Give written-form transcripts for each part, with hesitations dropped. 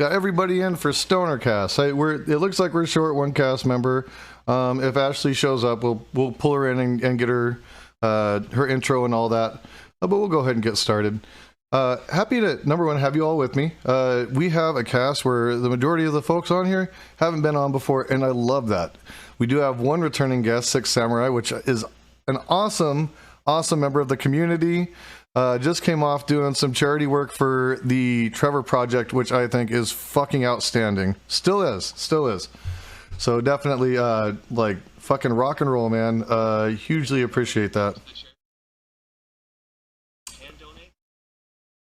got everybody in for StonerCast. It looks like we're short one cast member. If Ashley shows up, we'll pull her in and get her her intro and all that. But we'll go ahead and get started. Happy to, number one, have you all with me. We have a cast where the majority of the folks on here haven't been on before, and I love that. We do have one returning guest, xSixthSamuraix, which is an awesome member of the community. Just came off doing some charity work for the Trevor Project, which I think is fucking outstanding. Still is. So definitely, like, fucking rock and roll, man. Hugely appreciate that.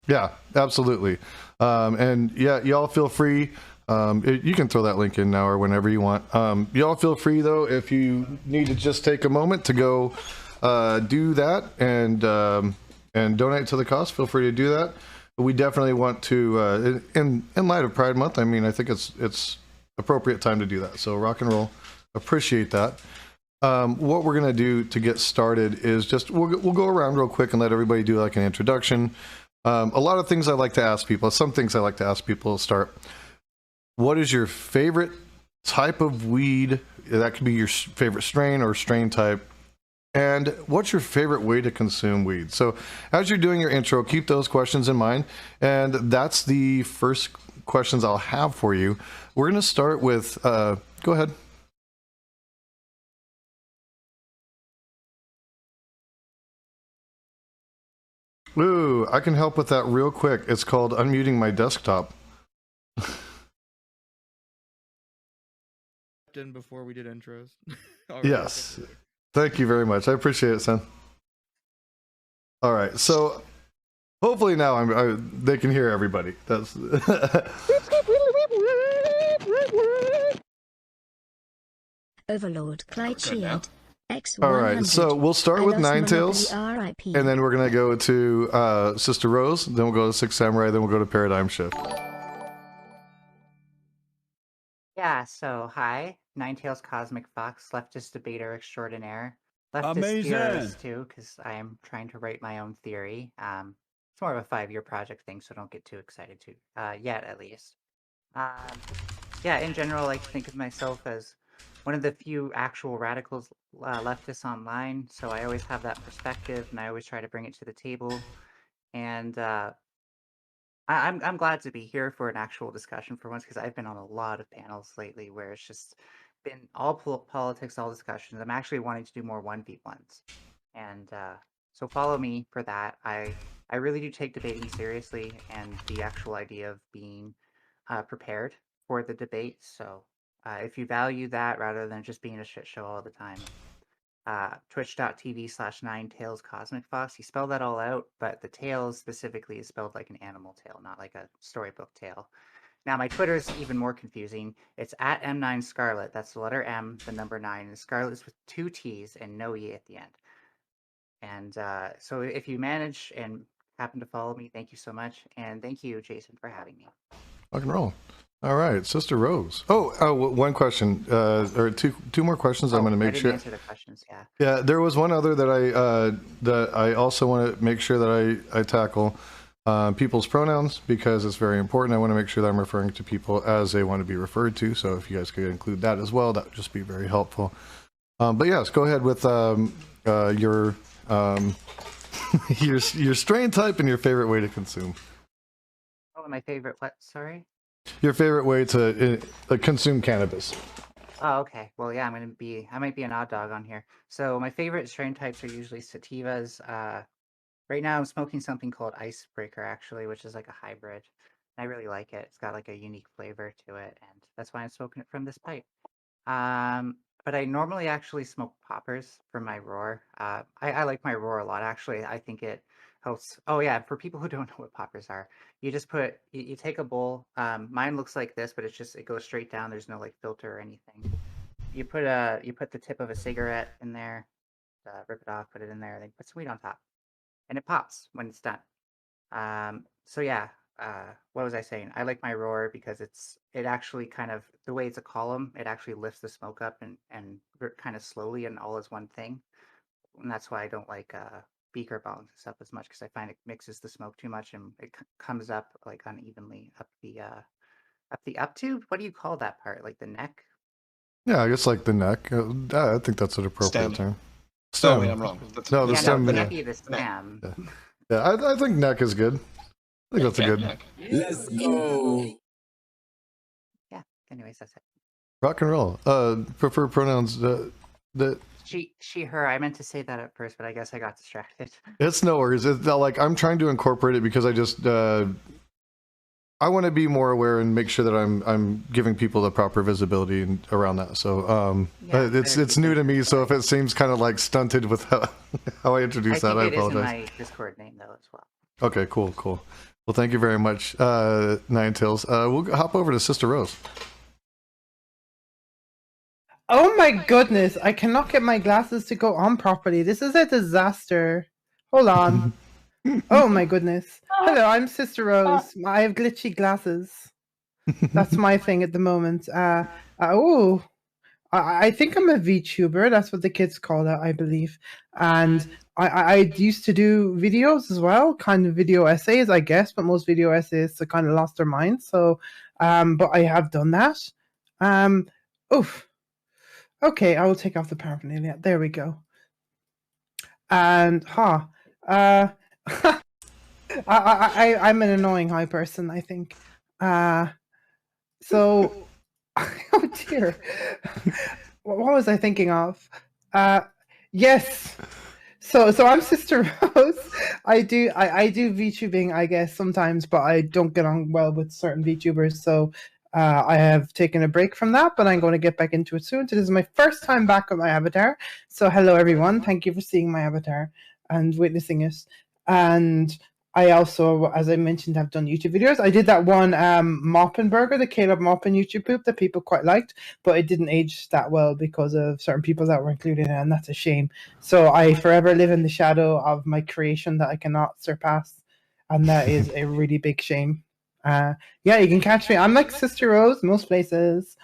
Yeah, absolutely. And yeah, y'all feel free. You can throw that link in now or whenever you want. Y'all feel free, though, if you need to just take a moment to go do that and donate to the cause, feel free to do that. But we definitely want to, in light of Pride Month, I mean, I think it's appropriate time to do that. So rock and roll, appreciate that. What we're gonna do to get started is just we'll go around real quick and let everybody do like an introduction. A lot of things I like to ask people. Some things I like to ask people to start. What is your favorite type of weed? That could be your favorite strain or strain type. And what's your favorite way to consume weed? So as you're doing your intro, keep those questions in mind. And that's the first questions I'll have for you. We're going to start with, go ahead. Ooh, I can help with that real quick. It's called unmuting my desktop. In before we did intros. Yes. Thank you very much. I appreciate it, son. All right. So hopefully now they can hear everybody. That's Overlord Clyde Sheard. All right. So we'll start with NineTails, and then we're gonna go to SisterRose. Then we'll go to xSixthSamuraix. Then we'll go to Paradigm Shift. Yeah, so hi, NineTailsCosmicFox, leftist debater extraordinaire. Leftist theorist too, because I am trying to write my own theory. It's more of a 5-year project thing, so don't get too excited yet, at least. Yeah, in general, I like to think of myself as one of the few actual radicals leftists online, so I always have that perspective, and I always try to bring it to the table. And I'm glad to be here for an actual discussion for once, because I've been on a lot of panels lately where it's just been all politics, all discussions. I'm actually wanting to do more 1v1s, and so follow me for that. I really do take debating seriously and the actual idea of being prepared for the debate. So if you value that rather than just being a shit show all the time, twitch.tv/NineTailsCosmicFox. You spell that all out, but the tails specifically is spelled like an animal tail, not like a storybook tail. Now, my Twitter is even more confusing. It's at M9Scarlet. That's the letter M, the number 9, and Scarlet is with 2 T's and no E at the end. And so if you manage and happen to follow me, thank you so much. And thank you, Jason, for having me. Rock and roll. All right, SisterRose. One question, or two more questions. I'm going to make sure. Answer the questions. Yeah. Yeah, there was one other that I also want to make sure that I tackle. People's pronouns, because it's very important. I want to make sure that I'm referring to people as they want to be referred to. So if you guys could include that as well, that would just be very helpful. But yes, go ahead with your your strain type and your favorite way to consume. Oh, my favorite what? Sorry. Your favorite way to consume cannabis. Oh, okay. Well, yeah, I might be an odd dog on here. So my favorite strain types are usually sativas. Right now I'm smoking something called Icebreaker, actually, which is like a hybrid. I really like it. It's got like a unique flavor to it, and that's why I'm smoking it from this pipe. But I normally actually smoke poppers for my roar. I like my roar a lot, actually. I think it helps. Oh yeah, for people who don't know what poppers are, you just you take a bowl. Mine looks like this, but it goes straight down. There's no like filter or anything. You put the tip of a cigarette in there, rip it off, put it in there, then put some weed on top, and it pops when it's done. So yeah, what was I saying? I like my roar because it actually kind of, the way it's a column, it actually lifts the smoke up and kind of slowly and all as one thing. And that's why I don't like beaker bongs and stuff as much, because I find it mixes the smoke too much and it comes up like unevenly up Up the up to? What do you call that part? Like the neck? Yeah, I guess like the neck. I think that's an appropriate term. Stem. Oh, wait, I'm wrong. No, the stem. No, Yeah, can't be the stem. I think neck is good. I think that's a good. Neck. Let's go. Yeah. Anyways, that's it. Rock and roll. Preferred pronouns. She, her. I meant to say that at first, but I guess I got distracted. It's no worries. It's like I'm trying to incorporate it because I just I want to be more aware and make sure that I'm giving people the proper visibility around that. So it's new to me. So if it seems kind of like stunted with how I introduce that, I apologize. I think it is in my Discord name though as well. Okay, cool. Well, thank you very much, NineTails. We'll hop over to SisterRose. Oh my goodness, I cannot get my glasses to go on properly. This is a disaster. Hold on. Oh my goodness. Hello, I'm SisterRose. I have glitchy glasses. That's my thing at the moment. I think I'm a VTuber. That's what the kids call it, I believe. And I used to do videos as well, kind of video essays, I guess, but most video essayists have kind of lost their minds. So, but I have done that. Oof. Okay, I will take off the paraphernalia. There we go. And I'm an annoying high person, I think. So oh dear. What was I thinking of? Yes. So I'm SisterRose. I do VTubing, I guess, sometimes, but I don't get on well with certain VTubers, so I have taken a break from that, but I'm going to get back into it soon. So this is my first time back with my avatar. So hello, everyone. Thank you for seeing my avatar and witnessing it. And I also, as I mentioned, have done YouTube videos. I did that one Moppin Burger, the Caleb Moppin YouTube poop that people quite liked, but it didn't age that well because of certain people that were included in it, and that's a shame. So I forever live in the shadow of my creation that I cannot surpass, and that is a really big shame. Yeah, you can catch me. I'm like SisterRose most places.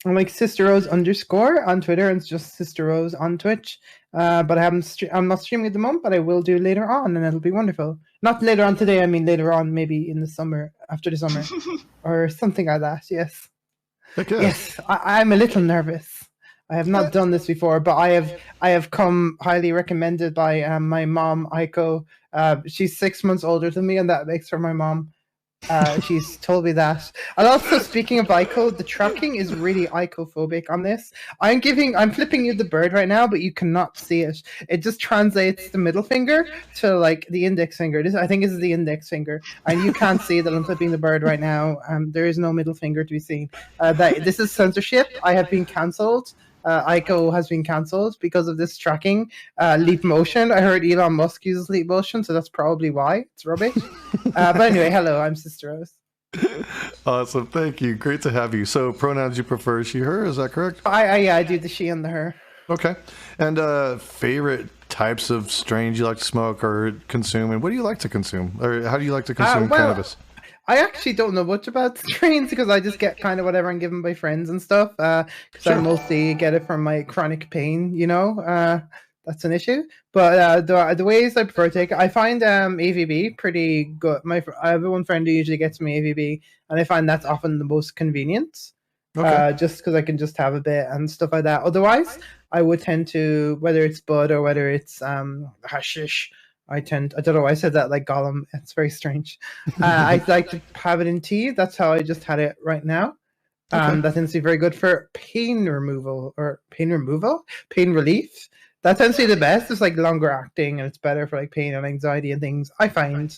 I'm like SisterRose _ on Twitter, and it's just SisterRose on Twitch. But I'm not streaming at the moment, but I will do later on, and it'll be wonderful. Not later on today. I mean later on, maybe in the summer, after the summer, or something like that. Yes. Okay. Yes, I'm a little nervous. I have not done this before, but I have come highly recommended by my mom, Aiko. She's 6 months older than me, and that makes her my mom. She's told me that. And also, speaking of Aiko, the tracking is really Aiko-phobic on this. I'm flipping you the bird right now, but you cannot see it. It just translates the middle finger to like the index finger. I think this is the index finger, and you can't see that I'm flipping the bird right now. There is no middle finger to be seen. This is censorship. I have been cancelled. Aiko has been cancelled because of this tracking. Leap motion. I heard Elon Musk uses leap motion, so that's probably why. It's rubbish. But anyway, hello, I'm SisterRose. Awesome, thank you. Great to have you. So pronouns you prefer she, her, is that correct? I do the she and the her. Okay. And favorite types of strains you like to smoke or consume, and what do you like to consume? Or how do you like to consume cannabis? I actually don't know much about strains because I just get kind of whatever I'm given by friends and stuff. Because I mostly get it from my chronic pain, you know. That's an issue. But the ways I prefer to take it, I find AVB pretty good. I have one friend who usually gets me AVB, and I find that's often the most convenient. Okay. Just because I can just have a bit and stuff like that. Otherwise, I would tend to, whether it's bud or whether it's hashish, I don't know why I said that like Gollum. It's very strange. I like to have it in tea. That's how I just had it right now. That tends to be very good for pain relief. That tends to be the best. It's like longer acting, and it's better for like pain and anxiety and things, I find.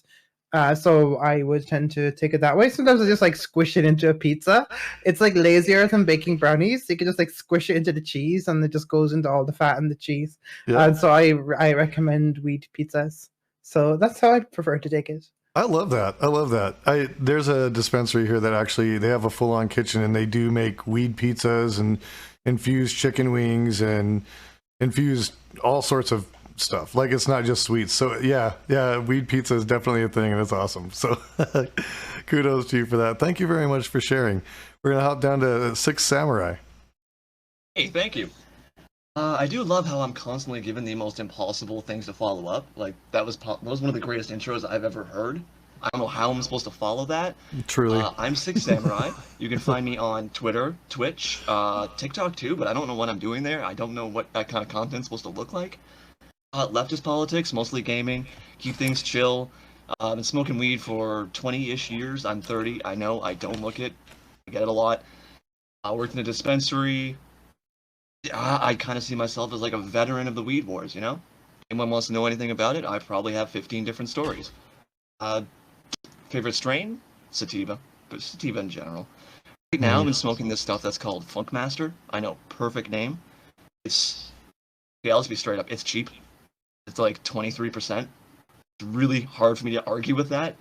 So I would tend to take it that way. Sometimes I just like squish it into a pizza. It's like lazier than baking brownies. You can just like squish it into the cheese, and it just goes into all the fat and the cheese. Yeah. And so I recommend weed pizzas. So that's how I prefer to take it. I love that. There's a dispensary here that actually, they have a full-on kitchen, and they do make weed pizzas and infused chicken wings and infused all sorts of stuff. Like, it's not just sweets. So yeah, weed pizza is definitely a thing, and it's awesome. So kudos to you for that. Thank you very much for sharing. We're gonna hop down to XSixthSamuraix. Hey, thank you. I do love how I'm constantly given the most impossible things to follow up. Like, that was one of the greatest intros I've ever heard. I don't know how I'm supposed to follow that. Truly. I'm SisterRose. You can find me on Twitter, Twitch, TikTok too, but I don't know what I'm doing there. I don't know what that kind of content's supposed to look like. Leftist politics, mostly gaming. Keep things chill. I've been smoking weed for 20-ish years. I'm 30. I know. I don't look it. I get it a lot. I worked in a dispensary. I kind of see myself as like a veteran of the weed wars, you know? Anyone wants to know anything about it, I probably have 15 different stories. Favorite strain? Sativa. But sativa in general. Right now, I've been smoking this stuff that's called Funkmaster. I know, perfect name. It's... Okay, I'll just be straight up. It's cheap. It's like 23%. It's really hard for me to argue with that.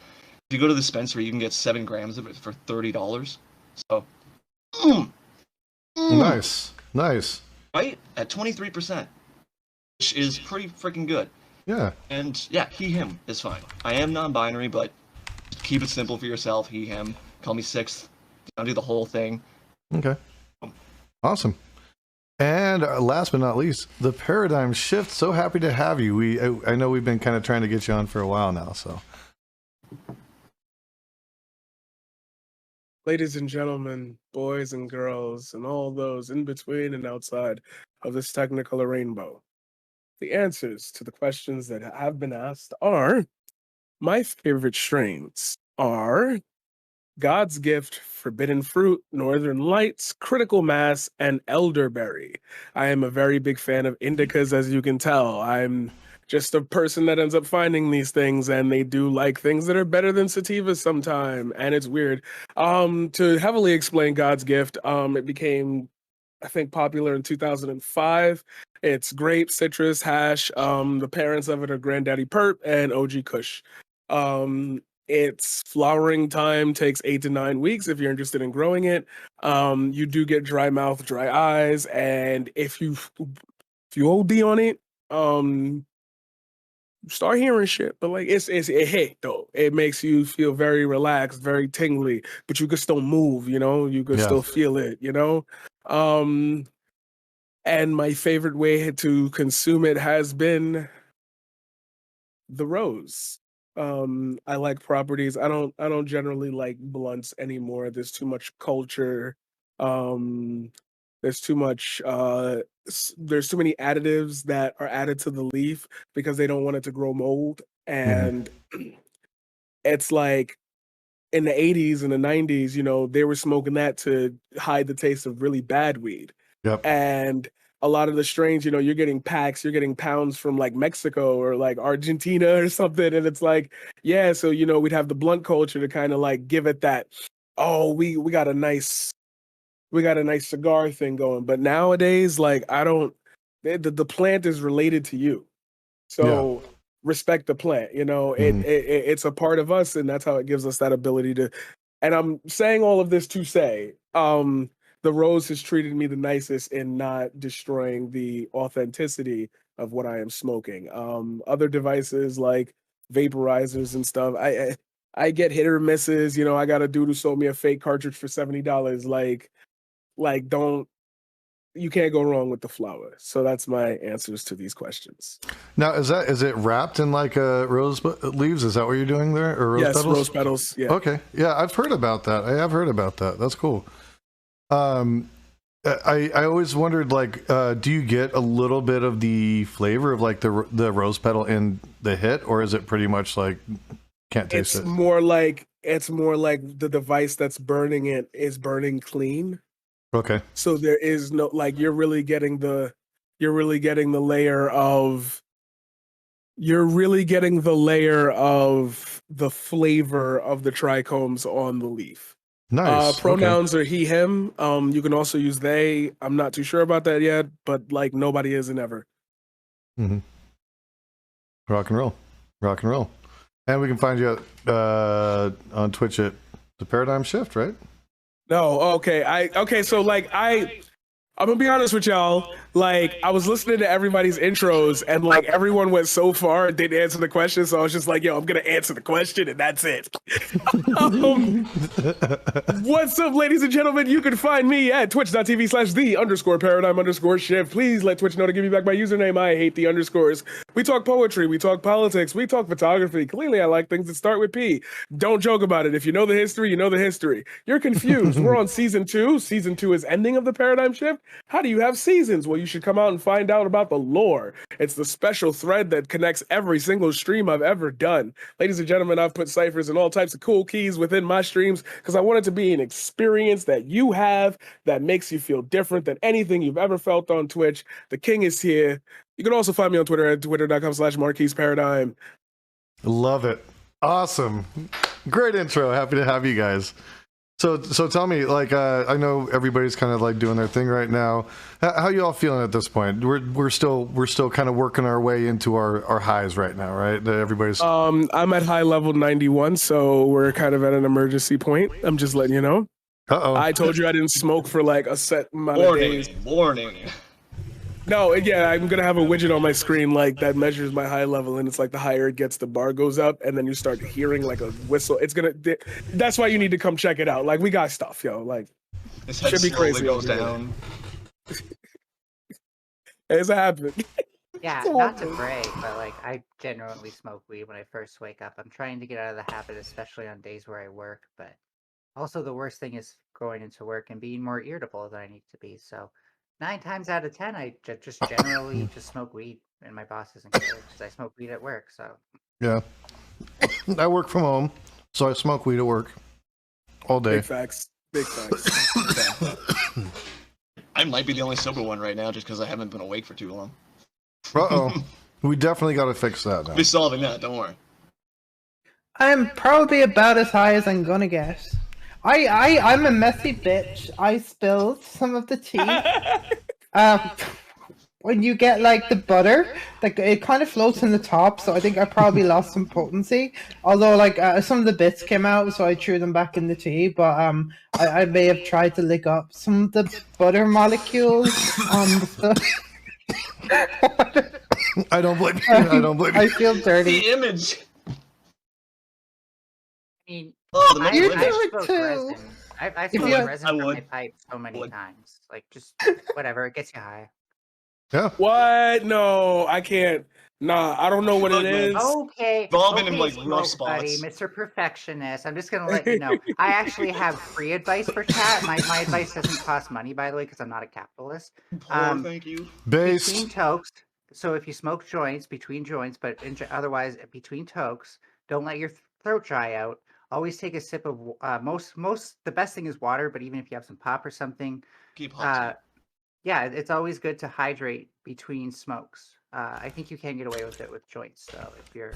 If you go to the dispensary, you can get 7 grams of it for $30. So... Nice. Nice. Right? At 23%. Which is pretty freaking good. Yeah. And yeah, he, him is fine. I am non-binary, but keep it simple for yourself. He, him. Call me Sixth. I'll do the whole thing. Okay. Awesome. And last but not least, the Paradigm Shift. So happy to have you. I know we've been kind of trying to get you on for a while now, so. Ladies and gentlemen, boys and girls, and all those in between and outside of this technicolor rainbow. The answers to the questions that have been asked are, my favorite strains are God's Gift, Forbidden Fruit, Northern Lights, Critical Mass, and Elderberry. I am a very big fan of indicas, as you can tell. I'm just a person that ends up finding these things, and they do like things that are better than sativas sometime, and it's weird. To heavily explain God's Gift, it became, I think, popular in 2005. It's grape, citrus, hash. The parents of it are Granddaddy Perp and OG Kush. Its flowering time takes 8 to 9 weeks if you're interested in growing it. You do get dry mouth, dry eyes, and if you OD on it, start hearing shit. But like it hit though. It makes you feel very relaxed, very tingly, but you can still move, you know, you can still feel it, you know. And my favorite way to consume it has been the rose. I like properties. I don't generally like blunts anymore. There's too much culture. There's too much there's too many additives that are added to the leaf because they don't want it to grow mold. And it's like in the 80s and the 90s, you know, they were smoking that to hide the taste of really bad weed. Yep. And a lot of the strains, you know, you're getting packs, you're getting pounds from like Mexico or like Argentina or something. And it's like, yeah, so, you know, we'd have the blunt culture to kind of like give it that, oh, we got a nice cigar thing going. But nowadays, like, the plant is related to you. So respect the plant, you know, it's a part of us, and that's how it gives us that ability to, and I'm saying all of this to say, the rose has treated me the nicest in not destroying the authenticity of what I am smoking. Other devices like vaporizers and stuff, I get hit or misses. You know, I got a dude who sold me a fake cartridge for $70. Like you can't go wrong with the flower. So that's my answers to these questions. Now, is it wrapped in like rose leaves? Is that what you're doing there, or rose petals? Rose petals. Yeah. Okay. Yeah, I've heard about that. I have heard about that. That's cool. I always wondered, like, do you get a little bit of the flavor of like the rose petal in the hit, or is it pretty much like can't taste it? It's more like the device that's burning it is burning clean. Okay. So there is no, like, you're really getting the layer of the flavor of the trichomes on the leaf. Nice. Pronouns are he, him. You can also use they. I'm not too sure about that yet, but like nobody is and ever. Mm-hmm. Rock and roll. And we can find you on Twitch at The Paradigm Shift, right? No, okay. So like I'm gonna be honest with y'all. Like, I was listening to everybody's intros, and like everyone went so far and didn't answer the question. So I was just like, yo, I'm gonna answer the question, and that's it. What's up, ladies and gentlemen? You can find me at twitch.tv/the_paradigm_shift. Please let Twitch know to give me back my username. I hate the underscores. We talk poetry, we talk politics, we talk photography. Clearly, I like things that start with P. Don't joke about it. If you know the history, you know the history. You're confused. We're on season 2. Season 2 is ending of the paradigm shift. How do you have seasons? Well, you should come out and find out about the lore. It's the special thread that connects every single stream I've ever done. Ladies and gentlemen, I've put ciphers and all types of cool keys within my streams because I want it to be an experience that you have that makes you feel different than anything you've ever felt on Twitch. The king is here. You can also find me on Twitter at twitter.com/MarquisParadigm. Love it. Awesome. Great intro. Happy to have you guys. So tell me, like, I know everybody's kind of like doing their thing right now. How you all feeling at this point? We're still kind of working our way into our highs right now, right? Everybody's. I'm at high level 91, so we're kind of at an emergency point. I'm just letting you know. Uh-oh. I told you I didn't smoke for like a set amount of days. Warning. No, yeah, I'm gonna have a widget on my screen like that measures my high level, and it's like the higher it gets, the bar goes up, and then you start hearing like a whistle. It's gonna. That's why you need to come check it out. Like we got stuff, yo. Like This head should be slowly crazy goes over here. down. It's happening. Yeah, not to brag, but like I generally smoke weed when I first wake up. I'm trying to get out of the habit, especially on days where I work. But also, the worst thing is going into work and being more irritable than I need to be. So 9 times out of 10, I just generally just smoke weed, and my boss doesn't care because I smoke weed at work. So Yeah. I work from home, so I smoke weed at work all day. Big facts. Big facts. I might be the only sober one right now just because I haven't been awake for too long. Uh-oh. We definitely got to fix that now. We're solving that, don't worry. I'm probably about as high as I'm gonna get. I'm a messy bitch. I spilled some of the tea. When you get like the butter, like it kind of floats in the top, so I think I probably lost some potency. Although like some of the bits came out, so I threw them back in the tea. But I may have tried to lick up some of the butter molecules on the stuff. I don't blame you. I don't blame I you. feel dirty. The image. I mean, Oh, the I've You memory. do it smoked too. resin. I've If smoked you- resin I from my would. pipe so many Would. times. Like just whatever, it gets you high. Yeah. What? No, I can't. Nah, I don't know what it Look, man. is. Okay, We've all been okay, in, like, smoke rough buddy, spots. Mr. Perfectionist. I'm just gonna let you know. I actually have free advice for chat. My advice doesn't cost money, by the way, because I'm not a capitalist. Poor, thank you. Between Based. tokes. So if you smoke joints, between joints, but otherwise between tokes, don't let your throat dry out. Always take a sip of the best thing is water, but even if you have some pop or something, Keep hot. yeah, it's always good to hydrate between smokes. I think you can get away with it with joints, though, if your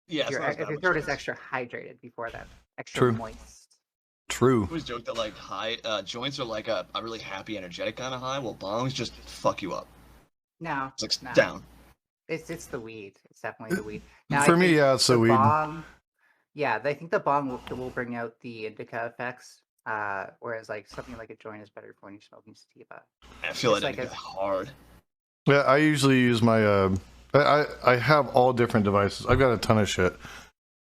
Yeah, it's not as if bad your with throat is joints. extra hydrated before that, extra True. moist. True. I always joke that like joints are like a really happy, energetic kind of high, while bongs just fuck you up. No, It's like no. down. It's the weed. It's definitely the weed. Now, I For me, think yeah, it's the weed. bong, yeah, I think the bong will bring out the indica effects, whereas like something like a joint is better for when you're smoking sativa. I feel It's it like like a- hard. Yeah, I usually use my I have all different devices. I've got a ton of shit.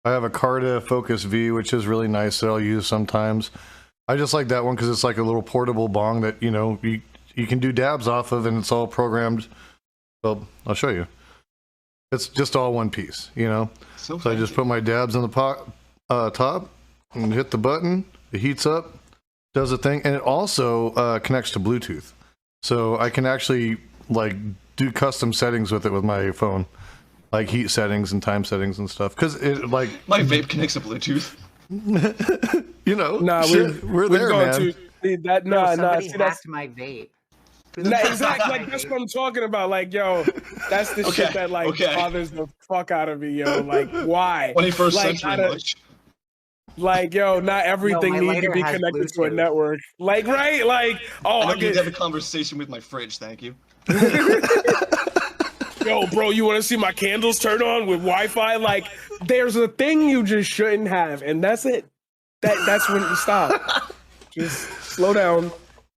I have a Carta Focus V, which is really nice that I'll use sometimes. I just like that one because it's like a little portable bong that, you know, you can do dabs off of, and it's all programmed. Well, I'll show you. It's just all one piece, you know? So So I just fancy. put my dabs in the top and hit the button. It heats up, does a thing, and it also connects to Bluetooth. So I can actually like do custom settings with it with my phone, like heat settings and time settings and stuff. Because it like My vape connects to Bluetooth. you know, Nah, shit, we're there, going man. to that. Yo, Nah, nah. somebody See, that's hacked my vape. Who the nah, fuck exactly. hacked my Like that's vape? what I'm talking about. Like, yo, that's the Okay, shit that like okay. bothers the fuck out of me, yo. Like, why? 21st Like, century outta- much. Like, yo, not everything my needs to lighter be has connected to a Bluetooth. network. Like, right? Like, oh, I I don't need get. to have a conversation with my fridge, thank you. Yo, bro, you want to see my candles turn on with Wi-Fi? Like, there's a thing you just shouldn't have, and that's it. That's when you stop. Just slow down.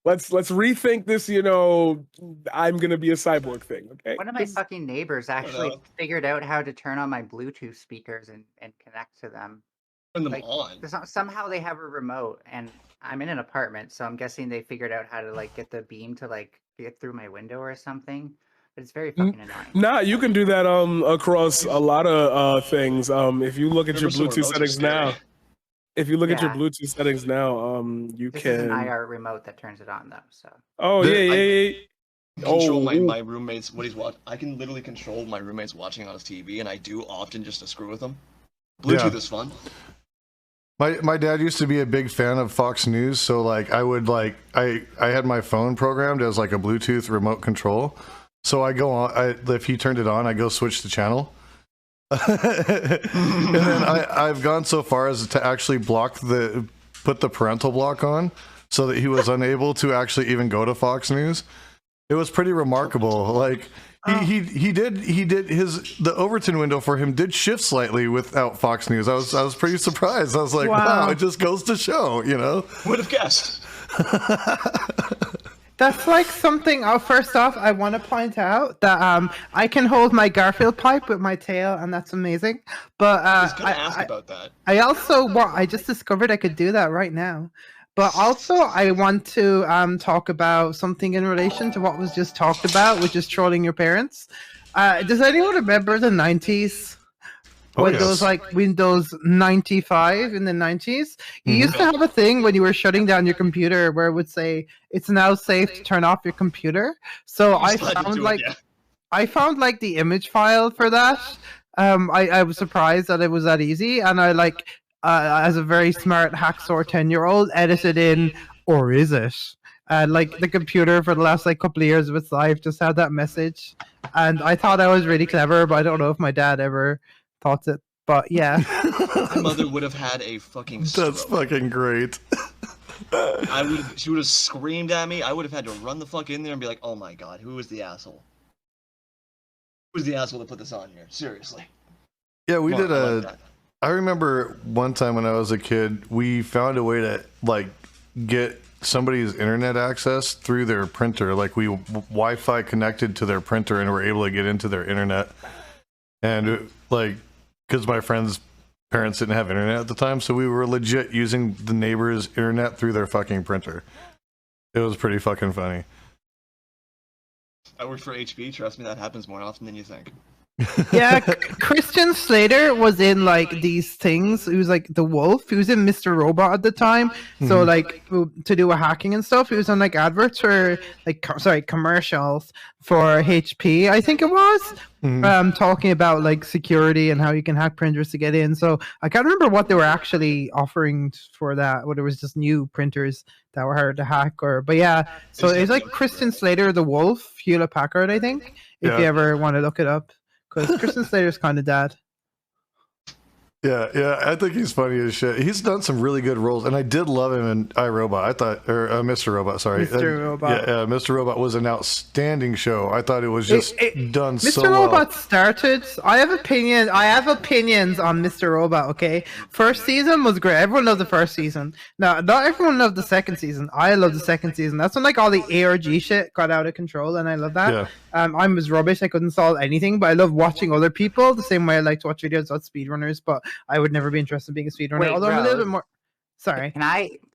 Let's rethink this. You know, I'm gonna be a cyborg thing. Okay. One of my Just- fucking neighbors actually know. figured out how to turn on my Bluetooth speakers and connect to them. Turn them Like, on. somehow they have a remote, and I'm in an apartment, so I'm guessing they figured out how to like get the beam to like get through my window or something. but it's very fucking annoying. Nah, you can do that across a lot of things. If you look at your Remember, some Bluetooth remotes are settings now, scary. if you look at your Yeah. Bluetooth settings now, you This is an can. IR remote that turns it on though. So Oh The- yeah. Control Oh, my roommates, what he's watching. I can literally control my roommates watching on his TV, and I do often just to screw with them. Bluetooth Yeah. is fun. My dad used to be a big fan of Fox News, so like I would like I had my phone programmed as like a Bluetooth remote control. So I go on, if he turned it on, I go switch the channel. And then I've gone so far as to actually put the parental block on so that he was unable to actually even go to Fox News. It was pretty remarkable. Like he did the Overton window for him did shift slightly without Fox News. I was pretty surprised. I was like, wow, it just goes to show, you know. Would have guessed. That's like something. First off, I want to point out that I can hold my Garfield pipe with my tail, and that's amazing. But I was gonna ask about that. I also I just discovered I could do that right now. But also, I want to talk about something in relation to what was just talked about, which is trolling your parents. Does anyone remember the 90s? When those like Windows 95 in the 90s, you used to have a thing when you were shutting down your computer where it would say it's now safe to turn off your computer. So I found like the image file for that. I was surprised that it was that easy, and I like as a very smart hacksaw 10-year-old edited in, or is it? Like the computer for the last like couple of years of its life just had that message, and I thought I was really clever, but I don't know if my dad ever thought it. But yeah. My mother would have had a fucking stroke. That's fucking great. She would have screamed at me. I would have had to run the fuck in there and be like, oh my god, who is the asshole? Who's the asshole that put this on here? Seriously. Yeah, we Come did on, I like that. I remember one time when I was a kid, we found a way to like get somebody's internet access through their printer. Like we Wi-Fi connected to their printer and were able to get into their internet. And like, because my friend's parents didn't have internet at the time, so we were legit using the neighbor's internet through their fucking printer. It was pretty fucking funny. I work for HP. Trust me, that happens more often than you think. Yeah, Christian Slater was in like these things. He was like the Wolf. He was in Mr. Robot at the time. So like to do a hacking and stuff. He was on like adverts for like commercials for HP, I think it was. Talking about like security and how you can hack printers to get in. So I can't remember what they were actually offering for that. Whether it was just new printers that were hard to hack, but yeah. So it's like Christian Slater, the Wolf, Hewlett Packard, I think. If you ever want to look it up. Because Christian Slater's kind of dad. Yeah, I think he's funny as shit. He's done some really good roles, and I did love him in iRobot. I thought, or Mr. Robot, sorry. Mr. Robot. Yeah, Mr. Robot was an outstanding show. I thought it was just done so well. Mr. Robot started. I have opinions on Mr. Robot. Okay, first season was great. Everyone loved the first season. Now, not everyone loved the second season. I loved the second season. That's when like all the ARG shit got out of control, and I love that. Yeah. I was rubbish. I couldn't solve anything, but I love watching other people the same way I like to watch videos about speedrunners. But I would never be interested in being a speedrunner. Wait, although I'm a little Rose, bit more. Sorry.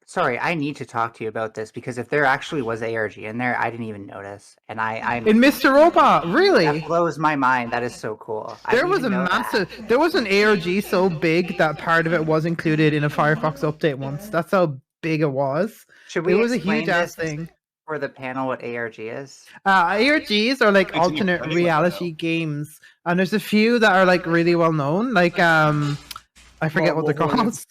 Sorry, I need to talk to you about this because if there actually was ARG in there, I didn't even notice, and I'm In Mr. Robot, really? that blows my mind. That is so cool. I There didn't was even a know that. massive. There was an ARG so big that part of it was included in a Firefox update once. That's how big it was. Should we It was a explain huge ass this thing. for the panel what ARG is? ARGs are like It's a new alternate thing right reality games, and there's a few that are like really well known. Like I forget what they're called.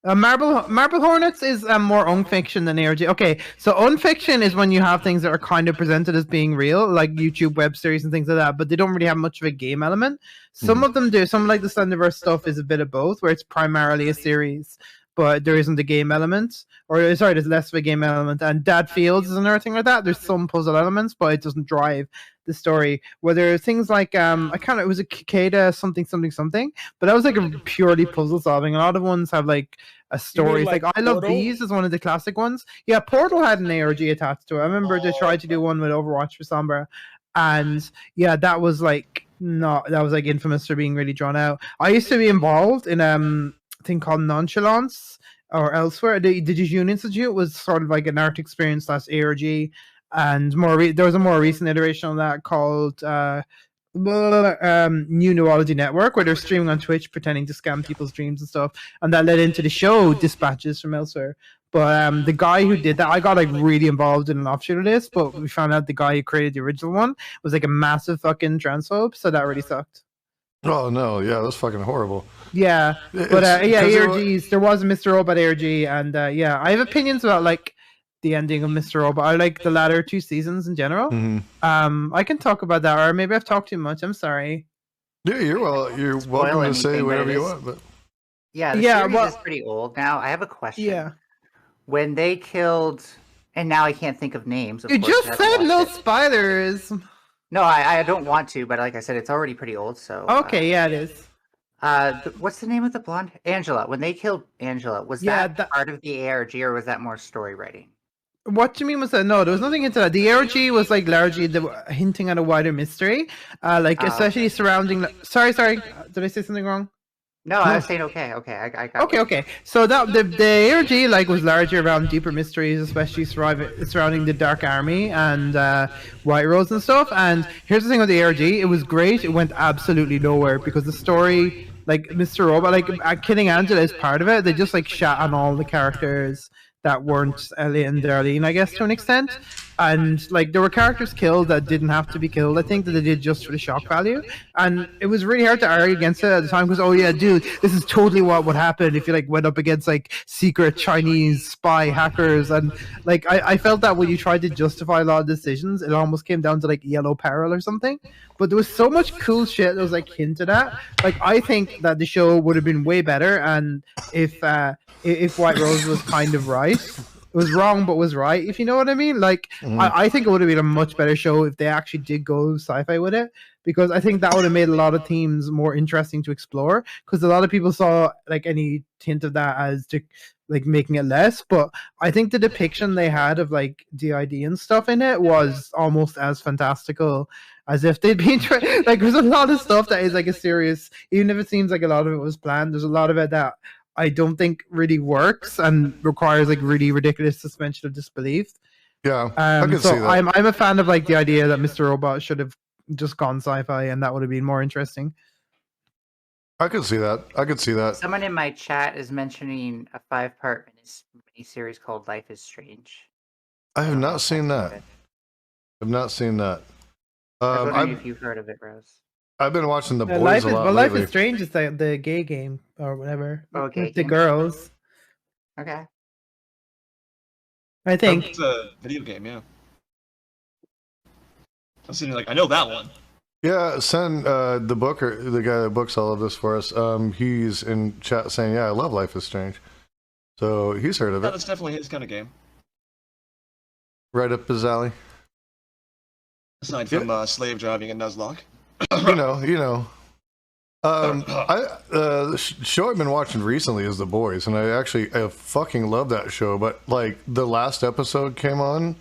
Marble Hornets is more unfiction than ARG. Okay, so unfiction is when you have things that are kind of presented as being real, like YouTube web series and things like that, but they don't really have much of a game element. Some of them do. Some like the Slenderverse stuff is a bit of both, where it's primarily a series, but there isn't a game element. Or sorry, there's less of a game element. And Dad Fields is another thing like that. There's some puzzle elements, but it doesn't drive the story. Where there are things like it was a Cicada something, but that was like a purely puzzle solving. A lot of ones have like a story. like Like I Love Portal? Bees is one of the classic ones. Yeah, Portal had an ARG attached to it. I remember they tried to do one with Overwatch for Sombra, and yeah, that was like infamous for being really drawn out. I used to be involved in a thing called Nonchalance or elsewhere. The Jejune Institute was sort of like an art experience / ARG. and there was a more recent iteration of that called New Neurology Network, where they're streaming on Twitch pretending to scam people's dreams and stuff, and that led into the show Dispatches from Elsewhere. But the guy who did that, I got like really involved in an offshoot of this, but we found out the guy who created the original one was like a massive fucking transphobe, so that really sucked. Oh no, yeah, that's fucking horrible. Yeah, but yeah, ARGs. There was a Mr. Robot ARG, and yeah, I have opinions about like the ending of Mr. Robot. I like the latter 2 seasons in general. I can talk about that, or maybe I've talked too much. I'm sorry. Yeah, you're welcome to say whatever you want. But yeah, the series is pretty old now. I have a question. Yeah. When they killed, and now I can't think of names. You just said no spoilers. No, I don't want to, but like I said, it's already pretty old. So okay, yeah, it is. What's the name of the blonde? Angela. When they killed Angela, was that part of the ARG, or was that more story writing? What do you mean was that? No, there was nothing into that. The ARG was like largely hinting at a wider mystery, especially surrounding. Sorry, did I say something wrong? No, I was saying okay. I got okay. So that the ARG like was largely around deeper mysteries, especially surrounding the Dark Army and White Rose and stuff. And here's the thing with the ARG: it was great. It went absolutely nowhere because the story, like Mr. Robot, like killing Angela is part of it. They just like shat on all the characters that weren't Elliot and Darlene, I guess, to an extent. And like there were characters killed that didn't have to be killed. I think that they did just for the shock value. And it was really hard to argue against it at the time because, oh yeah, dude, this is totally what would happen if you like went up against like secret Chinese spy hackers. And like I felt that when you tried to justify a lot of decisions, it almost came down to like Yellow Peril or something. But there was so much cool shit that was like hinted at. Like I think that the show would have been way better, and if White Rose was kind of right. It was wrong, but was right, if you know what I mean. Like, I think it would have been a much better show if they actually did go sci-fi with it, because I think that would have made a lot of themes more interesting to explore, because a lot of people saw, like, any hint of that as to, like, making it less, but I think the depiction they had of, like, DID and stuff in it was almost as fantastical as if they'd been like, there's a lot of stuff that is, like, a serious, even if it seems like a lot of it was planned, there's a lot of it that I don't think really works and requires like really ridiculous suspension of disbelief. Yeah, I can see that. I'm a fan of like the idea that Mr. Robot should have just gone sci-fi, and that would have been more interesting. I could see that. Someone in my chat is mentioning a 5-part mini-series called Life is Strange. I have not seen that. I've not seen that. I was wondering if you've heard of it, Rose. I've been watching The Boys a lot lately. Life is Strange is the gay game or whatever. Okay. With the girls. Okay. I think it's a video game, yeah. I'm sitting like, I know that one. Yeah, send the booker, the guy that books all of this for us. He's in chat saying, "Yeah, I love Life is Strange." So he's heard of it. That's definitely his kind of game. Right up his alley. Aside from slave driving and Nuzlocke. you know. The show I've been watching recently is The Boys, and I fucking love that show. But like the last episode came on,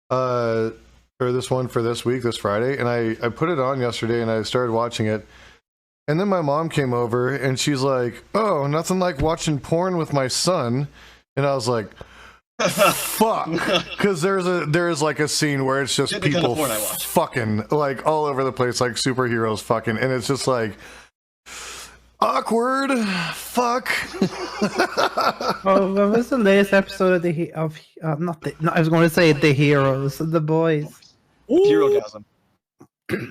or this one for this week, this Friday, and I put it on yesterday, and I started watching it, and then my mom came over, and she's like, "Oh, nothing like watching porn with my son," and I was like, fuck, because there's like a scene where it's just people fucking like all over the place, like superheroes fucking, and it's just like awkward. Fuck. Oh, what was the latest episode of I was going to say The Heroes, The Boys. Herogasm.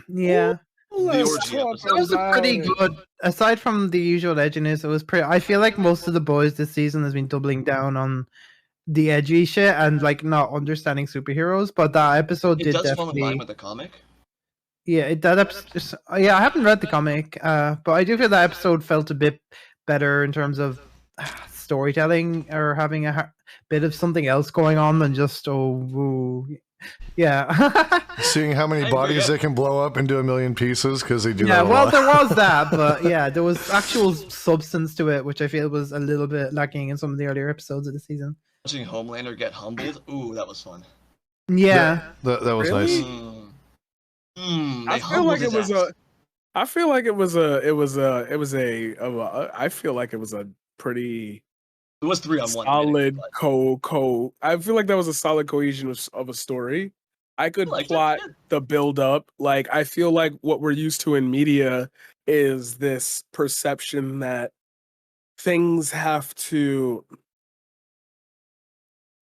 Yeah. That was a pretty good. Aside from the usual edginess, it was pretty. I feel like most of The Boys this season has been doubling down on the edgy shit and like not understanding superheroes, but that episode did definitely fall in line with the comic. Yeah, I haven't read the comic, but I do feel that episode felt a bit better in terms of storytelling, or having a bit of something else going on than just yeah. Seeing how many bodies they can blow up into a million pieces, because they do that. Yeah, well, there was that, but yeah, there was actual substance to it, which I feel was a little bit lacking in some of the earlier episodes of the season. Watching Homelander get humbled, ooh, that was fun. Yeah, that was nice. I feel like it was a. I feel like it was a. I feel like it was a pretty. It was 3-on-1. Solid I feel like that was a solid cohesion of a story. I could Like, plot the build up. Like, I feel like what we're used to in media is this perception that things have to,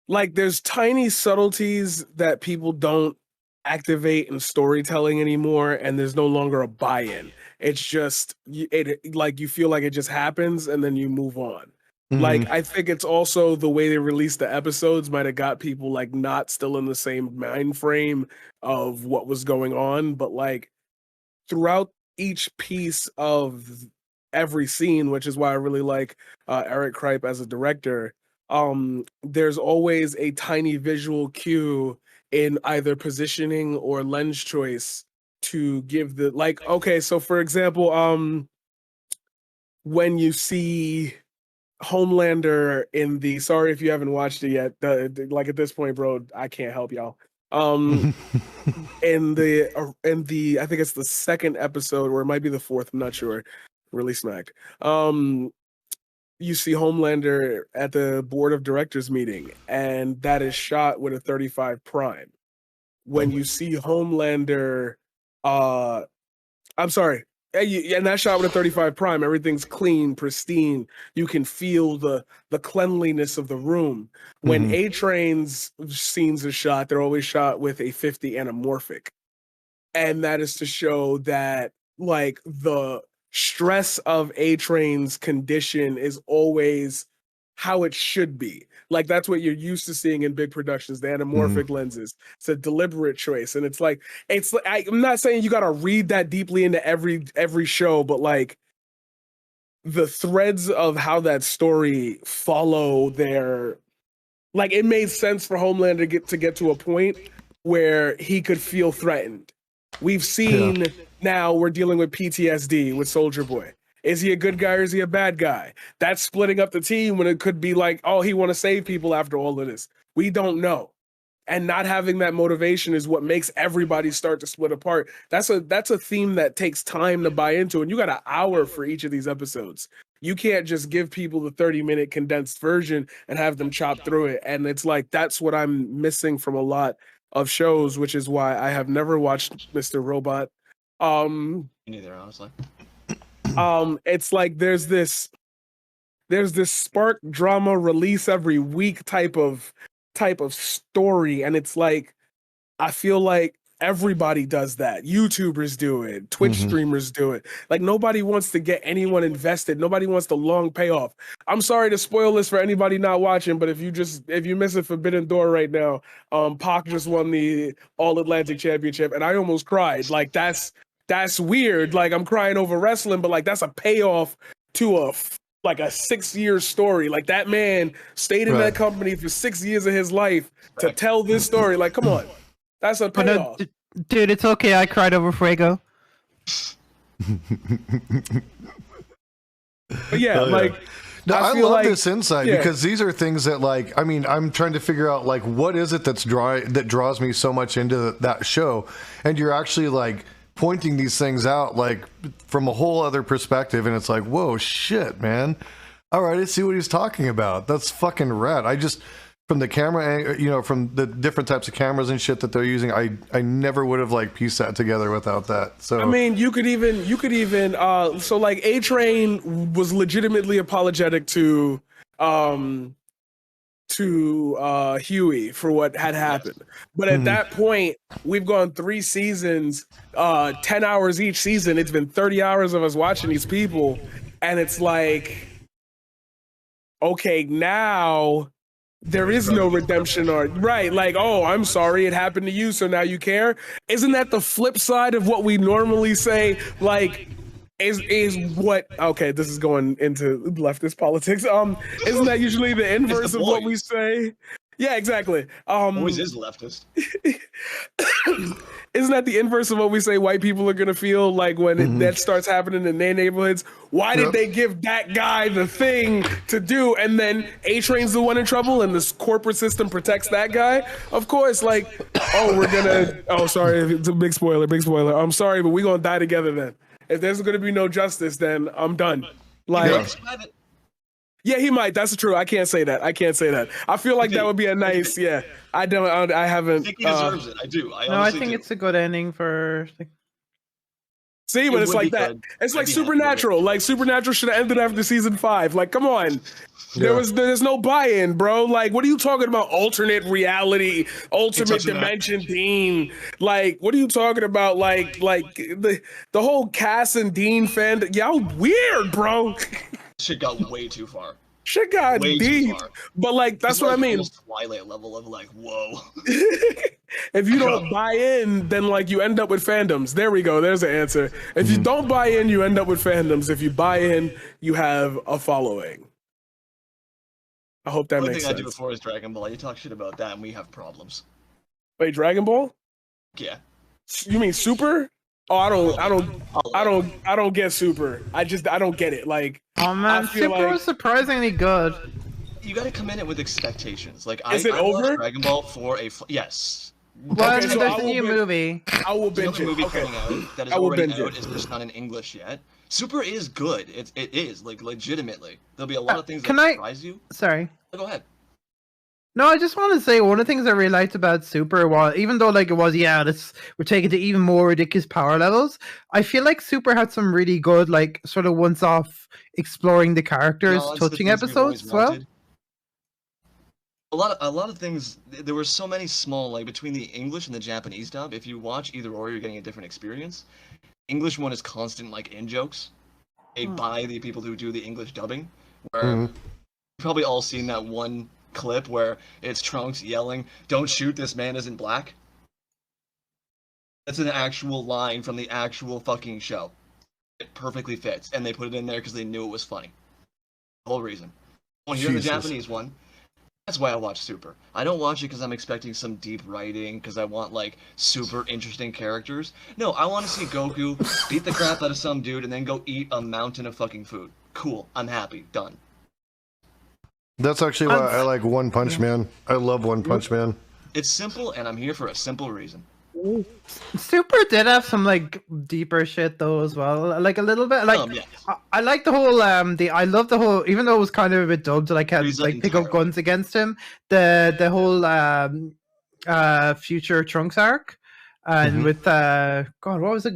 like, there's tiny subtleties that people don't activate in storytelling anymore, and there's no longer a buy-in. It's just like you feel like it just happens and then you move on. Like, I think it's also the way they released the episodes might have got people like not still in the same mind frame of what was going on, but like throughout each piece of every scene, which is why I really like Eric Kripe as a director. There's always a tiny visual cue in either positioning or lens choice to give the, like, okay, so for example, when you see Homelander in the, sorry if you haven't watched it yet, like at this point, bro, I can't help y'all. In the I think it's the second episode, or it might be the fourth, I'm not sure. Really smacked. You see Homelander at the board of directors meeting, and that is shot with a 35 prime. When you see Homelander, I'm sorry, and that shot with a 35 prime, everything's clean, pristine. You can feel the cleanliness of the room. When A-Train's scenes are shot, they're always shot with a 50 anamorphic. And that is to show that, like, the stress of A-Train's condition is always how it should be. Like, that's what you're used to seeing in big productions, the anamorphic lenses. It's a deliberate choice. And it's like, I'm not saying you got to read that deeply into every show, but like the threads of how that story follow their, like, it made sense for Homelander to get to a point where he could feel threatened. We've seen now we're dealing with PTSD with Soldier Boy. Is he a good guy or is he a bad guy? That's splitting up the team when it could be like, oh, he want to save people after all of this. We don't know. And not having that motivation is what makes everybody start to split apart. That's a theme that takes time to buy into. And you got an hour for each of these episodes. You can't just give people the 30-minute condensed version and have them chop through it. And it's like, that's what I'm missing from a lot of shows, which is why I have never watched Mr. Robot. Me neither, honestly. It's like there's this spark drama release every week type of story, and it's like I feel like everybody does that. YouTubers do it, Twitch streamers do it. Like, nobody wants to get anyone invested. Nobody wants the long payoff. I'm sorry to spoil this for anybody not watching, but if you miss a Forbidden Door right now, Pac just won the All Atlantic Championship, and I almost cried. Like, that's weird. Like, I'm crying over wrestling, but like that's a payoff to a 6-year story. Like, that man stayed in that company for 6 years of his life to tell this story. Like, come on. That's a payoff. No, dude, it's okay. I cried over Fuego. But yeah, like, no, I feel love like this insight because these are things that, like, I mean, I'm trying to figure out, like, what is it that draws me so much into that show, and you're actually like pointing these things out like from a whole other perspective, and it's like, whoa, shit, man. All right, I see what he's talking about. That's fucking rad. I just, from the camera, you know, from the different types of cameras and shit that they're using, I never would have like pieced that together without that. So I mean, you could even so like A-Train was legitimately apologetic to Huey for what had happened. But at that point, we've gone 3 seasons, 10 hours each season. It's been 30 hours of us watching these people. And it's like, okay, now there is no redemption arc. Right. Like, oh, I'm sorry it happened to you, so now you care. Isn't that the flip side of what we normally say? Like, is what, okay, this is going into leftist politics. Isn't that usually the inverse of what we say? Yeah, exactly. Always is leftist. Isn't that the inverse of what we say white people are gonna feel like when that starts happening in their neighborhoods? Why did they give that guy the thing to do, and then A-Train's the one in trouble and this corporate system protects that guy? Of course, like, oh, we're gonna, oh, sorry, it's a big spoiler. I'm sorry, but we're gonna die together then. If there's going to be no justice, then I'm done. Like, Yeah, he might. That's true. I can't say that. I feel like that would be a nice. Yeah, I don't. I haven't. I think he deserves it. I do. I No, I honestly think do. it's a good ending for. See, but it's like that. Good. It's I'd like be happy with Supernatural. Like Supernatural should have ended after season 5. Like, come on. There's no buy-in, bro. Like, what are you talking about? Alternate reality, ultimate dimension Dean. Like, what are you talking about? Like the whole Cass and Dean fan. Y'all weird, bro. Shit got way too far. Shit got Way deep. too far. But like, that's what I mean. Twilight level of like, whoa. If you don't buy in, then like you end up with fandoms. There we go. There's the answer. If you don't buy in, you end up with fandoms. If you buy in, you have a following. I hope that makes sense. The only thing I do before is Dragon Ball. You talk shit about that, and we have problems. Wait, Dragon Ball? Yeah. You mean Super? Oh, I don't get Super. I don't get it. Like, oh man, Super was surprisingly good. You got to come in it with expectations. Like, is it over? Dragon Ball for yes. Well, okay, so there's a new movie. I will binge it. Movie coming out that is already out. It's just not in English yet. Super is good. It is like legitimately. There'll be a lot of things that surprise you. Sorry. Go ahead. No, I just want to say one of the things I really liked about Super was, even though like it was, we're taking to even more ridiculous power levels. I feel like Super had some really good, like, sort of once-off exploring the characters, touching episodes as well. A lot of things. There were so many small, like between the English and the Japanese dub. If you watch either or, you're getting a different experience. English one is constant like in jokes made by the people who do the English dubbing. Where you've probably all seen that one clip where it's Trunks yelling, "Don't shoot, this man isn't black." That's an actual line from the actual fucking show. It perfectly fits, and they put it in there because they knew it was funny. The whole reason. When you're in the Japanese one, that's why I watch Super. I don't watch it because I'm expecting some deep writing, because I want, like, super interesting characters. No, I want to see Goku beat the crap out of some dude and then go eat a mountain of fucking food. Cool. I'm happy. Done. That's actually why I like One Punch Man. I love One Punch Man. It's simple, and I'm here for a simple reason. Super did have some like deeper shit though as well, like a little bit. Like I like the whole I love the whole, even though it was kind of a bit dull to like have like pick up guns against him. The whole future Trunks arc, and with God, what was it?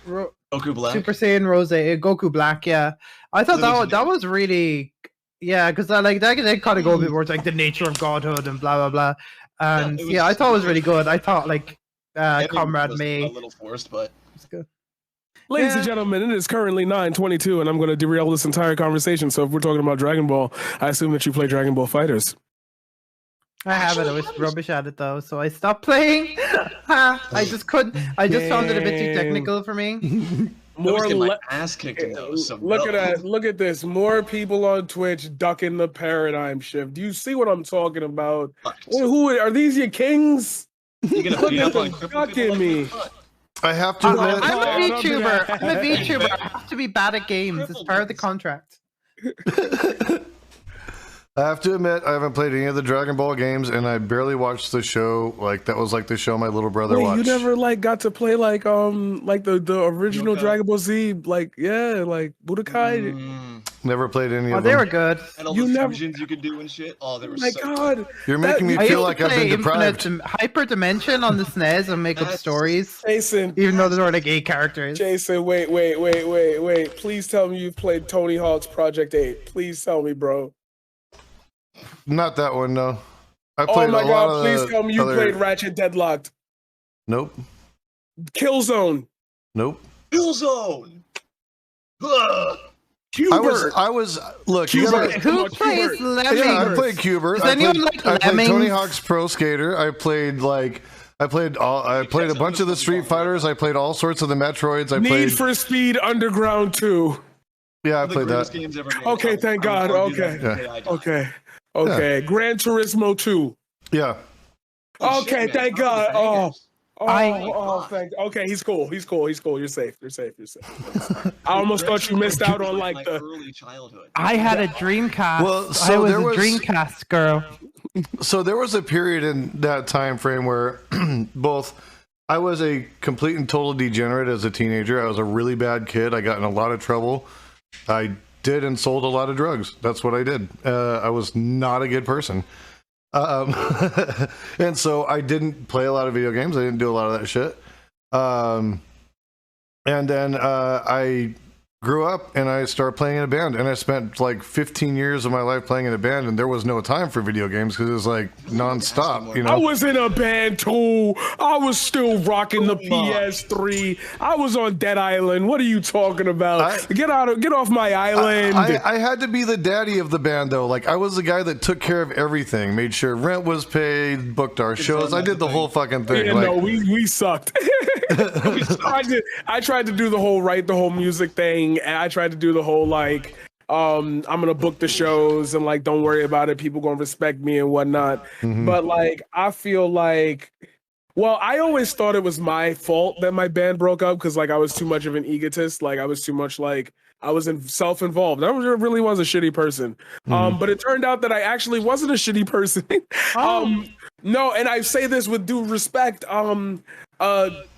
Goku Black. Super Saiyan Rose, Goku Black. Yeah, I thought that was really because like they kind of go a bit more like the nature of godhood and blah blah blah. And I thought it was really good. I thought like. Comrade May. A little forced, but it's good. Ladies and gentlemen, it is currently 9:22, and I'm going to derail this entire conversation. So if we're talking about Dragon Ball, I assume that you play Dragon Ball Fighters. I haven't. I was rubbish at it though, so I stopped playing. I just couldn't. I just found it a bit too technical for me. My ass kicked in those. So look at that! Look at this. More people on Twitch ducking the paradigm shift. Do you see what I'm talking about? Who are these? Your kings? You're gonna beat up on fucking me. I have to admit, I'm a VTuber. I'm a VTuber. I have to be bad at games. It's part of the contract. I have to admit, I haven't played any of the Dragon Ball games, and I barely watched the show. Like that was like the show my little brother watched. You never like got to play like the original Dragon Ball Z, like Budokai. Never played any of them. They were good. And all the fusions you could do and shit. Oh, they were so God. You're making me feel like I've been deprived. Hyper Dimension on the SNES and make up stories. Jason, even though there were like 8 characters. Jason, wait. Please tell me you've played Tony Hawk's Project 8. Please tell me, bro. Not that one, no. I played oh my God! Please tell me you played Ratchet Deadlocked. Nope. Killzone. Nope. Killzone. Q*bert. I was look. Q*bert. Who plays Lemmings? Yeah, I played Q*bert. Does anyone like Lemmings? I played Tony Hawk's Pro Skater. I played a bunch of the Street Fighters. I played all sorts of the Metroids. I played Need for Speed Underground 2. Yeah, I played that. Okay, thank God. Okay. Okay. Gran Turismo 2. Yeah. Okay, thank God. Okay, he's cool. You're safe. I almost thought you missed out on like the early childhood. I had a Dreamcast. Well, so I was there a Dreamcast girl. So there was a period in that time frame where I was a complete and total degenerate as a teenager. I was a really bad kid. I got in a lot of trouble. I did and sold a lot of drugs. That's what I did. I was not a good person. And so I didn't play a lot of video games. I didn't do a lot of that shit. And then I grew up and I started playing in a band, and I spent like 15 years of my life playing in a band, and there was no time for video games because it was like nonstop, you know. I was in a band too. I was still rocking the PS3. I was on Dead Island. What are you talking about? Get off my island. I had to be the daddy of the band though. Like I was the guy that took care of everything, made sure rent was paid, booked our shows. I did the whole fucking thing. Yeah, like, no, we sucked. I tried to do the whole music thing, and I tried to do the whole like I'm gonna book the shows and like don't worry about it, people gonna respect me and whatnot. But like I feel like, well, I always thought it was my fault that my band broke up because like I was too much of an egotist, like I was too much like I was self-involved. I really was a shitty person. But it turned out that I actually wasn't a shitty person. No, and I say this with due respect.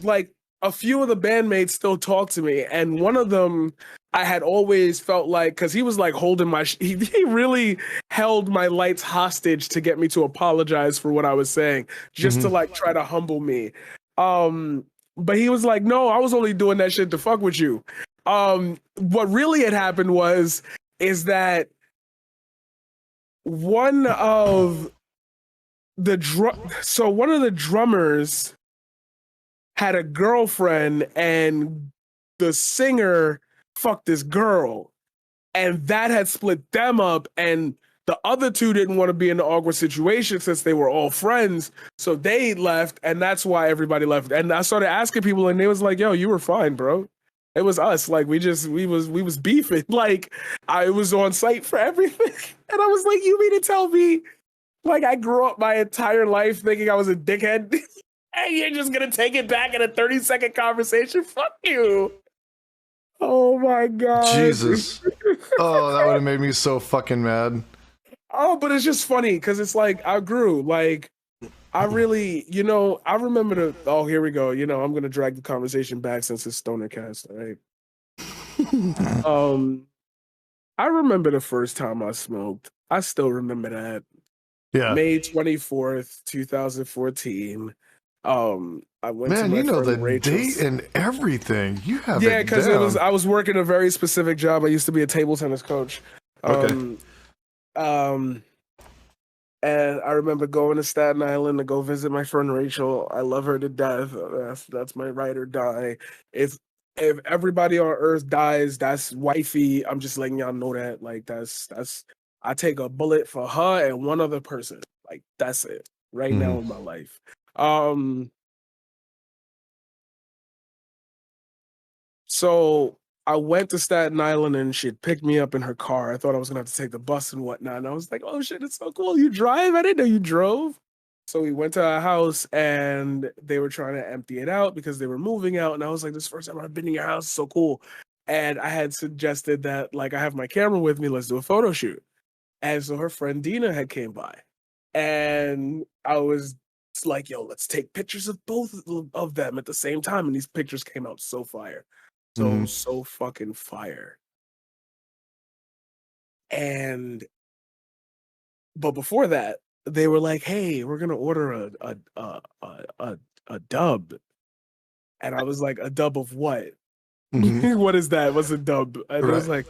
Like a few of the bandmates still talk to me, and one of them I had always felt like, because he was like holding my he really held my lights hostage to get me to apologize for what I was saying, just to like try to humble me. But he was like, no, I was only doing that shit to fuck with you. What really had happened is that one of the drummers had a girlfriend, and the singer fucked this girl, and that had split them up, and the other two didn't want to be in an awkward situation since they were all friends, so they left, and that's why everybody left. And I started asking people, and they was like, yo, you were fine, bro. It was us. Like we was beefing. Like I was on site for everything. And I was like, you mean to tell me like I grew up my entire life thinking I was a dickhead? And you're just gonna take it back in a 30-second conversation? Fuck you. Oh my God. Jesus. Oh, that would have made me so fucking mad. Oh, but it's just funny because it's like I grew. Like I really, I remember here we go. I'm gonna drag the conversation back since it's StonerCast, all right? I remember the first time I smoked. I still remember that. Yeah. May 24th, 2014. I went to Man, my you know friend the Rachel's. date and everything. You have Yeah, it because down. I was working a very specific job. I used to be a table tennis coach. Okay. And I remember going to Staten Island to go visit my friend Rachel. I love her to death. That's my ride or die. If everybody on Earth dies, that's wifey. I'm just letting y'all know that. Like that's I take a bullet for her and one other person. Like that's it. Right now in my life. So I went to Staten Island and she'd picked me up in her car. I thought I was gonna have to take the bus and whatnot. And I was like, oh shit, it's so cool. You drive? I didn't know you drove. So we went to our house and they were trying to empty it out because they were moving out. And I was like, this is the first time I've been in your house. It's so cool. And I had suggested that like I have my camera with me, let's do a photo shoot. And so her friend Dina had came by. And I was like, yo, let's take pictures of both of them at the same time. And these pictures came out so fire. So fucking fire. But before that, they were like, hey, we're gonna order a dub. And I was like, a dub of what? What is that? What's a dub? And it was like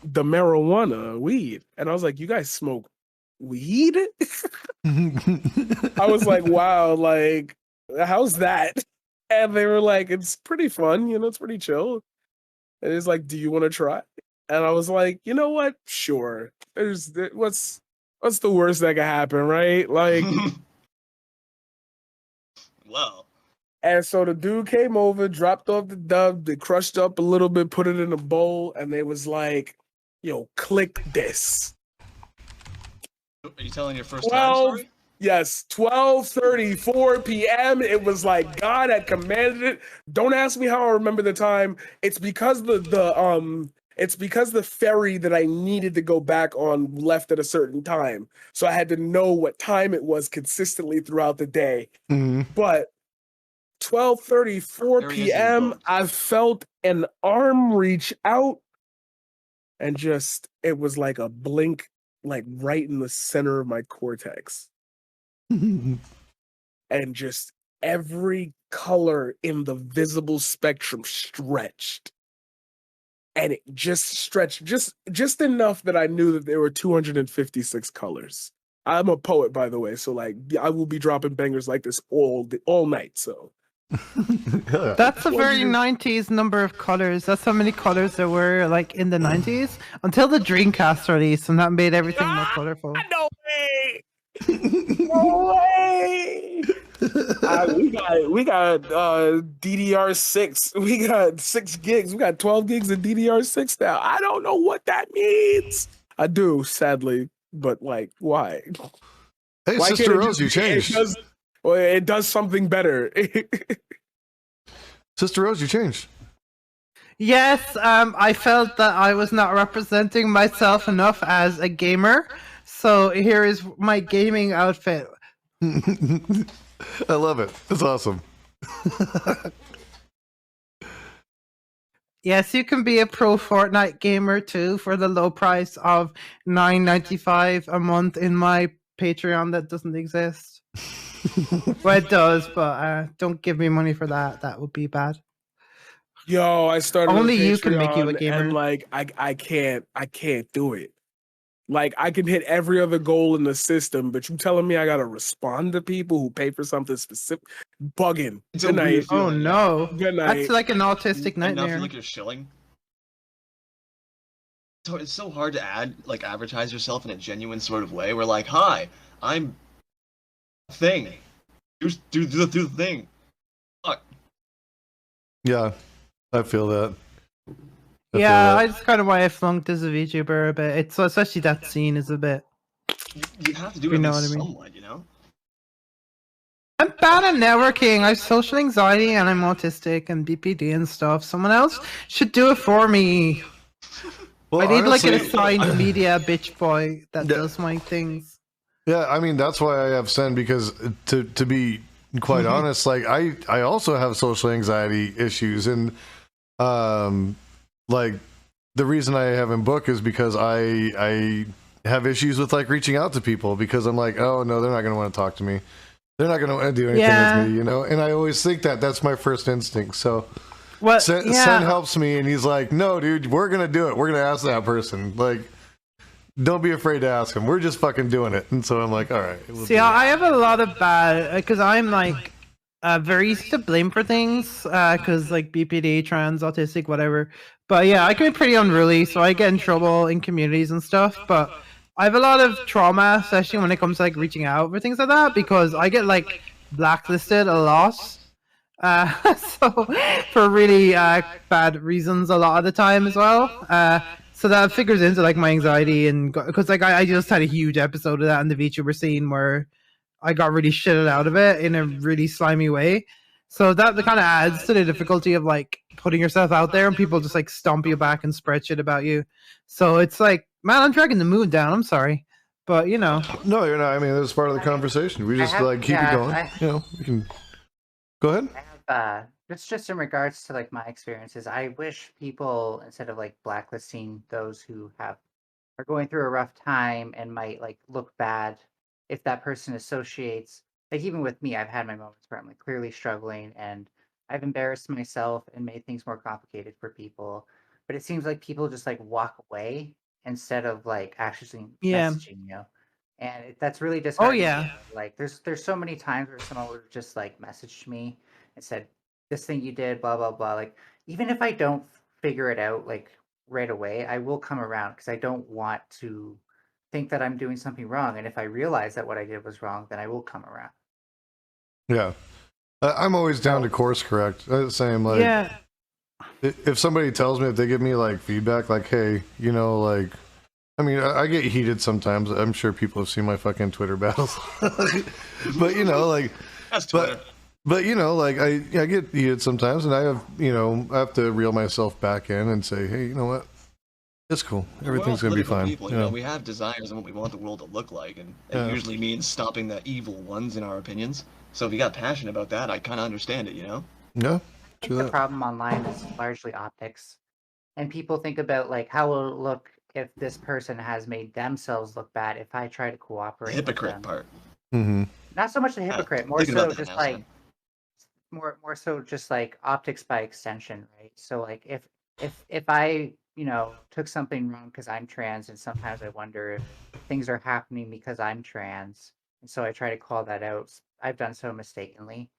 the marijuana, weed. And I was like, you guys smoke weed? I was like, wow, like, how's that? And they were like, it's pretty fun, it's pretty chill. And it's like, do you want to try? And I was like, you know what? Sure. What's the worst that could happen, right? Like, well. And so the dude came over, dropped off the dub, they crushed up a little bit, put it in a bowl, and they was like, yo, click this. Are you telling your first time story? Yes, 12:34 p.m. It was like God had commanded it. Don't ask me how I remember the time. It's because the ferry that I needed to go back on left at a certain time. So I had to know what time it was consistently throughout the day. But 12:34 p.m. I felt an arm reach out and just it was like a blink, like right in the center of my cortex, and just every color in the visible spectrum stretched. And it just stretched just enough that I knew that there were 256 colors. I'm a poet, by the way, so like I will be dropping bangers like this all night. So That's a very 90s number of colors. That's how many colors there were like in the 90s until the Dreamcast released, and that made everything more colorful. No way! No way! We got DDR6. We got 6 gigs. We got 12 gigs of DDR6 now. I don't know what that means. I do, sadly, but like, why? Hey, Why Sister Rose, you changed. It does something better. Sister Rose, you changed. Yes, I felt that I was not representing myself enough as a gamer, so here is my gaming outfit. I love it. It's awesome. Yes, you can be a pro Fortnite gamer too for the low price of $9.95 a month in my Patreon that doesn't exist. Well, it does, but don't give me money for that. That would be bad. Yo, I started. Only you can make you a Patreon, gamer. and like I can't do it. Like I can hit every other goal in the system, but you telling me I gotta respond to people who pay for something specific? Bugging. It's a Good night. weird Oh feeling, no, Good night. that's like an autistic And now nightmare. feel like you're shilling. So it's so hard to advertise yourself in a genuine sort of way. Where like, hi, I'm a thing. Do the thing. Fuck. Yeah, I feel that. Yeah, that's kind of why I flunked as a VTuber a bit. It's especially that scene is a bit. You have to do You it know with what I mean. someone, you know. I'm bad at networking. I have social anxiety and I'm autistic and BPD and stuff. Someone else should do it for me. Well, I need honestly, like an assigned media bitch boy that does my things. Yeah, I mean that's why I have Sen, because to be quite honest, like I also have social anxiety issues, and like the reason I haven't booked is because I have issues with like reaching out to people, because I'm like, oh no, they're not going to want to talk to me. They're not going to want to do anything with me, you know? And I always think that's my first instinct. So Sen helps me, and he's like, no, dude, we're going to do it. We're going to ask that person. Like, don't be afraid to ask him. We're just fucking doing it. And so I'm like, all right. See, I have a lot of bad, because I'm like very easy to blame for things, because like BPD, trans, autistic, whatever. But yeah, I can be pretty unruly, so I get in trouble in communities and stuff. But I have a lot of trauma, especially when it comes to like reaching out for things like that, because I get like blacklisted a lot. So for really bad reasons a lot of the time as well. So that figures into like my anxiety, and because like I just had a huge episode of that in the VTuber scene where I got really shitted out of it in a really slimy way. So that kind of adds to the difficulty of like putting yourself out there and people just like stomp you back and spread shit about you. So it's like, man, I'm dragging the mood down. I'm sorry, but you know. No, you're not. I mean, that's part of the conversation. We just like keep it going. You know, we can go ahead. I have, it's just in regards to like my experiences. I wish people, instead of like blacklisting those who are going through a rough time and might like look bad if that person associates, like even with me, I've had my moments where I'm like clearly struggling and I've embarrassed myself and made things more complicated for people. But it seems like people just like walk away instead of like actually messaging you. And that's really disheartening. Oh yeah. Like there's so many times where someone would just like messaged me and said, this thing you did, blah, blah, blah. Like, even if I don't figure it out like right away, I will come around because I don't want to think that I'm doing something wrong. And if I realize that what I did was wrong, then I will come around. Yeah. I'm always down to course correct. Same, like, if somebody tells me, if they give me like feedback, like, hey, you know, like, I mean, I get heated sometimes. I'm sure people have seen my fucking Twitter battles. But, you know, like, that's Twitter. But you know, like I get heated sometimes, and I have to reel myself back in and say, hey, you know what? It's cool. Everything's gonna be fine. People, you know, we have desires and what we want the world to look like, and it usually means stopping the evil ones, in our opinions. So if you got passion about that, I kind of understand it, you know. Yeah. I think the problem online is largely optics. And people think about like how will it look if this person has made themselves look bad if I try to The cooperate with hypocrite them. part. Mm-hmm. Not so much the hypocrite, more Thinking about so that just now, like son. more so just like optics by extension, right? So like if I, you know, took something wrong because I'm trans, and sometimes I wonder if things are happening because I'm trans, and so I try to call that out. I've done so mistakenly,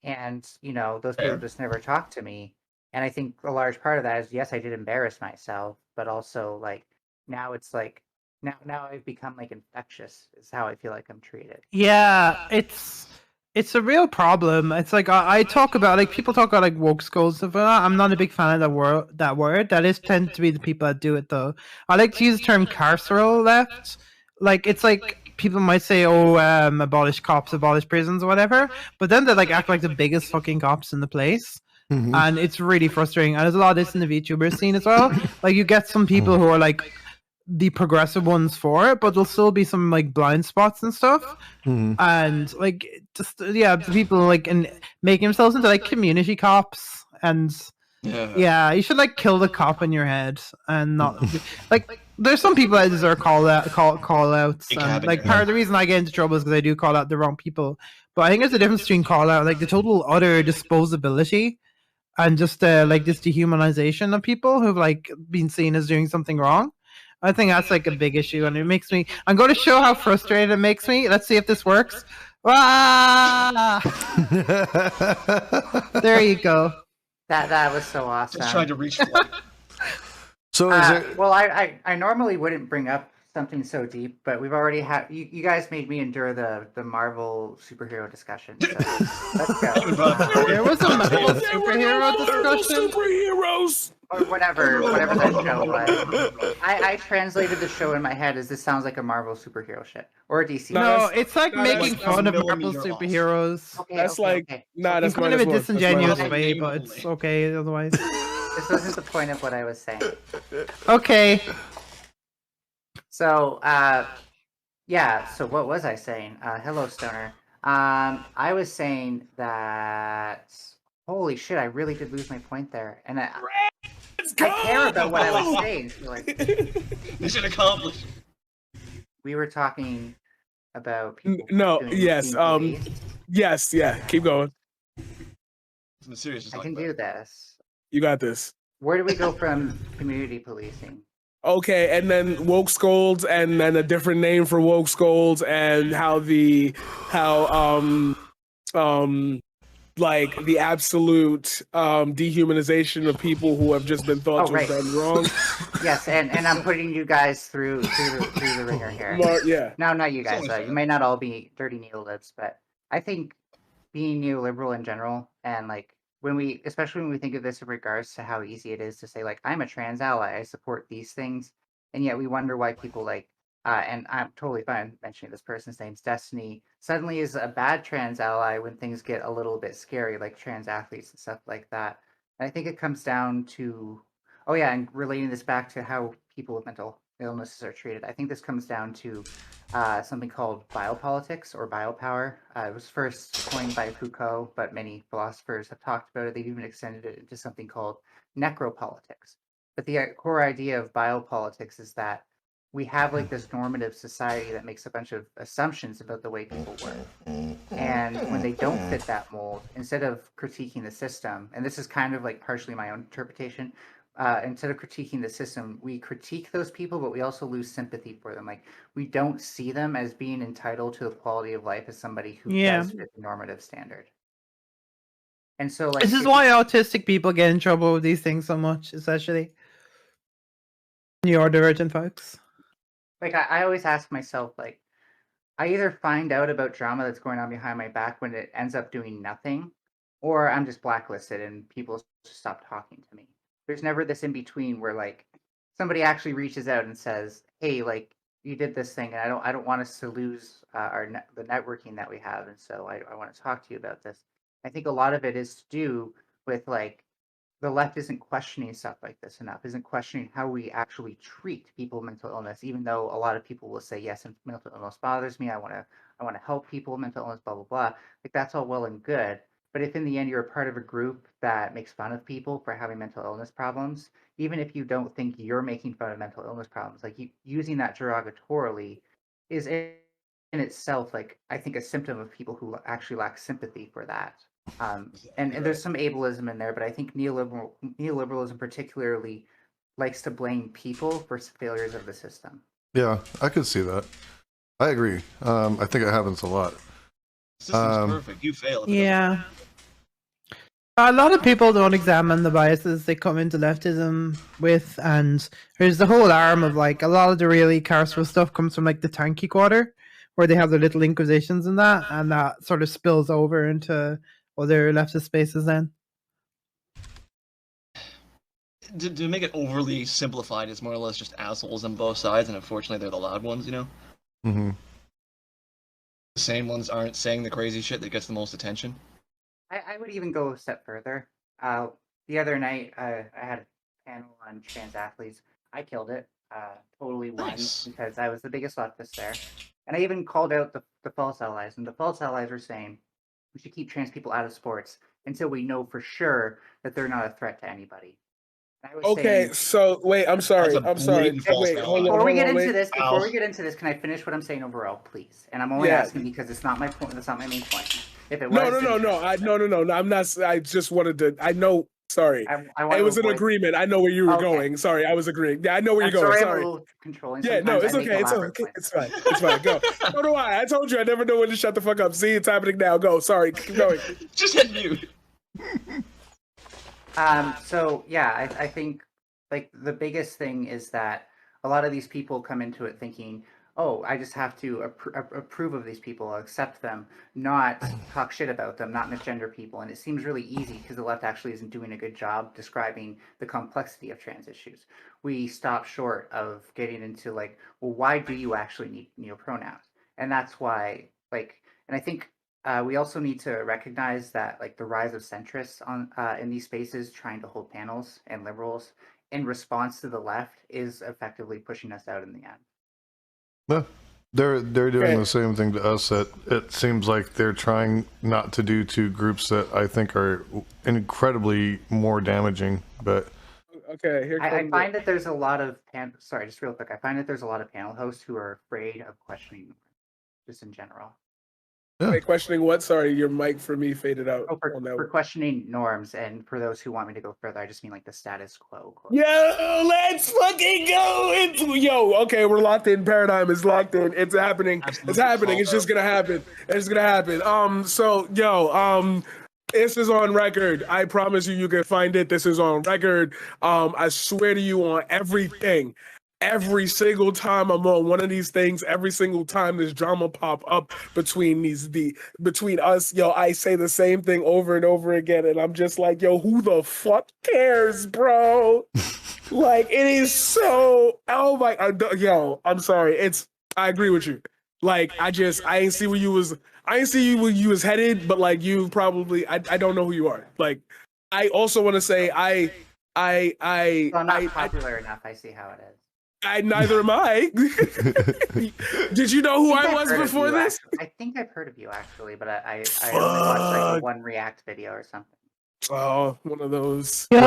and you know, those people Fair. just never talk to me. And I think a large part of that is, yes, I did embarrass myself, but also like now it's like now I've become like infectious is how I feel like I'm treated. Yeah, it's a real problem. It's like I talk about, like, people talk about like woke schools and stuff like that. I'm not a big fan of that word. That is tend to be the people that do it though. I like to use the term carceral left. Like it's like people might say, "Oh, abolish cops, abolish prisons, or whatever," but then they like act like the biggest fucking cops in the place. Mm-hmm. And it's really frustrating. And there's a lot of this in the VTuber scene as well. Like you get some people who are like the progressive ones for it, but there'll still be some like blind spots and stuff. Mm-hmm. And like just the people like and making themselves into like community cops. And yeah, you should like kill the cop in your head and not like there's some people that deserve call outs. Big And cab in like your part head. of the reason I get into trouble is because I do call out the wrong people. But I think there's a difference between call out, like the total utter disposability, and just like this dehumanization of people who've like been seen as doing something wrong. I think that's like a big issue, and it makes me. I'm going to show how frustrated it makes me. Let's see if this works. Ah! There you go. That was so awesome. Just trying to reach for light. So is it? Well, I normally wouldn't bring up something so deep, but we've already had you guys made me endure the Marvel superhero discussion. So let's go. There was a Marvel There were superhero no Marvel discussion. superheroes. Or whatever that show was. I translated the show in my head as this sounds like a Marvel superhero shit or a DC. No, No, that's- it's like no, making that's fun of Marvel millimeter off. superheroes. Okay, That's okay, like okay. nah. In That's kind of a minus one. That's disingenuous minus one. way, Name but only. it's okay otherwise. This wasn't the point of what I was saying. Okay. So, yeah. So what was I saying? Hello, Stoner. I was saying that. Holy shit! I really did lose my point there, and I care about what I was saying. So like, Mission accomplished. we were talking about people. No, doing yes, police. yes, yeah. Keep going. Something serious to I talk can about. do this. You got this. Where do we go from community policing? Okay, and then woke scolds, and then a different name for woke scolds, and how like the absolute dehumanization of people who have just been thought Oh, to right. have done wrong. Yes, and I'm putting you guys through the ringer here. Yeah. No, not you It's guys. only fair. You may not all be dirty neolibs, but I think being neoliberal in general, and like especially when we think of this in regards to how easy it is to say like I'm a trans ally, I support these things, and yet we wonder why people like and I'm totally fine mentioning this person's name's Destiny suddenly is a bad trans ally when things get a little bit scary, like trans athletes and stuff like that. And I think it comes down to oh yeah, and relating this back to how people with mental illnesses are treated. I think this comes down to something called biopolitics or biopower. It was first coined by Foucault, but many philosophers have talked about it. They've even extended it into something called necropolitics. But the core idea of biopolitics is that we have like this normative society that makes a bunch of assumptions about the way people work. And when they don't fit that mold, instead of critiquing the system, and this is kind of like partially my own interpretation, instead of critiquing the system, we critique those people, but we also lose sympathy for them. Like we don't see them as being entitled to the quality of life as somebody who does fit the normative standard. And so, like, this is why autistic people get in trouble with these things so much, especially neurodivergent folks. Like I always ask myself, like, I either find out about drama that's going on behind my back when it ends up doing nothing, or I'm just blacklisted and people just stop talking to me. There's never this in between where like somebody actually reaches out and says, "Hey, like you did this thing, and I don't want us to lose the networking that we have, and so I want to talk to you about this." I think a lot of it is to do with like the left isn't questioning stuff like this enough, isn't questioning how we actually treat people with mental illness, even though a lot of people will say, yes, mental illness bothers me. I want to help people with mental illness, blah, blah, blah. Like that's all well and good. But if in the end you're a part of a group that makes fun of people for having mental illness problems, even if you don't think you're making fun of mental illness problems, like using that derogatorily is in itself, like, I think a symptom of people who actually lack sympathy for that. And there's some ableism in there, but I think neoliberalism particularly likes to blame people for failures of the system. Yeah, I could see that. I agree. I think it happens a lot. System's perfect. You fail. If it doesn't Yeah. A lot of people don't examine the biases they come into leftism with, and there's the whole arm of like a lot of the really carceral stuff comes from like the Tanky Quarter, where they have their little inquisitions and that sort of spills over into other leftist spaces then. to make it overly simplified, it's more or less just assholes on both sides, and unfortunately they're the loud ones, you know? Mm-hmm. The same ones aren't saying the crazy shit that gets the most attention. I would even go a step further. The other night, I had a panel on trans athletes. I killed it. Totally won Nice. because I was the biggest leftist there. And I even called out the false allies. And the false allies were saying we should keep trans people out of sports until we know for sure that they're not a threat to anybody. And I was Okay, saying, so wait, I'm sorry. That's a I'm sorry. blatant false Wait, ally. hold on, before we hold get on, into wait. this, Ow. can I finish what I'm saying overall, please? And I'm only Yeah. asking because it's not my point. That's not my main point. If it was, No. then I'm not. I just wanted to. I know. Sorry. I want It to was an avoid- agreement. I know where you were Okay. going. Sorry, I was agreeing. Yeah, I know where I'm you're going. sorry, I'm Sorry. a little controlling. Yeah, no, Sometimes it's I make okay. It's elaborate okay. points. It's fine. It's fine. Go. So do I. I told you I never know when to shut the fuck up. See, it's happening now. Go. Sorry. Keep going. Just hit mute. So yeah, I think like the biggest thing is that a lot of these people come into it thinking, oh, I just have to approve of these people, accept them, not talk shit about them, not misgender people. And it seems really easy because the left actually isn't doing a good job describing the complexity of trans issues. We stop short of getting into like, well, why do you actually need neopronouns? And that's why, like, and I think we also need to recognize that like the rise of centrists on in these spaces trying to hold panels and liberals in response to the left is effectively pushing us out in the end. Yeah, they're doing Okay. the same thing to us that it seems like they're trying not to do to groups that I think are incredibly more damaging. But Okay. Here comes. I find that there's a lot of sorry, just real quick. I find that there's a lot of panel hosts who are afraid of questioning, just in general. Wait, questioning what? Sorry, your mic for me faded out. Oh, on that for one. questioning norms, and for those who want me to go further, I just mean like the status quo. quote. Yo, let's fucking go. Okay, we're locked in. Paradigm is locked in. It's happening. Absolutely. It's happening. It's just gonna happen. It's gonna happen. This is on record. I promise you can find it. This is on record. I swear to you on everything. Every single time I'm on one of these things, every single time this drama pop up between between us, I say the same thing over and over again, and I'm just like, who the fuck cares, bro? Like, it is so. Oh my, I'm sorry. I agree with you. Like, I ain't see where you was. I ain't see where you was headed, but like, you probably. I don't know who you are. Like, I also want to say So I'm not popular enough. I see how it is. neither am I. Did you know who I I've was heard of before you, this? actually. I think I've heard of you actually, but I only watched like Fuck. the one React video or something. Oh, one of those. Yo,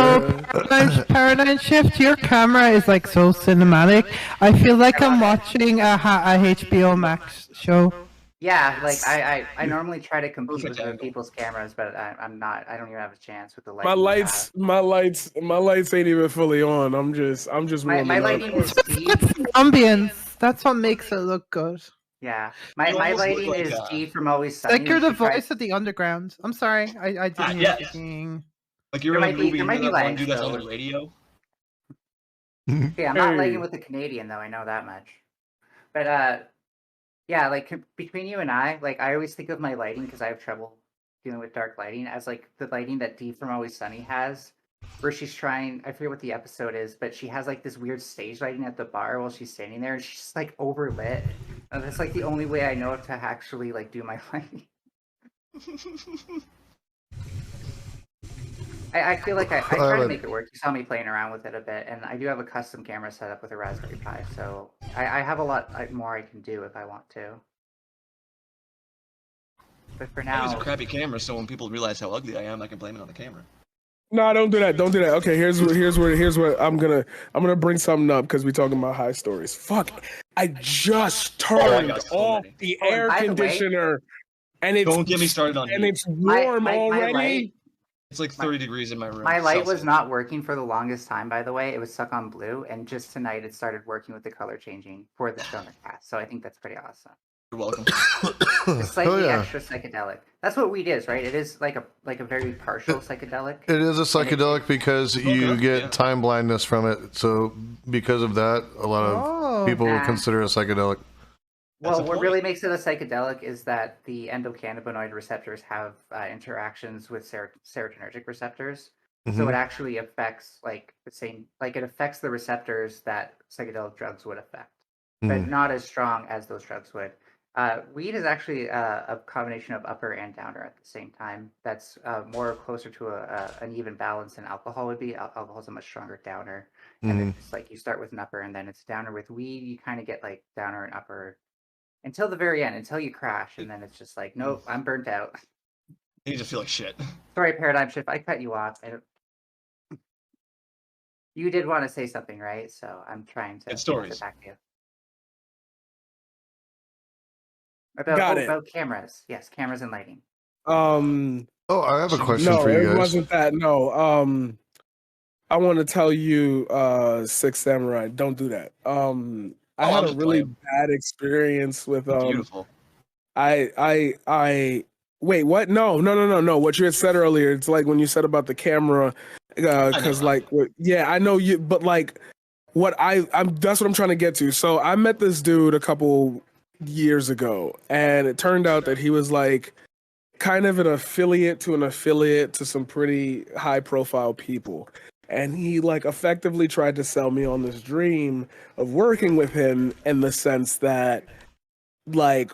paradigm shift. Your camera is like so cinematic. I feel like I'm watching a HBO Max show. Yeah, like I normally try to compete Perfect with other angle. people's cameras, but I'm not. I don't even have a chance with the light. My lights ain't even fully on. I'm just My warming up. lighting is D. It's ambience. That's what makes it look good. Yeah, my You almost look lighting like, is D from Always Sunny. Like you're You the should try- voice of the underground. I'm sorry, I didn't hear yes. you speaking. Like you're There in a might be- movie, there might you be know that one lags, dude that's on though. the radio? Okay, I'm not Hey. lighting with the Canadian though. I know that much. But yeah, like between you and I, like I always think of my lighting because I have trouble dealing with dark lighting as like the lighting that Dee from Always Sunny has, where she's trying. I forget what the episode is, but she has like this weird stage lighting at the bar while she's standing there, and she's just like overlit. And that's like the only way I know to actually like do my lighting. I feel like I try to make it work. You saw me playing around with it a bit, and I do have a custom camera set up with a Raspberry Pi, so I have a lot more I can do if I want to. But for I use a now, crappy camera, so when people realize how ugly I am, I can blame it on the camera. No, don't do that. Don't do that. Okay, here's what I'm gonna bring something up because we're talking about high stories. Fuck, I just I turned got so off many. the Oh, and air by the way- conditioner, and it's Don't get me started on heat. it's warm my already. light, It's like 30 degrees in my room. my light was Celsius. not working for the longest time, by the way. It was stuck on blue, and just tonight it started working with the color changing for the StonerCast. So I think that's pretty awesome. You're welcome. It's slightly yeah. extra psychedelic. That's what weed is, right? It is like a very partial psychedelic. It is a psychedelic because you get yeah. time blindness from it. So because of that, a lot of Oh. people Ah. consider it a psychedelic. That's Well, the what point. really makes it a psychedelic is that the endocannabinoid receptors have interactions with serotonergic receptors. So it actually affects like the same, like it affects the receptors that psychedelic drugs would affect, but not as strong as those drugs would. Weed is actually a combination of upper and downer at the same time. That's more closer to an even balance than alcohol would be. Alcohol is a much stronger downer, and it's like you start with an upper and then it's downer. With weed, you kind of get like downer and upper until the very end, until you crash, and then it's just like, nope, I'm burnt out. You just feel like shit. Sorry, Paradigm Shift, I cut you off. You did want to say something, right? So I'm trying to Good pass stories. it back to you. Got it. About cameras. Yes, cameras and lighting. Oh, I have a question no, for you it guys. wasn't that. No, I want to tell you, Sixth Samurai, don't do that. I had I'm a just really playing. bad experience with Beautiful. I wait, what? No. What you had said earlier, it's like when you said about the camera, because like, yeah, I know you, but like, I'm that's what I'm trying to get to. So I met this dude a couple years ago, and it turned out that he was like kind of an affiliate to some pretty high profile people. And he like effectively tried to sell me on this dream of working with him in the sense that like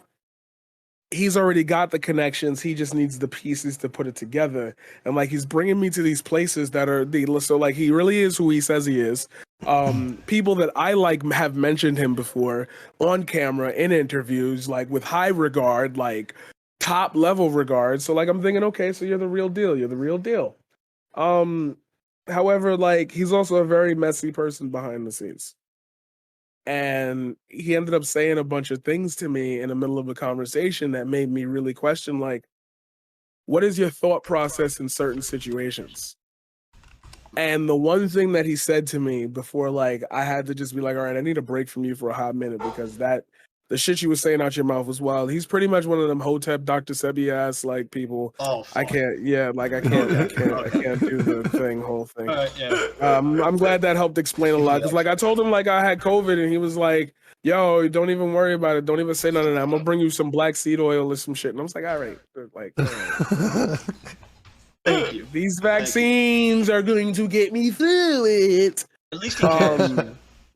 he's already got the connections, he just needs the pieces to put it together. And like he's bringing me to these places that are so like he really is who he says he is. People that I like have mentioned him before on camera in interviews, like with high regard, like top level regard. So like I'm thinking, okay, so you're the real deal. However, like he's also a very messy person behind the scenes. And he ended up saying a bunch of things to me in the middle of a conversation that made me really question, like, what is your thought process in certain situations? And the one thing that he said to me before, like, I had to just be like, all right, I need a break from you for a hot minute because the shit you was saying out your mouth was wild. He's pretty much one of them Hotep, Dr. Sebi ass like people. Oh, fuck. I can't do the whole thing. All right, yeah. I'm glad that helped explain a lot because like I told him like I had COVID and he was like, yo, don't even worry about it, don't even say nothing. I'm gonna bring you some black seed oil or some shit. And I was like, all right, like all right. Thank you. These vaccines are going to get me through it. At least he cares.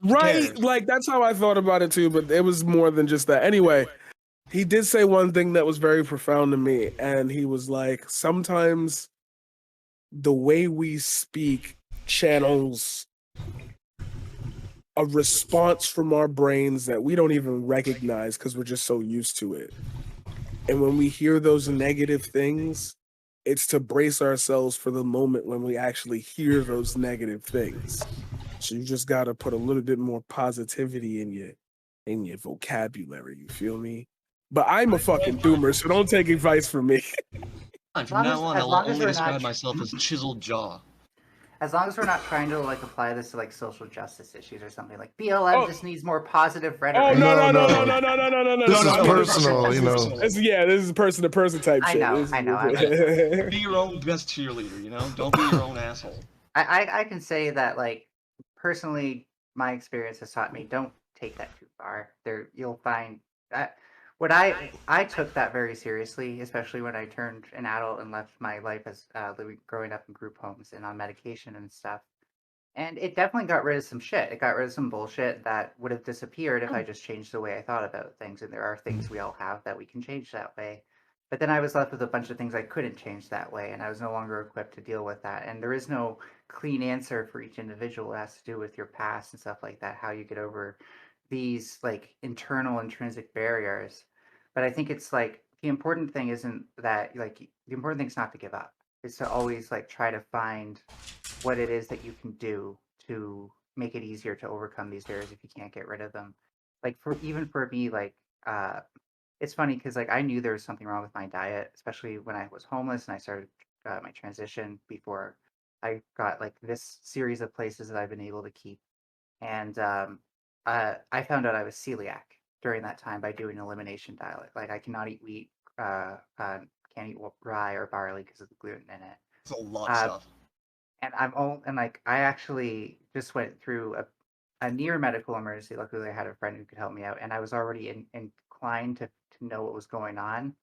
Right, cares. like that's how I thought about it too, but it was more than just that. Anyway, he did say one thing that was very profound to me, and he was like, sometimes the way we speak channels a response from our brains that we don't even recognize because we're just so used to it. And when we hear those negative things, it's to brace ourselves for the moment when we actually hear those negative things. So you just got to put a little bit more positivity in your vocabulary. You feel me? But I'm a fucking doomer, so don't take advice from me. From now on, as I'll long as only we're describe not- myself as chiseled jaw. As long as we're not trying to like apply this to like social justice issues or something, like BLM just needs more positive rhetoric. Oh no. This is personal, you know. This is person to person type I shit. know. Be your own best cheerleader, you know? Don't be your own asshole. I can say that like personally, my experience has taught me don't take that too far. You'll find that what I took that very seriously, especially when I turned an adult and left my life as growing up in group homes and on medication and stuff. And it definitely got rid of some shit. It got rid of some bullshit that would have disappeared if I just changed the way I thought about things. And there are things we all have that we can change that way. But then I was left with a bunch of things I couldn't change that way, and I was no longer equipped to deal with that. And there is no clean answer for each individual. It has to do with your past and stuff like that, how you get over these like internal intrinsic barriers. But I think it's like the important thing isn't that like the important thing is not to give up. It's to always like try to find what it is that you can do to make it easier to overcome these barriers if you can't get rid of them. Like for me, like it's funny because like I knew there was something wrong with my diet, especially when I was homeless and I started my transition before I got like this series of places that I've been able to keep. And I found out I was celiac during that time by doing an elimination diet. Like I cannot eat wheat, can't eat rye or barley because of the gluten in it. It's a lot of Uh, stuff. and like I actually just went through a near medical emergency. Luckily, I had a friend who could help me out, and I was already inclined to know what was going on,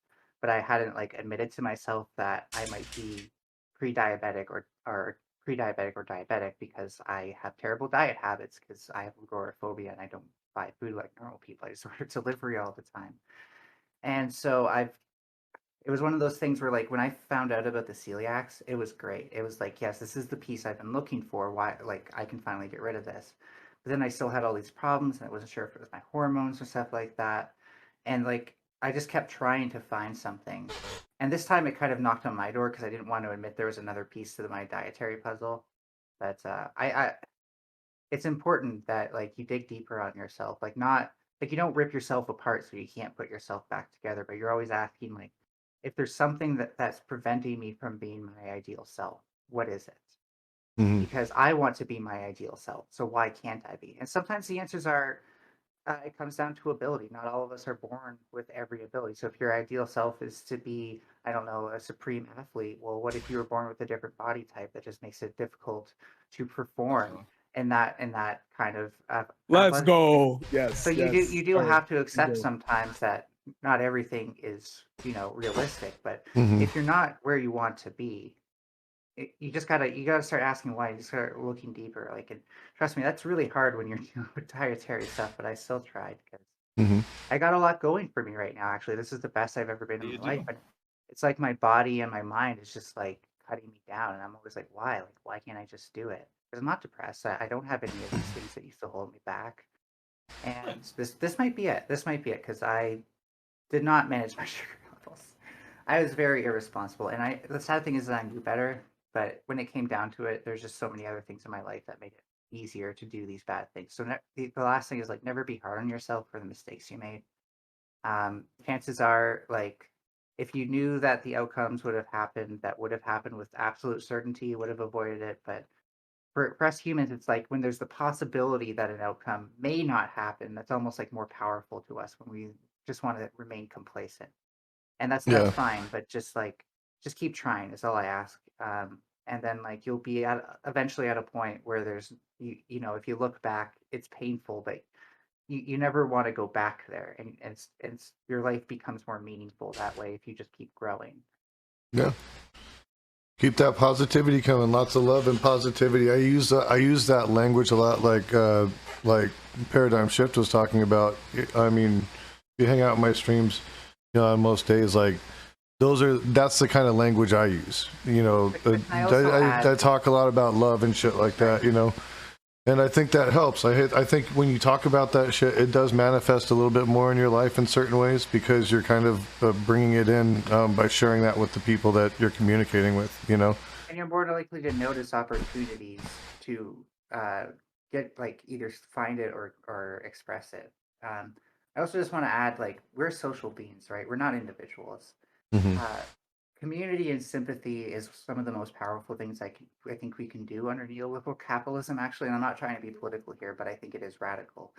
but I hadn't like admitted to myself that I might be pre-diabetic or pre-diabetic or diabetic because I have terrible diet habits because I have agoraphobia and I don't buy food like normal people. I just order delivery all the time, and so it was one of those things where like when I found out about the celiacs, it was great. It was like, yes, this is the piece I've been looking for. Why like I can finally get rid of this. But then I still had all these problems and I wasn't sure if it was my hormones or stuff like that. And like I just kept trying to find something. And this time it kind of knocked on my door because I didn't want to admit there was another piece to my dietary puzzle. But I it's important that like you dig deeper on yourself. Like not like you don't rip yourself apart so you can't put yourself back together, but you're always asking like if there's something that's preventing me from being my ideal self, what is it? Hmm. Because I want to be my ideal self. So why can't I be? And sometimes the answers are it comes down to ability. Not all of us are born with every ability. So if your ideal self is to be, I don't know, a supreme athlete, well, what if you were born with a different body type that just makes it difficult to perform in that kind of Let's athletic? go. So Yes, yes. you do Sorry. have to accept Go. sometimes that not everything is realistic. But Hmm. if you're not where you want to be, you just gotta start asking why. You just start looking deeper. Like, and trust me, that's really hard when you're dealing with dietary stuff. But I still tried because Hmm. I got a lot going for me right now. Actually, this is the best I've ever been in You my life. do. But it's like my body and my mind is just like cutting me down, and I'm always like, why? Like, why can't I just do it? Because I'm not depressed. I don't have any of these things that used to hold me back. And this might be it. This might be it because I did not manage my sugar levels. I was very irresponsible, and the sad thing is that I knew better. But when it came down to it, there's just so many other things in my life that made it easier to do these bad things. So the last thing is like never be hard on yourself for the mistakes you made. Chances are, like, if you knew that the outcomes would have happened, that would have happened with absolute certainty, you would have avoided it. But for us humans, it's like when there's the possibility that an outcome may not happen, that's almost like more powerful to us when we just want to remain complacent. And that's Yeah. fine, but just keep trying is all I ask. And then like you'll be eventually at a point where there's if you look back, it's painful, but you never want to go back there, and your life becomes more meaningful that way if you just keep growing. Yeah. Keep that positivity coming. Lots of love and positivity. I use that language a lot, like Paradigm Shift was talking about. I mean, if you hang out in my streams, on most days, like that's the kind of language I use. I talk a lot about love and shit like that. And I think that helps. I think when you talk about that shit, it does manifest a little bit more in your life in certain ways because you're kind of bringing it in by sharing that with the people that you're communicating with, And you're more likely to notice opportunities to get like either find it or express it. I also just want to add, like, we're social beings, right? We're not individuals. Mm-hmm. Community and sympathy is some of the most powerful things I think we can do under neoliberal capitalism, actually. And I'm not trying to be political here, but I think it is radical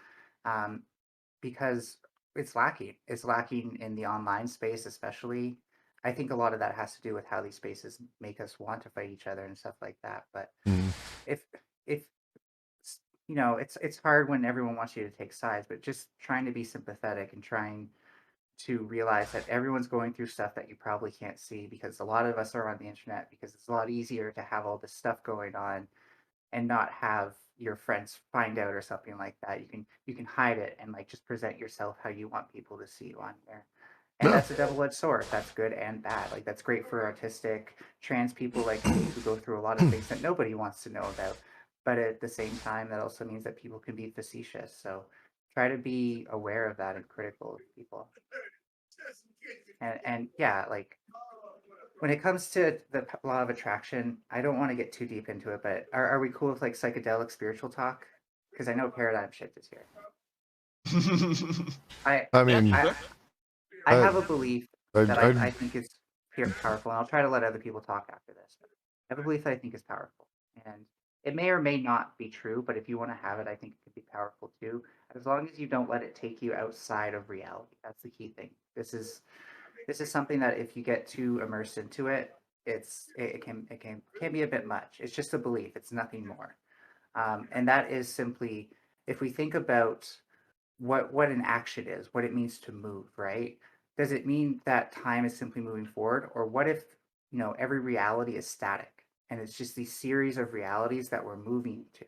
because it's lacking. It's lacking in the online space, especially. I think a lot of that has to do with how these spaces make us want to fight each other and stuff like that. But Mm-hmm. if it's hard when everyone wants you to take sides, but just trying to be sympathetic and trying to realize that everyone's going through stuff that you probably can't see because a lot of us are on the internet because it's a lot easier to have all this stuff going on and not have your friends find out or something like that. You can hide it and like just present yourself how you want people to see you on there. And Yeah. that's a double-edged sword. That's good and bad. Like that's great for autistic trans people like me who go through a lot of things that nobody wants to know about. But at the same time, that also means that people can be facetious. So try to be aware of that and critical of people. And yeah, like when it comes to the law of attraction, I don't want to get too deep into it, but are we cool with like psychedelic spiritual talk? Because I know paradigm shift is here. I mean, I have a belief that I I think is powerful, and I'll try to let other people talk after this. But I have a belief that I think is powerful, and it may or may not be true, but if you want to have it, I think it could be powerful too, as long as you don't let it take you outside of reality. That's the key thing. This is something that if you get too immersed into it, it can be a bit much. It's just a belief. It's nothing more. And that is simply, if we think about what an action is, what it means to move, right? Does it mean that time is simply moving forward, or what if every reality is static and it's just these series of realities that we're moving to?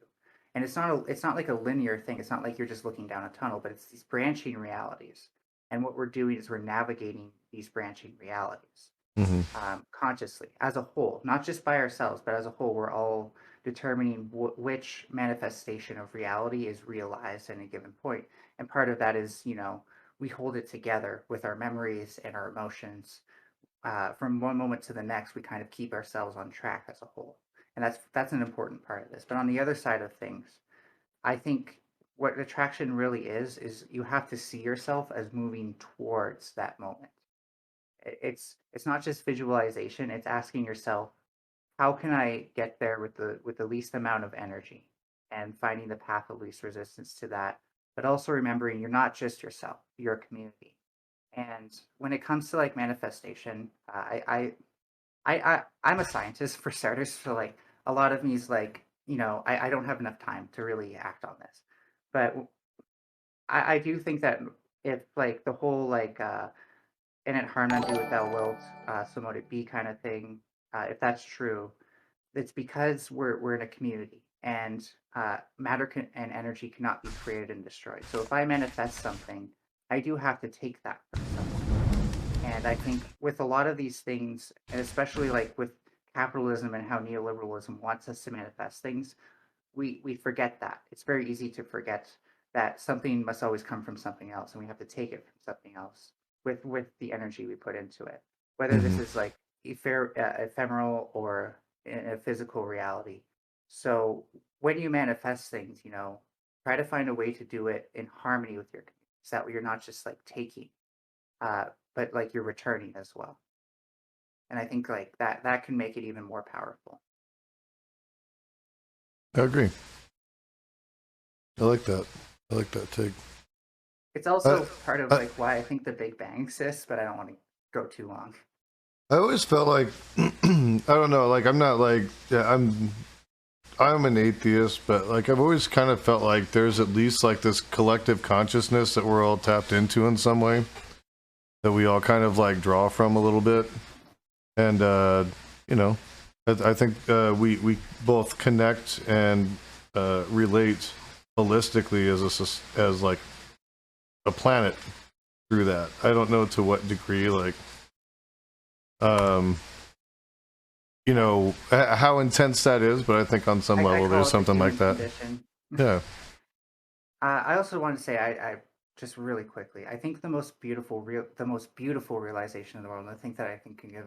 And it's not like a linear thing. It's not like you're just looking down a tunnel, but it's these branching realities. And what we're doing is we're navigating these branching realities consciously as a whole, not just by ourselves, but as a whole. We're all determining which manifestation of reality is realized at a given point. And part of that is, we hold it together with our memories and our emotions. From one moment to the next, we kind of keep ourselves on track as a whole. And that's an important part of this. But on the other side of things, I think what attraction really is you have to see yourself as moving towards that moment. It's not just visualization. It's asking yourself, how can I get there with the least amount of energy, and finding the path of least resistance to that. But also remembering you're not just yourself, you're a community. And when it comes to like manifestation, I'm a scientist for starters, so like a lot of me is like, I don't have enough time to really act on this. But I do think that if like the whole like in it harm not do what thou wilt, so mote it be kind of thing, if that's true, it's because we're in a community, and matter and energy cannot be created and destroyed. So if I manifest something, I do have to take that from someone. And I think with a lot of these things, and especially like with capitalism and how neoliberalism wants us to manifest things, we forget that. It's very easy to forget that something must always come from something else, and we have to take it from something else with the energy we put into it. Whether this is like ephemeral or in a physical reality. So when you manifest things, try to find a way to do it in harmony with your community, so that way you're not just like taking, but like you're returning as well. And I think like that can make it even more powerful. I agree. I like that. I like that take. It's also part of like why I think the Big Bang exists, but I don't want to go too long. I always felt like I don't know, like I'm not like I'm an atheist, but like I've always kind of felt like there's at least like this collective consciousness that we're all tapped into in some way, that we all kind of like draw from a little bit. And I think we both connect and relate holistically as like a planet through that. I don't know to what degree, like how intense that is, but I think on some level there's something like that. Condition. Yeah. I also want to say, I just really quickly, I think the most beautiful realization in the world, and the thing that I think can give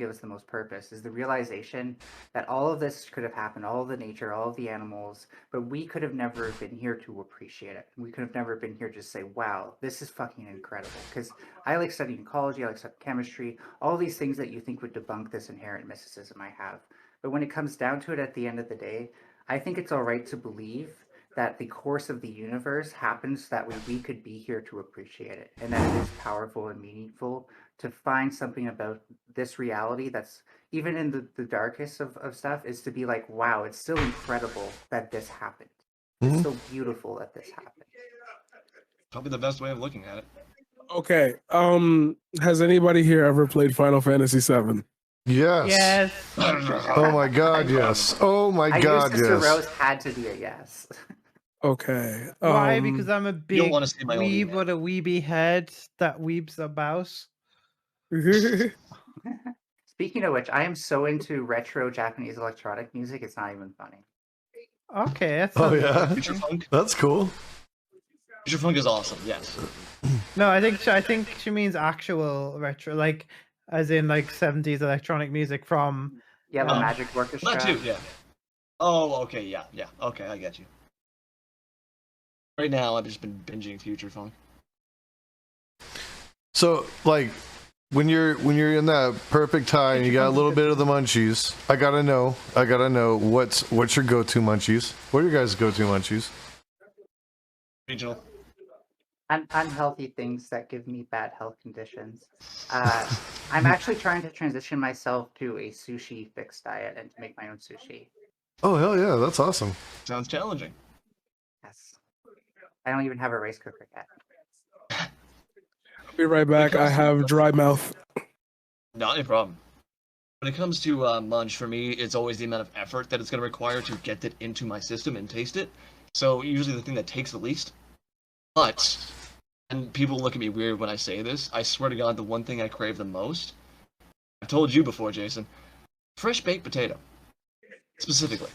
us the most purpose, is the realization that all of this could have happened, all of the nature, all of the animals, but we could have never been here to appreciate it. We could have never been here to say, wow, this is fucking incredible. Because I like studying ecology, I like studying chemistry, all these things that you think would debunk this inherent mysticism I have. But when it comes down to it at the end of the day, I think it's all right to believe that the course of the universe happens that way we could be here to appreciate it, and that it is powerful and meaningful to find something about this reality that's even in the darkest of stuff, is to be like, wow, it's still incredible that this happened. It's so beautiful that this happened. Probably the best way of looking at it. Okay. Has anybody here ever played Final Fantasy VII? Yes. Yes. Oh my God, yes. Oh my God, I knew yes. SisterRose had to be a yes. Okay. Why? Because I'm a big wanna see my own weeb email. with a weeby head that weeps about. Speaking of which, I am so into retro Japanese electronic music, it's not even funny. Okay, that's Oh yeah, Future Funk. that's cool. Future Funk is awesome. Yes. No, I think she means actual retro, like as in like 70s electronic music from. Yeah, the Magic That Orchestra. too, yeah. Oh, okay, yeah. Okay, I get you. Right now, I've just been binging Future Funk. So, like, when you're in that perfect high and you got a little bit of the munchies, I gotta know what's your go-to munchies? What are your guys' go-to munchies? Regional. Unhealthy things that give me bad health conditions. I'm actually trying to transition myself to a sushi fixed diet and to make my own sushi. Oh hell yeah, that's awesome. Sounds challenging. Yes. I don't even have a rice cooker yet. I'll be right back. I have dry mouth. Not a problem. When it comes to munch, for me, it's always the amount of effort that it's going to require to get it into my system and taste it. So usually the thing that takes the least. But, and people look at me weird when I say this, I swear to God, the one thing I crave the most, I've told you before, Jason, fresh baked potato. Specifically.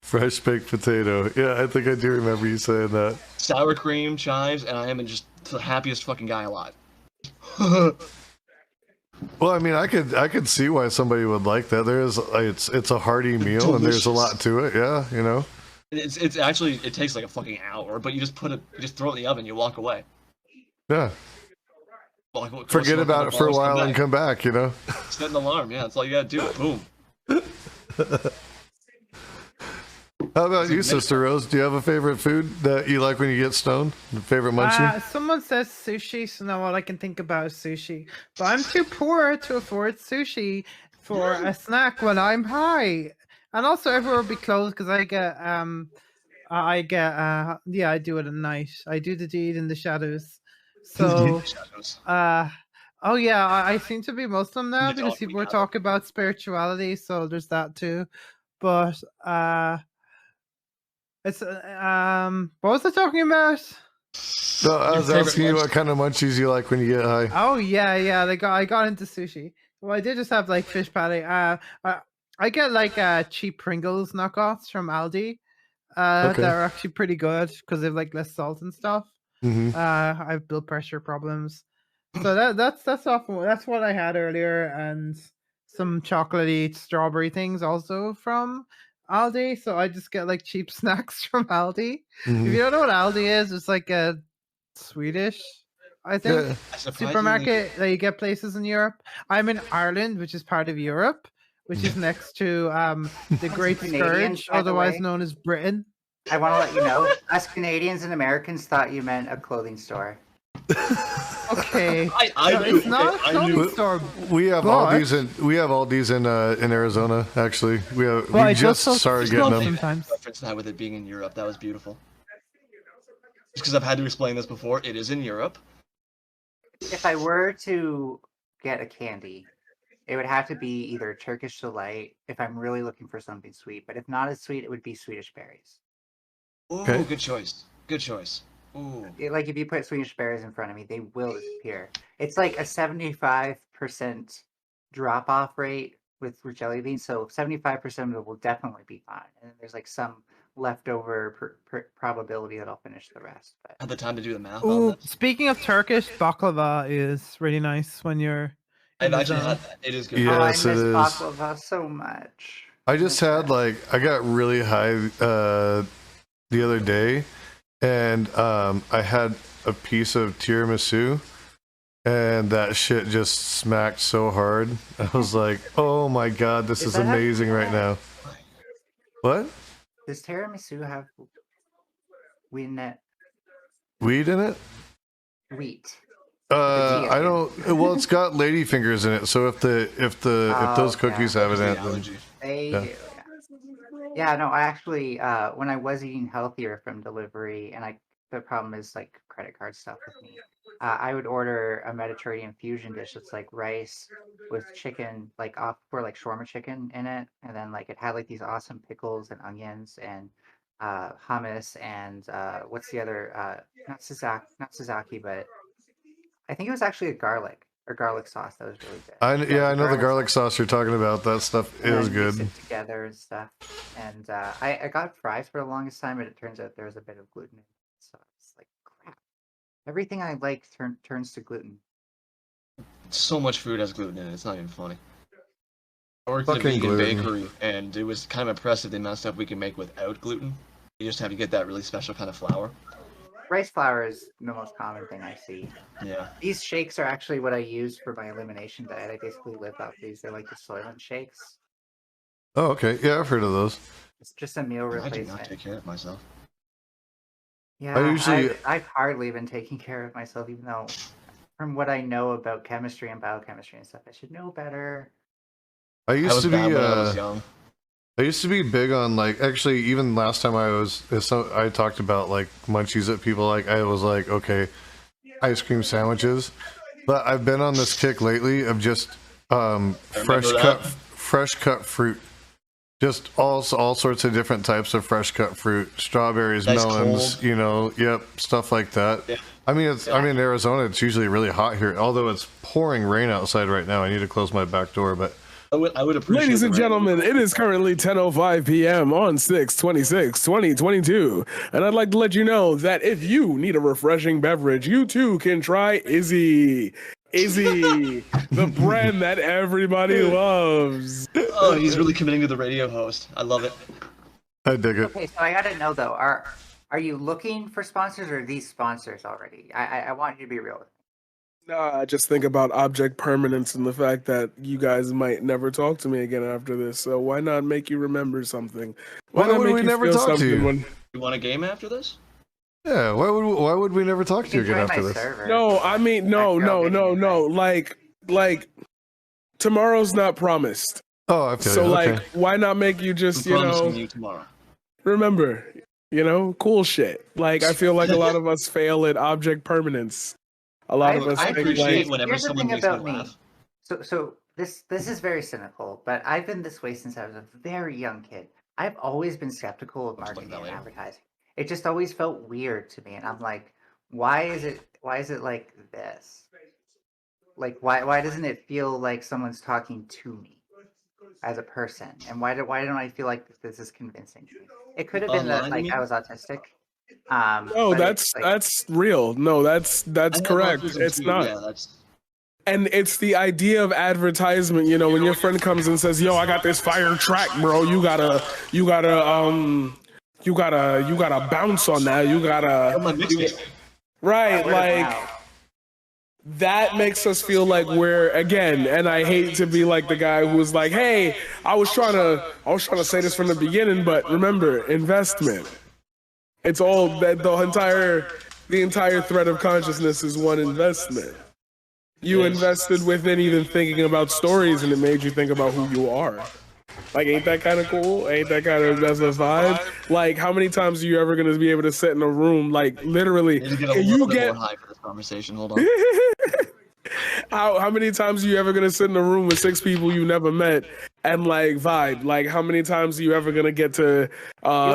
Fresh baked potato. Yeah, I think I do remember you saying that. Sour cream, chives, and I am just the happiest fucking guy alive. Well, I mean, I could see why somebody would like that. It's a hearty meal and there's a lot to it. Yeah, you know. It's actually, it takes like a fucking hour, but you just throw it in the oven, you walk away. Yeah. Forget about it for a while and come back, you know. Set an alarm, yeah, that's all you gotta do. Boom. How about you, SisterRose? Do you have a favorite food that you like when you get stoned? Favorite munchie? Someone says sushi, so now all I can think about is sushi. But I'm too poor to afford sushi for a snack when I'm high. And also everywhere will be closed because I get yeah, I do it at night. I do the deed in the shadows. So oh yeah, I seem to be Muslim now because people were talking about spirituality, so there's that too. But it's what was I talking about? No, I was asking you what kind of munchies you like when you get high. Oh yeah, I got into sushi. Well, I did just have like fish patty. I get like cheap Pringles knockoffs from Aldi. Okay. That are actually pretty good because they have like less salt and stuff. Mm-hmm. I have blood pressure problems, so that's often that's what I had earlier, and some chocolatey strawberry things also from Aldi. So I just get like cheap snacks from Aldi. If you don't know what Aldi is, it's like a Swedish, I think, supermarket that you get places in Europe. I'm in Ireland, which is part of Europe, which is next to the Great Scourge, otherwise known as Britain. I want to let you know, us Canadians and Americans thought you meant a clothing store. Okay, it's not a clothing store. We have Aldi's in Arizona. Actually, we just started getting them. Sometimes. Reference that with it being in Europe, that was beautiful. Just because I've had to explain this before, it is in Europe. If I were to get a candy, it would have to be either Turkish Delight if I'm really looking for something sweet. But if not as sweet, it would be Swedish berries. Ooh, okay. Good choice. Good choice. Ooh. Like if you put Swedish berries in front of me, they will disappear. It's like a 75% drop-off rate with jelly beans, so 75% of it will definitely be fine. And then there's like some leftover probability that I'll finish the rest. But have the time to do the math. Ooh, speaking of Turkish, baklava is really nice when you're. I've actually had that. It is good. Yes, I miss baklava so much. I just had I got really high the other day, and I had a piece of tiramisu, and that shit just smacked so hard. I was like, oh my god, this is amazing right now. What? Does tiramisu have wheat in it? Weed in it? Wheat. I don't. Well, it's got ladyfingers in it, so if those cookies have it in it, then they do. Yeah, no, I actually when I was eating healthier from delivery, and the problem is like credit card stuff with me. I would order a Mediterranean fusion dish that's like rice with chicken, like shawarma chicken in it, and then like it had like these awesome pickles and onions and hummus and what's the other not Sazaki, but I think it was actually a garlic sauce that was really good. I know the garlic sauce you're talking about. That stuff is good. Mix it together and stuff. And I got fries for the longest time, but it turns out there was a bit of gluten in it, so it's like crap. Everything I like turns to gluten. So much food has gluten in it. It's not even funny. I worked at a Fucking vegan gluten. bakery, and it was kind of impressive the amount of stuff we can make without gluten. You just have to get that really special kind of flour. Rice flour is the most common thing I see. Yeah. These shakes are actually what I use for my elimination diet. I basically live off these. They're like the Soylent shakes. Oh, okay. Yeah, I've heard of those. It's just a meal I do not replacement. take care of myself. Yeah, I usually- I've hardly been taking care of myself, even though from what I know about chemistry and biochemistry and stuff, I should know better. I I used was to be bad when I was young. I used to be big on like actually even last time I talked about like munchies that people like. I was like, okay, ice cream sandwiches, but I've been on this kick lately of just fresh cut fruit, just all sorts of different types of fresh cut fruit, strawberries, Nice melons, cold. you know, yep, stuff like that. Yeah. I mean, I'm in Arizona. It's usually really hot here, although it's pouring rain outside right now. I need to close my back door, but. I would appreciate Ladies and the rain. gentlemen, it is currently 10:05 p.m. on 6/26/2022, and I'd like to let you know that if you need a refreshing beverage, you too can try Izzy. Izzy, the brand that everybody loves. Oh, he's really committing to the radio host. I love it. I dig it. Okay, so I gotta know though, are you looking for sponsors or are these sponsors already? I want you to be real with me. Nah, I just think about object permanence and the fact that you guys might never talk to me again after this. So why not make you remember something? Why not would make we you never feel talk to something you? when- You want a game after this? Yeah, why would we never talk to you You again can join after my this? server. No, I mean no. Like tomorrow's not promised. Oh, I feel So you. like, Okay. why not make you I'm just promising you tomorrow. remember, cool shit. Like I feel like a lot of us fail at object permanence. A lot of us I think appreciate like, whenever Here's the someone thing makes me about me. laugh. So this is very cynical, but I've been this way since I was a very young kid. I've always been skeptical of marketing that and later. advertising. It just always felt weird to me, and I'm like, why is it like this? Like why doesn't it feel like someone's talking to me as a person? And why don't I feel like this is convincing to me? It could have been that Online, you like I mean? was autistic. no, but that's it's like, that's real. No, that's I have correct. autism It's too, not. Yeah, that's. And it's the idea of advertisement, when your friend comes and says, "Yo, I got this fire track, bro. You gotta bounce on that. You Oh, gotta my mixtape. right." word of Like mouth. that makes us feel like we're again. And I hate to be like the guy who was like, "Hey, I was trying to say this from the beginning, but remember, investment. It's all that the entire thread of consciousness is one investment." You invested within even thinking about stories, and it made you think about who you are. Like, ain't that kind of cool? Ain't that kind of that's a vibe? Like, how many times are you ever gonna be able to sit in a room, like literally? I need to get a Can little you bit get more high for this conversation. Hold on. how many times are you ever gonna sit in a room with 6 people you never met and like vibe? Like, how many times are you ever gonna get to Do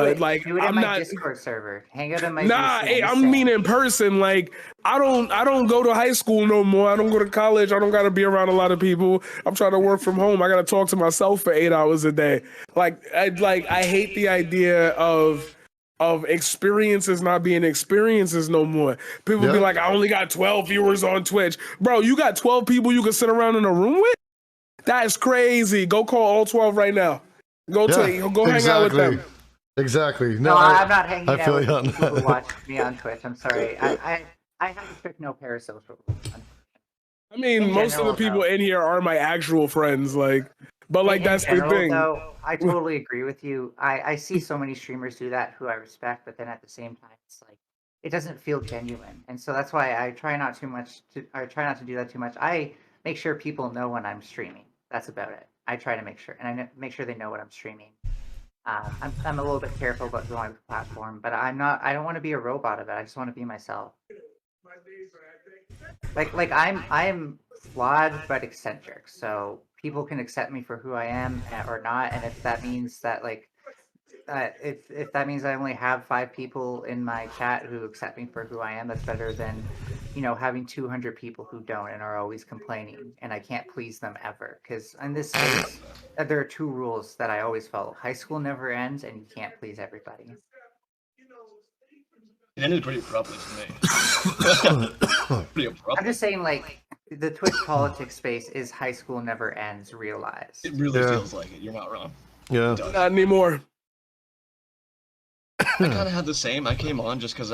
it in I'm my not. Discord server. Hang out in my Nah, DC. hey, I mean in person. Like, I don't go to high school no more. I don't go to college. I don't gotta be around a lot of people. I'm trying to work from home. I gotta talk to myself for 8 hours a day. I hate the idea of experiences not being experiences no more. People be Yeah. like, I only got 12 viewers on Twitch. Bro, you got 12 people you can sit around in a room with? That's crazy. Go call all 12 right now. Go hang out with them. Exactly. No, I'm not hanging I out feel with you on people who that. watch me on Twitch. I'm sorry. I have a strict no parasocial rule. I mean, In most of general, the people though. in here are my actual friends, but In that's the general, thing. though, I totally agree with you. I see so many streamers do that who I respect, but then at the same time, it's like it doesn't feel genuine, and so that's why I try not to do that too much. I make sure people know when I'm streaming. That's about it. I try to make sure, and make sure they know what I'm streaming. I'm a little bit careful about who I'm platform, but I'm not. I don't want to be a robot of it. I just want to be myself. Like I'm flawed but eccentric, so people can accept me for who I am or not. And if that means that if that means I only have 5 people in my chat who accept me for who I am, that's better than having 200 people who don't and are always complaining, and I can't please them ever. Because in this case, there are 2 rules that I always follow: high school never ends, and you can't please everybody. ended pretty abruptly for me. Pretty abruptly. I'm just saying, like, the Twitch politics space is high school never ends realized. It really Yeah. feels like it. You're not wrong. Yeah. It does. Not anymore. I kind of had the same. I came on just because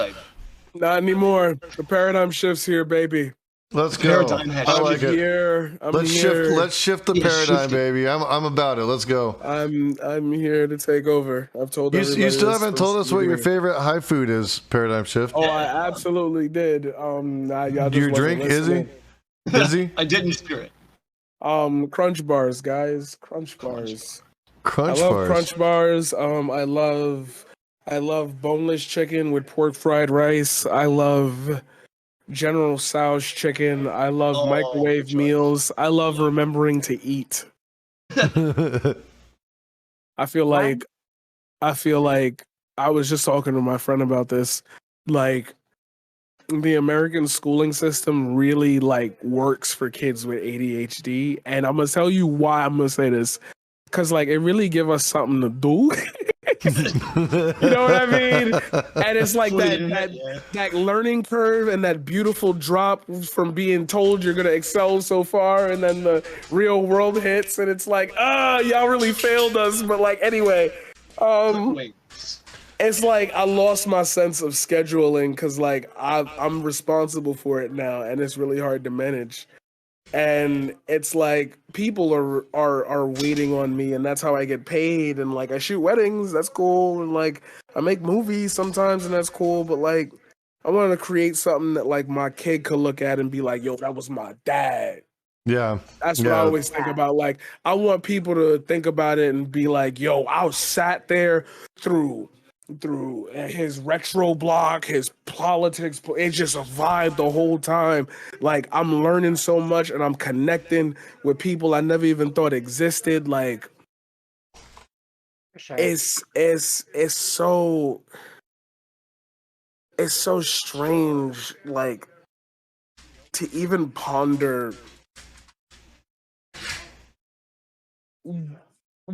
Not anymore. The paradigm shifts here, baby. Let's go. Paradigm has I like shifted. it. Here. I'm Let's here. shift. Let's shift the Yeah, paradigm, shift it. baby. I'm about it. Let's go. I'm here to take over. I've told everybody. You still this haven't since told the us what your beginning. favorite high food is. Paradigm shift. Oh, I absolutely did. Nah, y'all just Your wasn't drink, listening. Izzy? I did in spirit. Crunch bars, guys. Crunch bars. Crunch I love bars. crunch bars. I love boneless chicken with pork fried rice. I love General Tso's chicken. I love Oh, microwave good choice. meals. I love remembering to eat. I feel like I was just talking to my friend about this. Like, the American schooling system really like works for kids with ADHD, and I'm gonna tell you why I'm gonna say this, because like it really give us something to do. You know what I mean? And it's like that learning curve and that beautiful drop from being told you're gonna excel so far, and then the real world hits, and it's like, y'all really failed us. But like anyway, Wait. it's like I lost my sense of scheduling because like I'm responsible for it now, and it's really hard to manage. And it's like people are waiting on me, and that's how I get paid. And like I shoot weddings, that's cool, and like I make movies sometimes, and that's cool. But like I want to create something that like my kid could look at and be like, "Yo, that was my dad." Yeah. That's what I always think about. Like I want people to think about it and be like, "Yo, I sat there through his retro block, his politics. It just a vibe the whole time. Like I'm learning so much, and I'm connecting with people I never even thought existed. Like For sure. it's so strange. Like to even ponder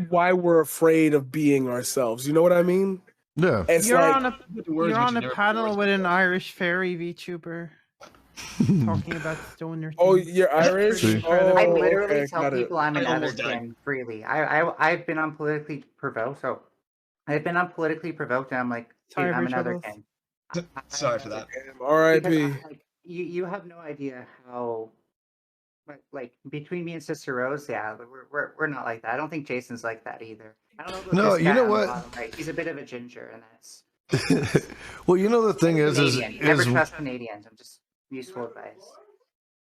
why we're afraid of being ourselves. You know what I mean? Yeah. It's You're like on a words which you a never panel words with an before. Irish fairy VTuber talking about stoner. oh, things. you're Irish. See. Oh, I literally okay, tell got it. people I'm I another almost died. kin freely. I've been on politically provoked, so I've been on politically provoked, and I'm like, dude, Sorry for I'm your another troubles. kin. Sorry for that. Because R.I.P. like you have no idea how like between me and SisterRose, yeah, we're not like that. I don't think Jason's like that either. I don't know about No, this you guy know on the what? bottom right. He's a bit of a ginger, and that's Well, you know the thing is Canadian. Never trust Canadians. I'm just useful advice.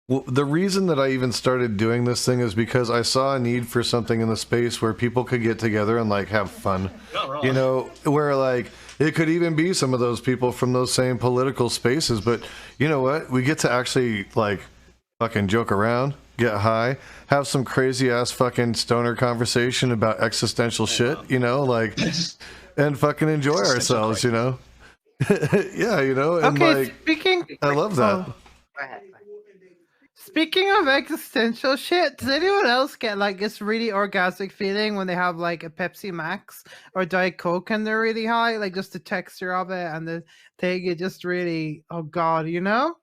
well, the reason that I even started doing this thing is because I saw a need for something in the space where people could get together and like have fun. Not wrong. You know, where like it could even be some of those people from those same political spaces, but you know what? We get to actually like fucking joke around, get high, have some crazy ass fucking stoner conversation about existential shit, you know, like and fucking enjoy ourselves, you know. Yeah, you know, and Okay, like speaking. I love that. Oh. Go ahead. Speaking of existential shit, does anyone else get like this really orgasmic feeling when they have like a Pepsi Max or Diet Coke and they're really high? Like just the texture of it and the thing, it just really, oh god, you know?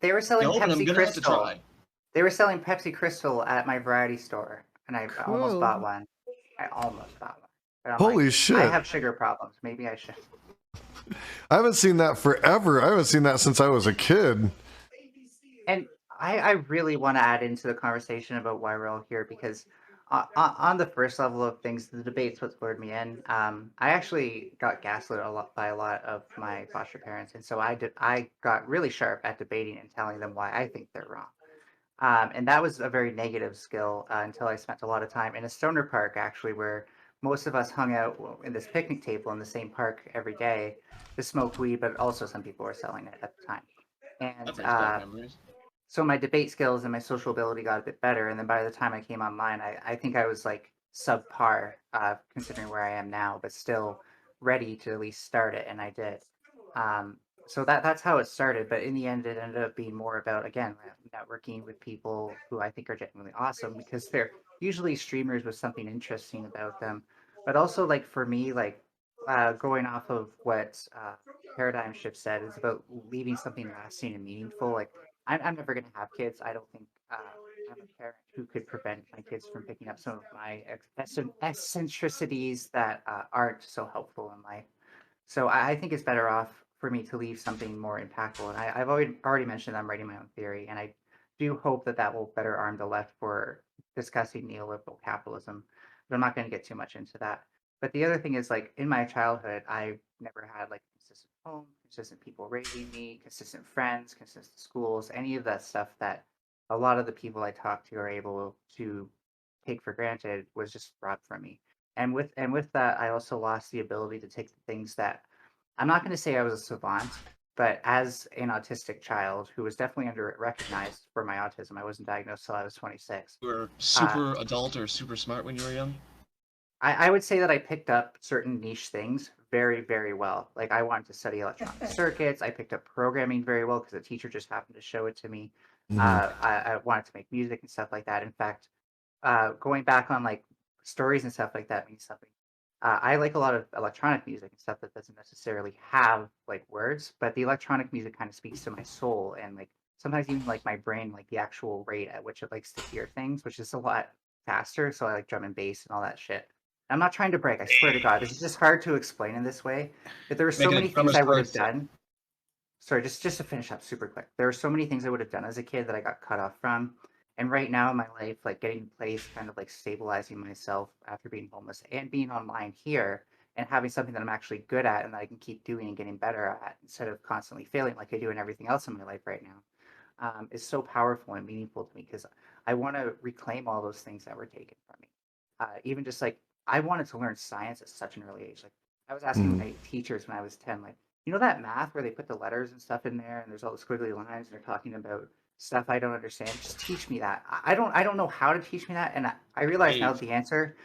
They were selling No, but I'm Pepsi gonna have to Crystal. try. They were selling Pepsi Crystal at my variety store, and I almost Cool. bought one. I almost bought one. But I'm Holy like, shit. I have sugar problems. Maybe I should. I haven't seen that forever. I haven't seen that since I was a kid. And I really want to add into the conversation about why we're all here because on the first level of things, the debate's what lured me in. I actually got gaslit by a lot of my foster parents, and so I got really sharp at debating and telling them why I think they're wrong. And that was a very negative skill until I spent a lot of time in a stoner park, actually, where most of us hung out in this picnic table in the same park every day to smoke weed, but also some people were selling it at the time. That And brings back memories. so my debate skills and my social ability got a bit better. And then by the time I came online, I think I was like subpar considering where I am now, but still ready to at least start it. And I did. So that's how it started. But in the end, it ended up being more about, again, networking with people who I think are genuinely awesome because they're usually streamers with something interesting about them. But also, like, for me, like, going off of what Paradigm Shift said, it's about leaving something lasting and meaningful. Like, I'm never going to have kids. I don't think I'm a parent who could prevent my kids from picking up some of my eccentricities that aren't so helpful in life. So I think it's better off for me to leave something more impactful. And I've already mentioned I'm writing my own theory, and I do hope that that will better arm the left for discussing neoliberal capitalism. But I'm not going to get too much into that. But the other thing is, like, in my childhood, I never had like a consistent home, consistent people raising me, consistent friends, consistent schools, any of that stuff that a lot of the people I talk to are able to take for granted was just robbed from me. And with that, I also lost the ability to take the things that I'm not going to say I was a savant, but as an autistic child who was definitely under recognized for my autism, I wasn't diagnosed till I was 26. You were super adult or super smart when you were young? I would say that I picked up certain niche things very, very well. Like, I wanted to study electronic circuits. I picked up programming very well because the teacher just happened to show it to me. I wanted to make music and stuff like that. In fact, going back on like stories and stuff like that means something. I like a lot of electronic music and stuff that doesn't necessarily have like words, but the electronic music kind of speaks to my soul and like sometimes even like my brain, like the actual rate at which it likes to hear things, which is a lot faster. So I like drum and bass and all that shit. I'm not trying to brag. I swear to God, this is just hard to explain in this way. But there were so many things I would have done. Sorry, just to finish up super quick. There were so many things I would have done as a kid that I got cut off from. And right now in my life, like getting a place, kind of like stabilizing myself after being homeless and being online here and having something that I'm actually good at and that I can keep doing and getting better at instead of constantly failing like I do in everything else in my life right now, is so powerful and meaningful to me because I want to reclaim all those things that were taken from me. Even just like I wanted to learn science at such an early age. Like I was asking my teachers when I was 10, like, you know that math where they put the letters and stuff in there and there's all the squiggly lines and they're talking about stuff I don't understand. Just teach me that. I don't know how to teach me that. And I realize now the answer,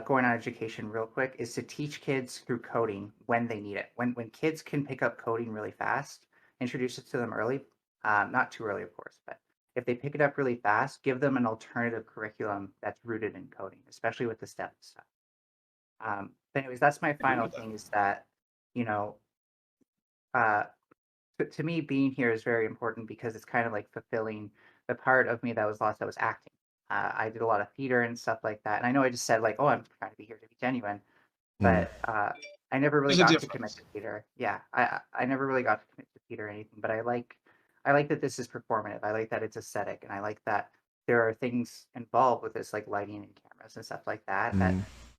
going on education real quick, is to teach kids through coding when they need it. When kids can pick up coding really fast, introduce it to them early, not too early, of course, but if they pick it up really fast, give them an alternative curriculum that's rooted in coding, especially with the STEM stuff. But anyways, that's my final thing is that, you know, to me, being here is very important because it's kind of like fulfilling the part of me that was lost that was acting. I did a lot of theater and stuff like that. And I know I just said like, oh, I'm trying to be here to be genuine, but I never really got to commit to theater. Yeah, I never really got to commit to theater or anything, but I like that this is performative. I like that it's aesthetic, and I like that there are things involved with this, like lighting and cameras and stuff like that, that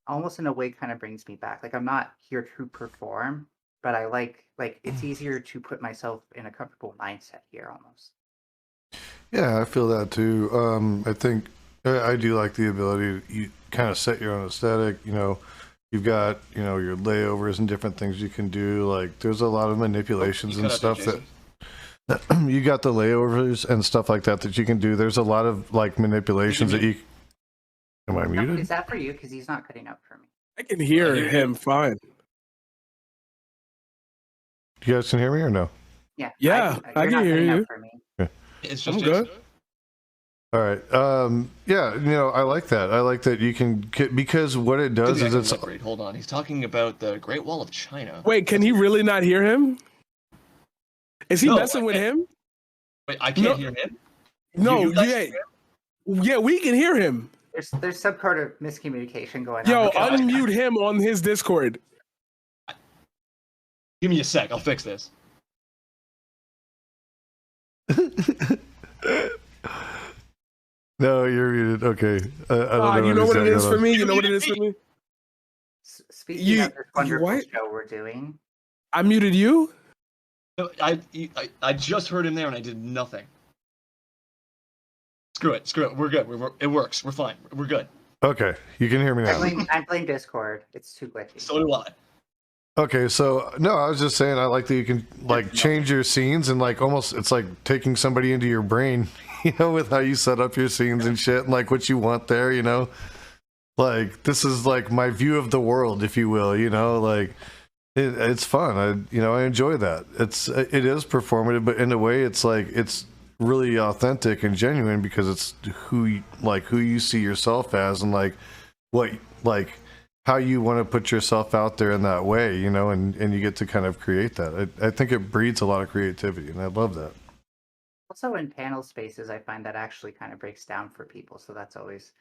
almost in a way kind of brings me back. Like I'm not here to perform, but I like it's easier to put myself in a comfortable mindset here almost. Yeah, I feel that too. I think I do like the ability to you kind of set your own aesthetic. You know, you've got, you know, your layovers and different things you can do. Like there's a lot of manipulations and stuff that you got the layovers and stuff like that you can do. There's a lot of like manipulations that you. Am I muted? Is that for you? Because he's not cutting up for me. I can hear him fine. You guys can hear me or no? Yeah, I can hear you. For me. Yeah. It's just good. All right. Yeah, you know, I like that. I like that you can because what it does is it's. Great. Hold on. He's talking about the Great Wall of China. Wait, can he really not hear him? Is he messing with him? Wait, I can't hear him? No, yeah, we can hear him. There's some kind of miscommunication going on. Yo, unmute him on his Discord. Give me a sec. I'll fix this. No, you're muted. Okay. I don't know. You know what it is for me? You know what it is for me? Speaking of this wonderful show we're doing. I muted you? No, I just heard him there and I did nothing. Screw it. We're good. It works. We're fine. We're good. Okay, you can hear me now. I'm playing Discord. It's too glitchy. So do I. Okay, so no, I was just saying I like that you can like change your scenes and like almost it's like taking somebody into your brain, you know, with how you set up your scenes and shit and like what you want there, you know. Like this is like my view of the world, if you will, you know, like it's fun. I enjoy that. It is performative, but in a way it's like it's really authentic and genuine because it's who you see yourself as and like what like how you want to put yourself out there in that way, you know, and you get to kind of create that. I think it breeds a lot of creativity, and I love that. Also, in panel spaces, I find that actually kind of breaks down for people, so that's always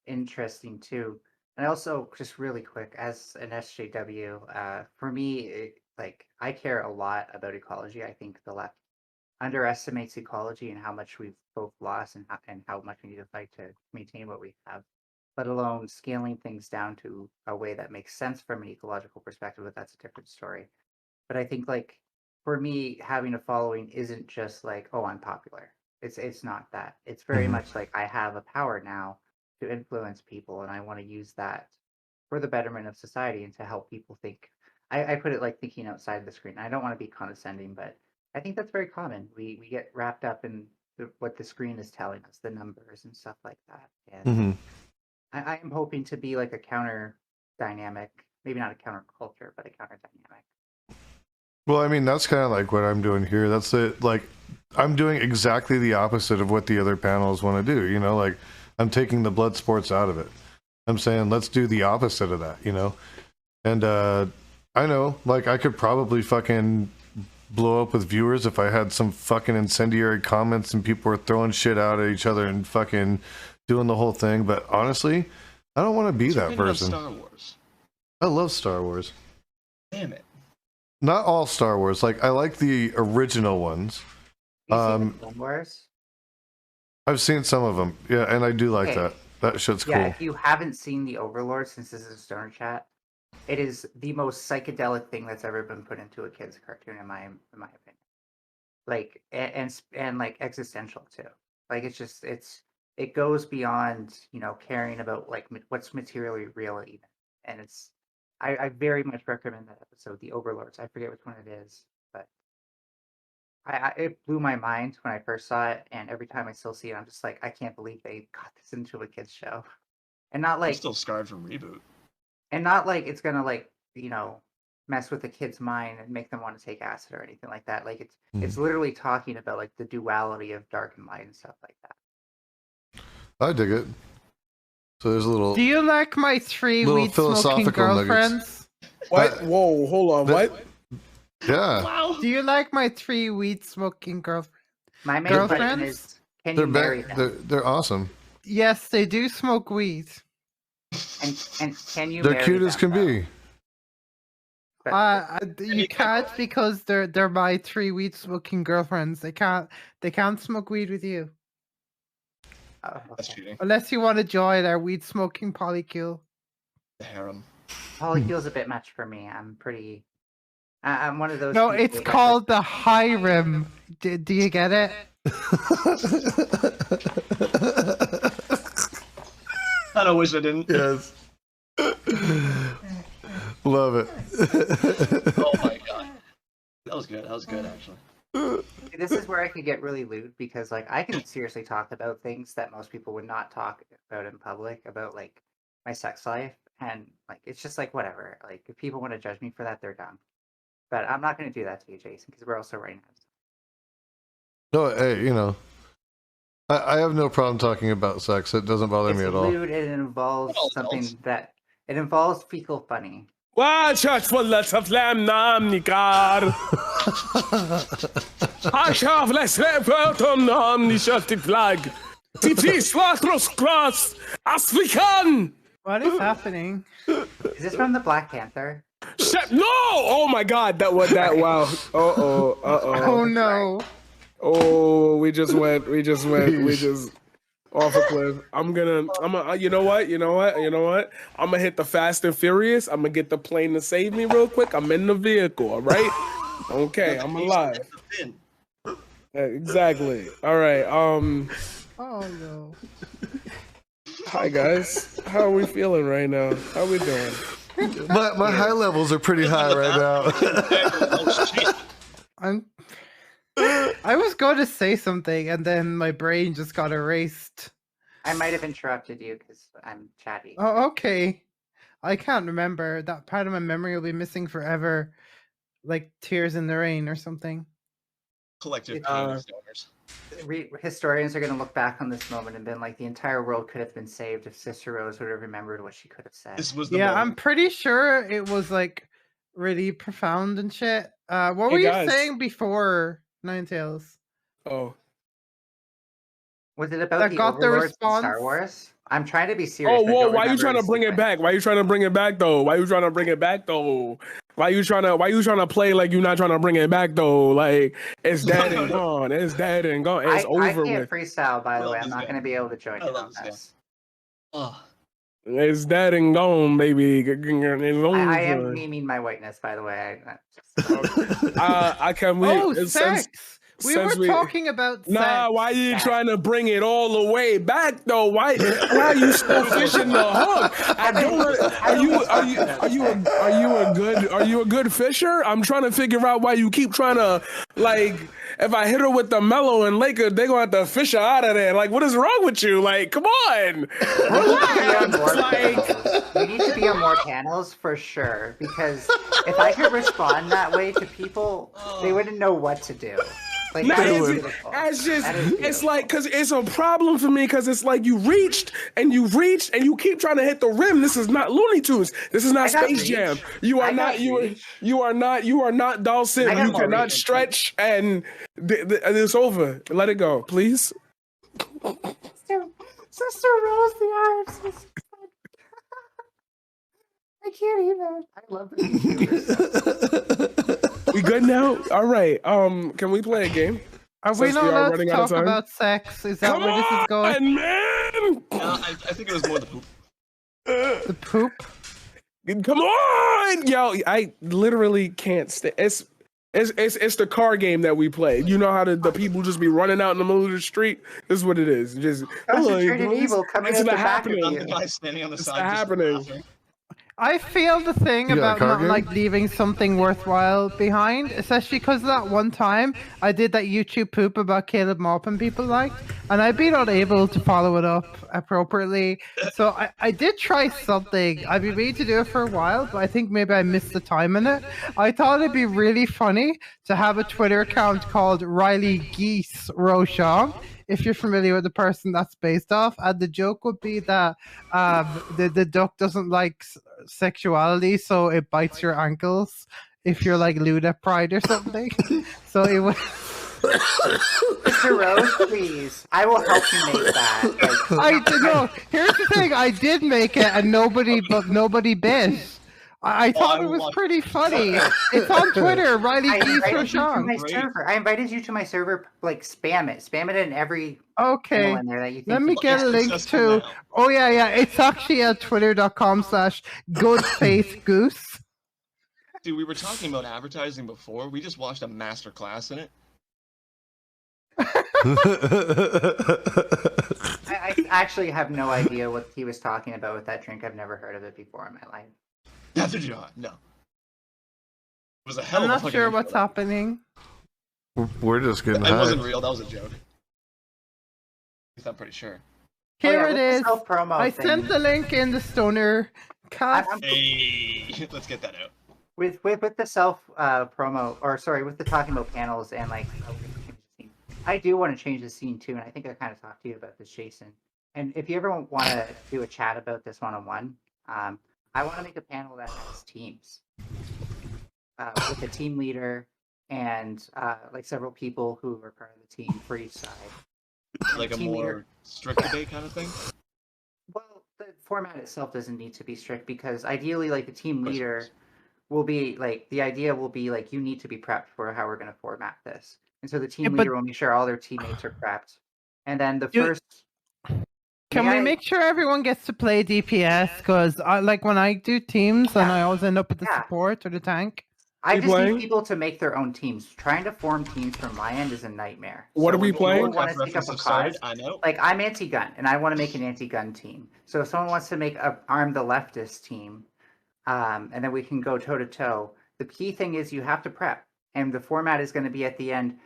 interesting too. And also, just really quick, as an SJW, for me, like I care a lot about ecology. I think the left underestimates ecology and how much we've both lost and how much we need to fight to maintain what we have, let alone scaling things down to a way that makes sense from an ecological perspective, but that's a different story. But I think like for me, having a following isn't just like, oh, I'm popular. It's not that. It's very much like I have a power now to influence people, and I want to use that for the betterment of society and to help people think. I put it like thinking outside the screen. I don't want to be condescending, but I think that's very common. We get wrapped up in what the screen is telling us, the numbers and stuff like that. And I am hoping to be like a counter dynamic, maybe not a counter culture, but a counter dynamic. Well, I mean, that's kind of like what I'm doing here. That's it. Like, I'm doing exactly the opposite of what the other panels want to do. You know, like I'm taking the blood sports out of it. I'm saying let's do the opposite of that. You know, and I know, like, I could probably fucking blow up with viewers if I had some fucking incendiary comments and people were throwing shit out at each other and fucking doing the whole thing. But honestly, I don't want to be that person. Star Wars. I love Star Wars. Damn it. Not all Star Wars. Like, I like the original ones. You seen Clone Wars? I've seen some of them. Yeah, and I do like that. That shit's cool. Yeah, if you haven't seen The Overlord, since this is a Stoner Chat, it is the most psychedelic thing that's ever been put into a kid's cartoon, in my opinion. Like, and like existential too. Like, it's just it goes beyond, you know, caring about like what's materially real even, and it's. I very much recommend that episode, The Overlords. I forget which one it is, but it blew my mind when I first saw it, and every time I still see it, I'm just like, I can't believe they got this into a kids show, and not like I'm still scarred from Reboot. And not like it's gonna like, you know, mess with the kid's mind and make them want to take acid or anything like that. Like it's literally talking about like the duality of dark and light and stuff like that. I dig it. So there's a little. Do you like my 3 weed smoking girlfriends? What? Whoa, hold on. What? Yeah. Wow. Do you like my 3 weed smoking girlfriends? My main question is, can you marry them? They're awesome. Yes, they do smoke weed. And can you? They're marry cute them, as can be. You can't because they're my 3 weed smoking girlfriends. They can't smoke weed with you. Oh, That's cheating. Unless you want to join our weed smoking polycule. The harem. Polycule's a bit much for me. I'm pretty. I'm one of those. No, people it's that called the harem. Do you get it? I don't wish I didn't. Yes. Love it. Oh my god. That was good. That was good, actually. This is where I could get really lewd because, like, I can seriously talk about things that most people would not talk about in public, about like my sex life, and like it's just like whatever. Like, if people want to judge me for that, they're dumb. But I'm not going to do that to you, Jason, because we're also running out of time. No, hey, you know, I have no problem talking about sex. It doesn't bother me at all. It's lewd. It involves something that it involves fecal funny. واشاش ولا تفلام نام نكار هاشاف لسرفوتم نام نشالت فلاج تيتيس واتروس كروس African. What is happening? Is this from the Black Panther? No! Oh my god, that was that wow. Oh no. Oh, we just off a cliff. I'm gonna, you know what? I'm gonna hit the Fast and Furious. I'm gonna get the plane to save me real quick. I'm in the vehicle, all right? Okay, I'm alive. Exactly. All right. Oh no. Hi guys. How are we feeling right now? How we doing? My high levels are pretty high right now. I was going to say something and then my brain just got erased. I might have interrupted you because I'm chatty. Oh, okay. I can't remember. That part of my memory will be missing forever. Like Tears in the Rain or something. Collective pain, stoners. historians are going to look back on this moment and been like, the entire world could have been saved if SisterRose would have remembered what she could have said. This was the Yeah, moment. I'm pretty sure it was like really profound and shit. What Hey, were you guys. saying before Ninetales? Oh. Was it about That the got the overlords in Star response? Wars? I'm trying to be serious. Oh, but I whoa! don't Why you remember trying to the bring it sequence. back? Why you trying to bring it back though? Why you trying to bring it back though? Why you trying to play like you're not trying to bring it back though? Like it's dead and gone. It's dead and gone. It's I over can't with. freestyle, by the Love way. I'm this not guy. going to be able to join I in love on this guy. this. Oh, It's dead and gone, baby. It's over. I am memeing my whiteness, by the way. I can we? Oh, since- sex! We were since talking about Nah, sex. why you Sex. trying to bring it all the way back though? Why are you still fishing the hook? I don't. Are you a good fisher? I'm trying to figure out why you keep trying to like. If I hit her with the mellow and Laker, they gonna have to fish her out of there. Like, what is wrong with you? Like, come on, relax. Like, We need to be on more panels for sure, because if I could respond that way to people, they wouldn't know what to do. Like, nah, that is it's, beautiful. it's just, That is it's beautiful. like, cause it's a problem for me, cause it's like you reached and you keep trying to hit the rim. This is not Looney Tunes. This is not I got Space reach. Jam. You are I got not, reach. you are not Dawson. I got You more cannot reach. stretch, and it's over. Let it go, please. Sister Rose, the arms. I can't even. I love the We good now? All right. Can we play a game? Are we Since not we are allowed to running out of talk time? about sex? Is that Come where this is going? on, man. no, I think it was more the poop. The poop? Come on, yo! I literally can't stay. It's the car game that we play. You know how the people just be running out in the middle of the street. This is what it is. Just Concentrated please. evil coming It's out the not back of happening. I'm you. the guy standing on the It's side. not just happening. laughing. I feel the thing You got a about car not game? like leaving something worthwhile behind, especially because that one time I did that YouTube poop about Caleb Maupin people liked, and I'd be not able to follow it up appropriately. So I did try something. I've been meaning to do it for a while, but I think maybe I missed the time in it. I thought it'd be really funny to have a Twitter account called Riley Geese Rochon, if you're familiar with the person that's based off, and the joke would be that the duck doesn't like sexuality, so it bites your ankles if you're like lewd at Pride or something. So it was. Sister Rose, please. I will help you make that. Like, I did no. Here's the thing: I did make it, and nobody bit. I thought I it was want- pretty funny. It's on Twitter, Riley I Geese invited you to Rochon. my Great. server. I invited you to my server. Like, spam it in every Okay. channel in there that you think. Let me you get a can. link Successful to. now. Oh yeah. It's actually at twitter.com/goodfaithgoose. Dude, we were talking about advertising before. We just watched a master class in it. I actually have no idea what he was talking about with that drink. I've never heard of it before in my life. That's a joke. No. It was a hell I'm of a not fucking sure intro. what's happening. We're just getting It high. wasn't real. That was a joke. At least I'm pretty sure. Here Oh, yeah, it is. with the self-promo I thing. sent the link in the Stoner cast. Hey, let's get that out. With the self promo, or sorry, with the talking about panels and like how we can change the scene. I do want to change the scene too, and I think I kind of talked to you about this, Jason. And if you ever want to do a chat about this one-on-one, I want to make a panel that has teams with a team leader and like several people who are part of the team for each side. Like a Team more leader. strict debate kind of thing. Well, the format itself doesn't need to be strict because ideally, like the team leader will be like the idea will be like you need to be prepped for how we're going to format this, and so the team Yeah, but- leader will make sure all their teammates are prepped, and then the You- first. Can May we I- make sure everyone gets to play DPS? Because I like when I do teams, and Yeah. I always end up with the Yeah. support or the tank. I You just playing? need people to make their own teams. Trying to form teams from my end is a nightmare. What So are we when playing? people want to take up References a have started, cause, I know. like I'm anti-gun, and I want to make an anti-gun team. So if someone wants to make a arm the leftist team, and then we can go toe to toe. The key thing is you have to prep, and the format is going to be at the end.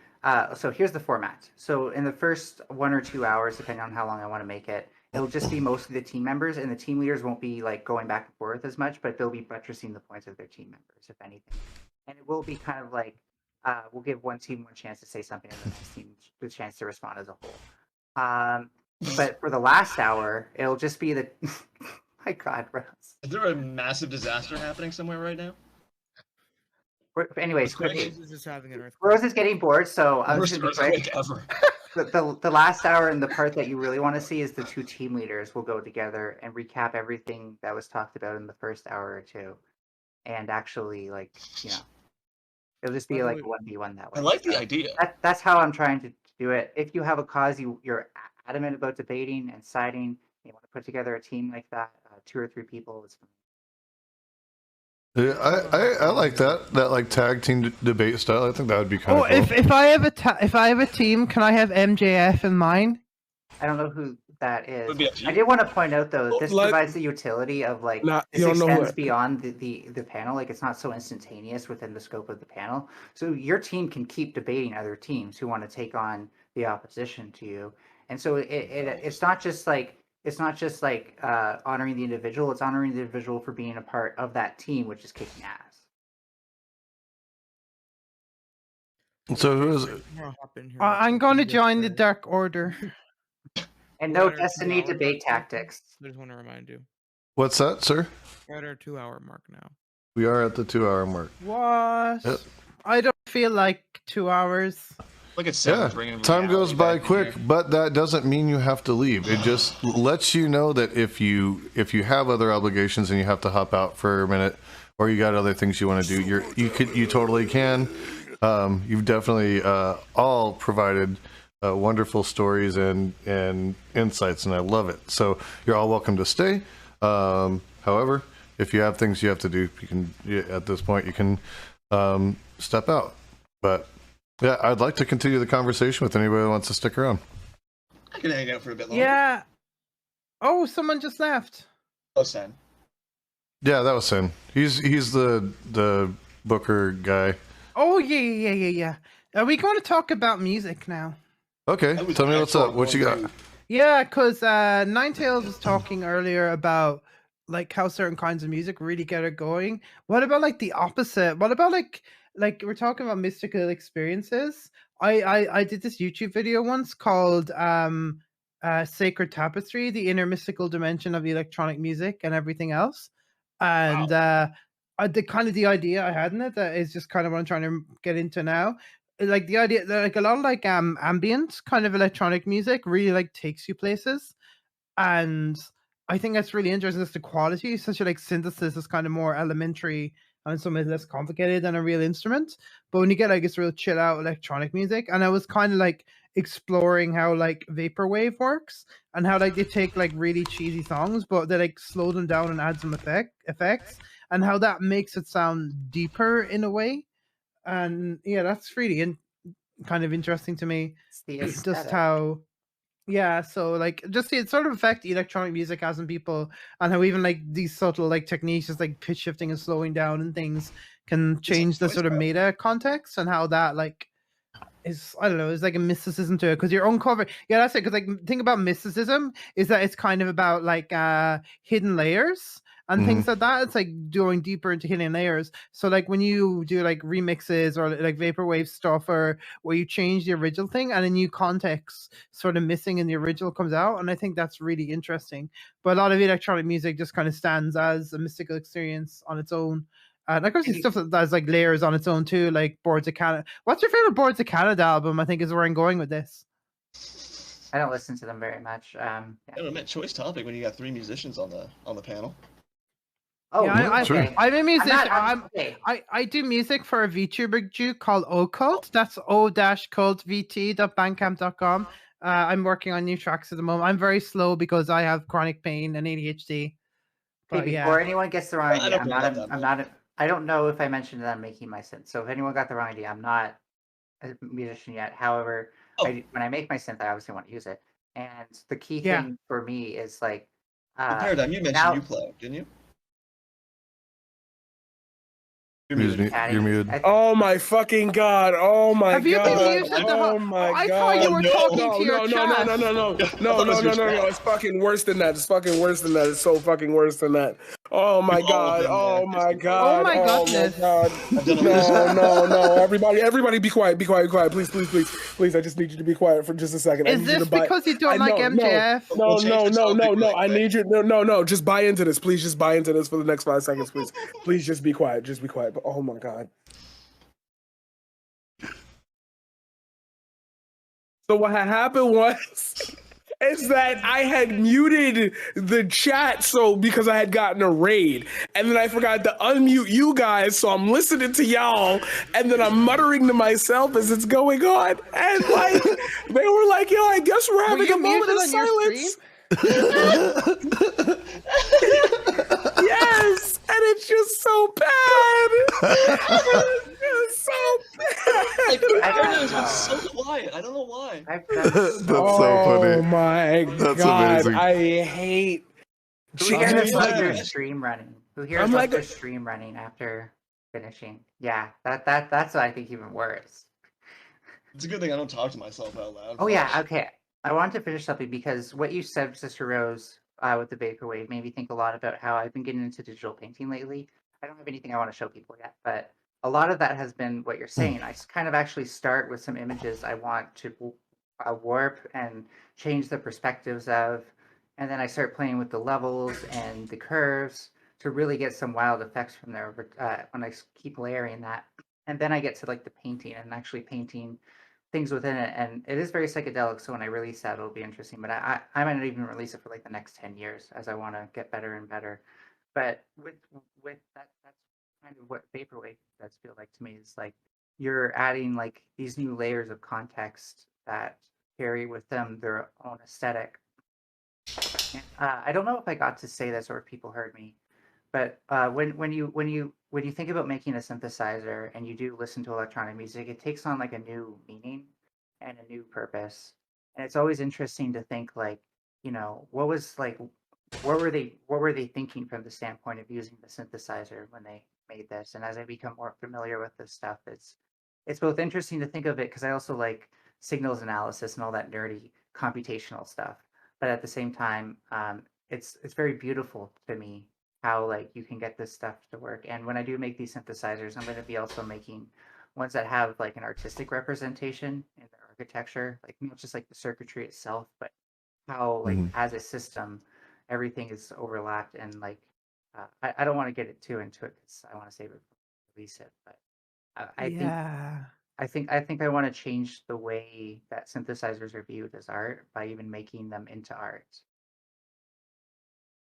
So here's the format. So in the first 1 or 2 hours, depending on how long I want to make it, it'll just be mostly the team members, and the team leaders won't be like going back and forth as much, but they'll be buttressing the points of their team members, if anything. And it will be kind of like we'll give one team one chance to say something, and the next team the chance to respond as a whole. But for the last hour, it'll just be the. My God, Rose. Is there a massive disaster happening somewhere right now? Anyways, Quick. quick. Rose is just having an earthquake. Rose is getting bored, so I'm Worst just gonna be quick. earthquake ever. The last hour and the part that you really want to see is the two team leaders will go together and recap everything that was talked about in the first hour or two, and actually, like, it'll just be like a 1v1 that way. I like the So idea. that's how I'm trying to do it. If you have a cause you're adamant about debating and siding, you want to put together a team like that, 2 or 3 people is fine. Yeah, I like that like tag team debate style. I think that would be kind of cool. if I have a team, can I have MJF in mine? I don't know who that is. Would be up to you. I did want to point out though, this Like- provides the utility of like Not- this you don't know extends what- beyond the panel. Like it's not so instantaneous within the scope of the panel. So your team can keep debating other teams who want to take on the opposition to you. And so it's not just like honoring the individual. It's honoring the individual for being a part of that team, which is kicking ass. So who is it? I'm gonna hop in here. I'm going to join the Dark Order. And We're no at our Destiny 2 hour debate mark now. tactics. I just want to remind you. What's that, sir? We're at our 2 hour mark now. We are at the 2-hour mark. What? Yep. I don't feel like 2 hours. Look at Yeah, bringing time goes reality by back in quick, here. but that doesn't mean you have to leave. It just lets you know that if you have other obligations and you have to hop out for a minute, or you got other things you want to do, you totally can. You've definitely all provided wonderful stories and insights, and I love it. So you're all welcome to stay. However, if you have things you have to do, you can at this point you can step out. But yeah, I'd like to continue the conversation with anybody who wants to stick around. I can hang out for a bit longer. Yeah. Oh, someone just left. Oh, Sen. Yeah, that was Sin. He's the Booker guy. Oh yeah. Are we going to talk about music now? Okay, tell me what's up. What you got? Yeah, because NineTails was talking earlier about like how certain kinds of music really get it going. What about like the opposite? What about like we're talking about mystical experiences? I did this YouTube video once called Sacred Tapestry, the inner mystical dimension of electronic music and everything else. And the kind of the idea I had in it that is just kind of what I'm trying to get into now. Like the idea that like a lot of like ambient kind of electronic music really like takes you places, and I think that's really interesting. It's the quality, such a like synthesis is kind of more elementary and some is less complicated than a real instrument. But when you get like this real chill out electronic music, and I was kind of like exploring how like vaporwave works and how like they take like really cheesy songs, but they like slow them down and add some effects, and how that makes it sound deeper in a way. And yeah, that's really kind of interesting to me. It's the Just aesthetic. how so like just the sort of effect electronic music has on people, and how even like these subtle like techniques just like pitch shifting and slowing down and things can change the sort of meta context, and how that like is, I don't know, it's like a mysticism to it because you're uncovering. Yeah, that's it. Because like the thing about mysticism is that it's kind of about like hidden layers and things like that. It's like going deeper into hidden layers. So like when you do like remixes or like vaporwave stuff, or where you change the original thing and a new context sort of missing in the original comes out, and I think that's really interesting. But a lot of electronic music just kind of stands as a mystical experience on its own. And of course, stuff that has like layers on its own too, like Boards of Canada. What's your favorite Boards of Canada album? I think is where I'm going with this. I don't listen to them very much. Yeah, choice topic when you got 3 musicians on the panel. Oh, yeah, true. I'm a musician. okay. I do music for a VTuber Jew called Occult. That's o-cultvt.bandcamp.com. I'm working on new tracks at the moment. I'm very slow because I have chronic pain and ADHD. But Hey, yeah. before anyone gets the wrong I idea, don't I'm not. I don't know if I mentioned that I'm making my synth. So if anyone got the wrong idea, I'm not a musician yet. However, when I make my synth, I obviously want to use it. And the key thing for me is like Paradigm, you mentioned now- you play, didn't you? You're muted. You're muted. Oh my fucking god! Oh my Have you been god! muted the Oh whole? my I god! thought you were no. talking No, to your no, no, chat. no, no, no, no, I thought no, it no, was no, your no, no! chat. It's fucking worse than that. It's fucking worse than that. It's so fucking worse than that. Oh my We've all god! been Oh there. my It's- god! my Oh my goodness. god! I've done it worse. No! Everybody, be quiet! Be quiet! Be quiet! Please, please, please, please! I just need you to be quiet for just a second. I Is need you to this buy. because you don't like no, MJF? No, We'll change no, the no, no, topic no! really I quick. need you. No! Just buy into this, please. Just buy into this for the next 5 seconds, please. Please, just be quiet. Just be quiet. But oh my god! So what had happened was is that I had muted the chat because I had gotten a raid, and then I forgot to unmute you guys, so I'm listening to y'all, and then I'm muttering to myself as it's going on, and like they were like, "Yo, I guess we're having you a moment of muted on your silence." Yes, and it's just so bad. It's just so Like, bad. everything was so quiet. I don't know why. That's so Oh funny. my That's god, amazing. I hate. Who here Jesus. has left their Yeah. stream running? Who here I'm has like left their a- stream running after finishing? Yeah, that's what I think even worse. It's a good thing I don't talk to myself out loud. Oh yeah, okay. I wanted to finish something because what you said, Sister Rose, with the Vaporwave made me think a lot about how I've been getting into digital painting lately. I don't have anything I want to show people yet, but a lot of that has been what you're saying. I kind of actually start with some images I want to warp and change the perspectives of, and then I start playing with the levels and the curves to really get some wild effects from there when I keep layering that. And then I get to like the painting and actually painting things within it, and it is very psychedelic. So when I release that, it'll be interesting. But I might not even release it for like the next 10 years, as I want to get better and better. But with that, that's kind of what vaporwave does feel like to me. Is like you're adding like these new layers of context that carry with them their own aesthetic. I don't know if I got to say this or if people heard me, but when you think about making a synthesizer and you do listen to electronic music, it takes on like a new meaning and a new purpose. And it's always interesting to think like, what were they thinking from the standpoint of using the synthesizer when they made this? And as I become more familiar with this stuff, it's both interesting to think of it because I also like signals analysis and all that nerdy computational stuff. But at the same time, it's very beautiful to me how like you can get this stuff to work. And when I do make these synthesizers, I'm going to be also making ones that have like an artistic representation in their architecture, like not just like the circuitry itself, but how like as a system, everything is overlapped. And like I don't want to get it too into it because I want to save it for release it. But I think I want to change the way that synthesizers are viewed as art by even making them into art.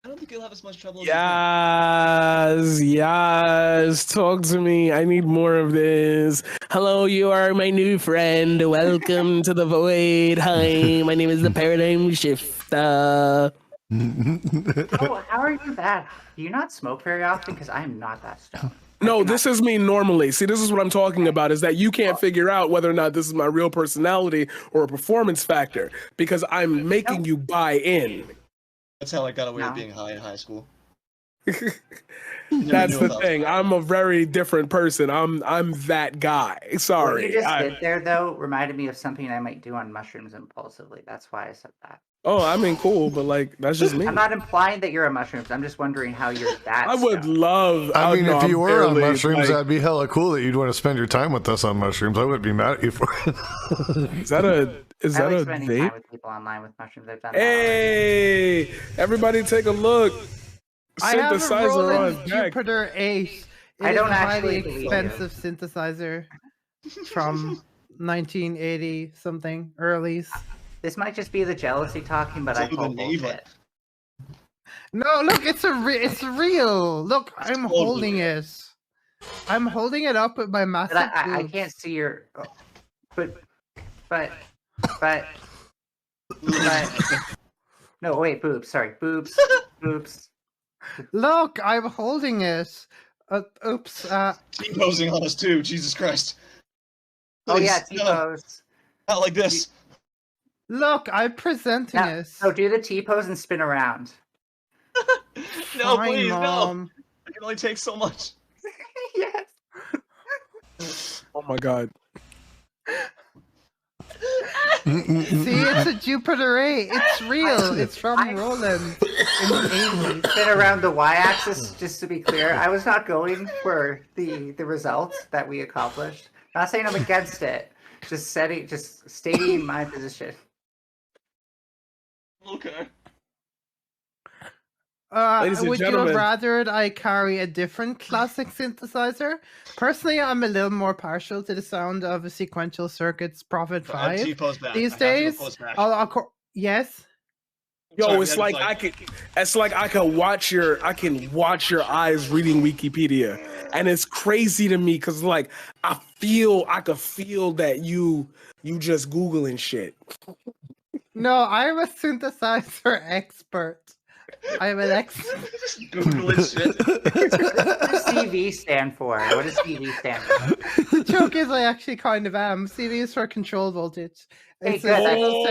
I don't think you'll have as much trouble as you think. Yes, talk to me. I need more of this. Hello, you are my new friend. Welcome to the void. Hi, my name is the Paradigm Shifter. How are you that? Do you not smoke very often? Because I'm not that stoned. No, this is me normally. See, this is what I'm talking about, is that you can't figure out whether or not this is my real personality or a performance factor because I'm making you buy in. That's how I got away No. with being high in high school. That's the thing. I'm a very different person. I'm that guy. What Sorry. you just did there, though, reminded me of something I might do on mushrooms impulsively. That's why I said that. Oh, I mean, cool, but like that's just me. I'm not implying that you're on mushrooms. I'm just wondering how you're that. I would stoned. love. I mean, no, if you I'm were on barely, mushrooms, like- that'd be hella cool that you'd want to spend your time with us on mushrooms. I wouldn't be mad at you for it. Is that a I like a spending time vape? with people online with mushrooms. I've done that. Hey, everybody, take a look. I have a Synthesizer Roland on deck. Jupiter 8. It I is don't a highly actually believe you. expensive synthesizer from 1980 something, earlys. This might just be the jealousy talking, but I It's call the navel. bullshit. No, look, it's real. Look, I'm totally holding it. I'm holding it up with my massive But I boobs. can't see your. But. No, wait, boobs. Sorry, boobs. Boobs. Look, I'm holding it. Oops. T-posing on us too, Jesus Christ. Oh yeah, Please, no, T-pose. not like this. Look, I'm presenting Now, it. so do the T-pose and spin around. No, Fine, please, no. Mom. It can only take so much. Yes. Oh my god. See, it's a Jupiter 8. It's real. It's from Roland in the 80s. Sit around the y-axis, just to be clear. I was not going for the results that we accomplished. Not saying I'm against it. Just stating my position. Okay. Ladies and Would you gentlemen. have rather I carry a different classic synthesizer? Personally, I'm a little more partial to the sound of a sequential circuits Prophet 5 these days. Yes. Yo, Sorry, it's like I can watch your eyes reading Wikipedia, and it's crazy to me because like I could feel that you just Googling shit. No, I'm a synthesizer expert. I'm an expert. Just Googling shit. What does CV stand for? What does CV stand for? The joke is I actually kind of am. CV is for control voltage. Hey, It's good.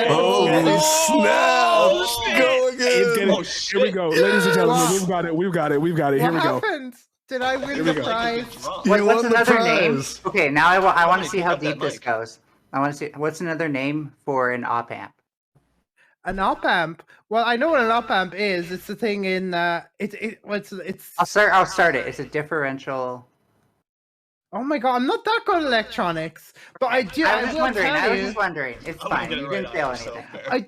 Holy snap! Go again. Oh, shit. Here we go, ladies and gentlemen. We've got it. Here What we go. happened? Did I win the prize? You What's won the another name? prize. Okay, now I want to see how Pick up deep that this mic. goes. I want to see what's another name for an op amp. An op amp. Well, I know what an op amp is. It's the thing in it's. I'll start it. It's a differential. Oh my god, I'm not that good at electronics, but I do. I I was will wondering. tell I was you. just wondering. It's I'm fine. gonna You get it didn't right fail off, so anything. fair. I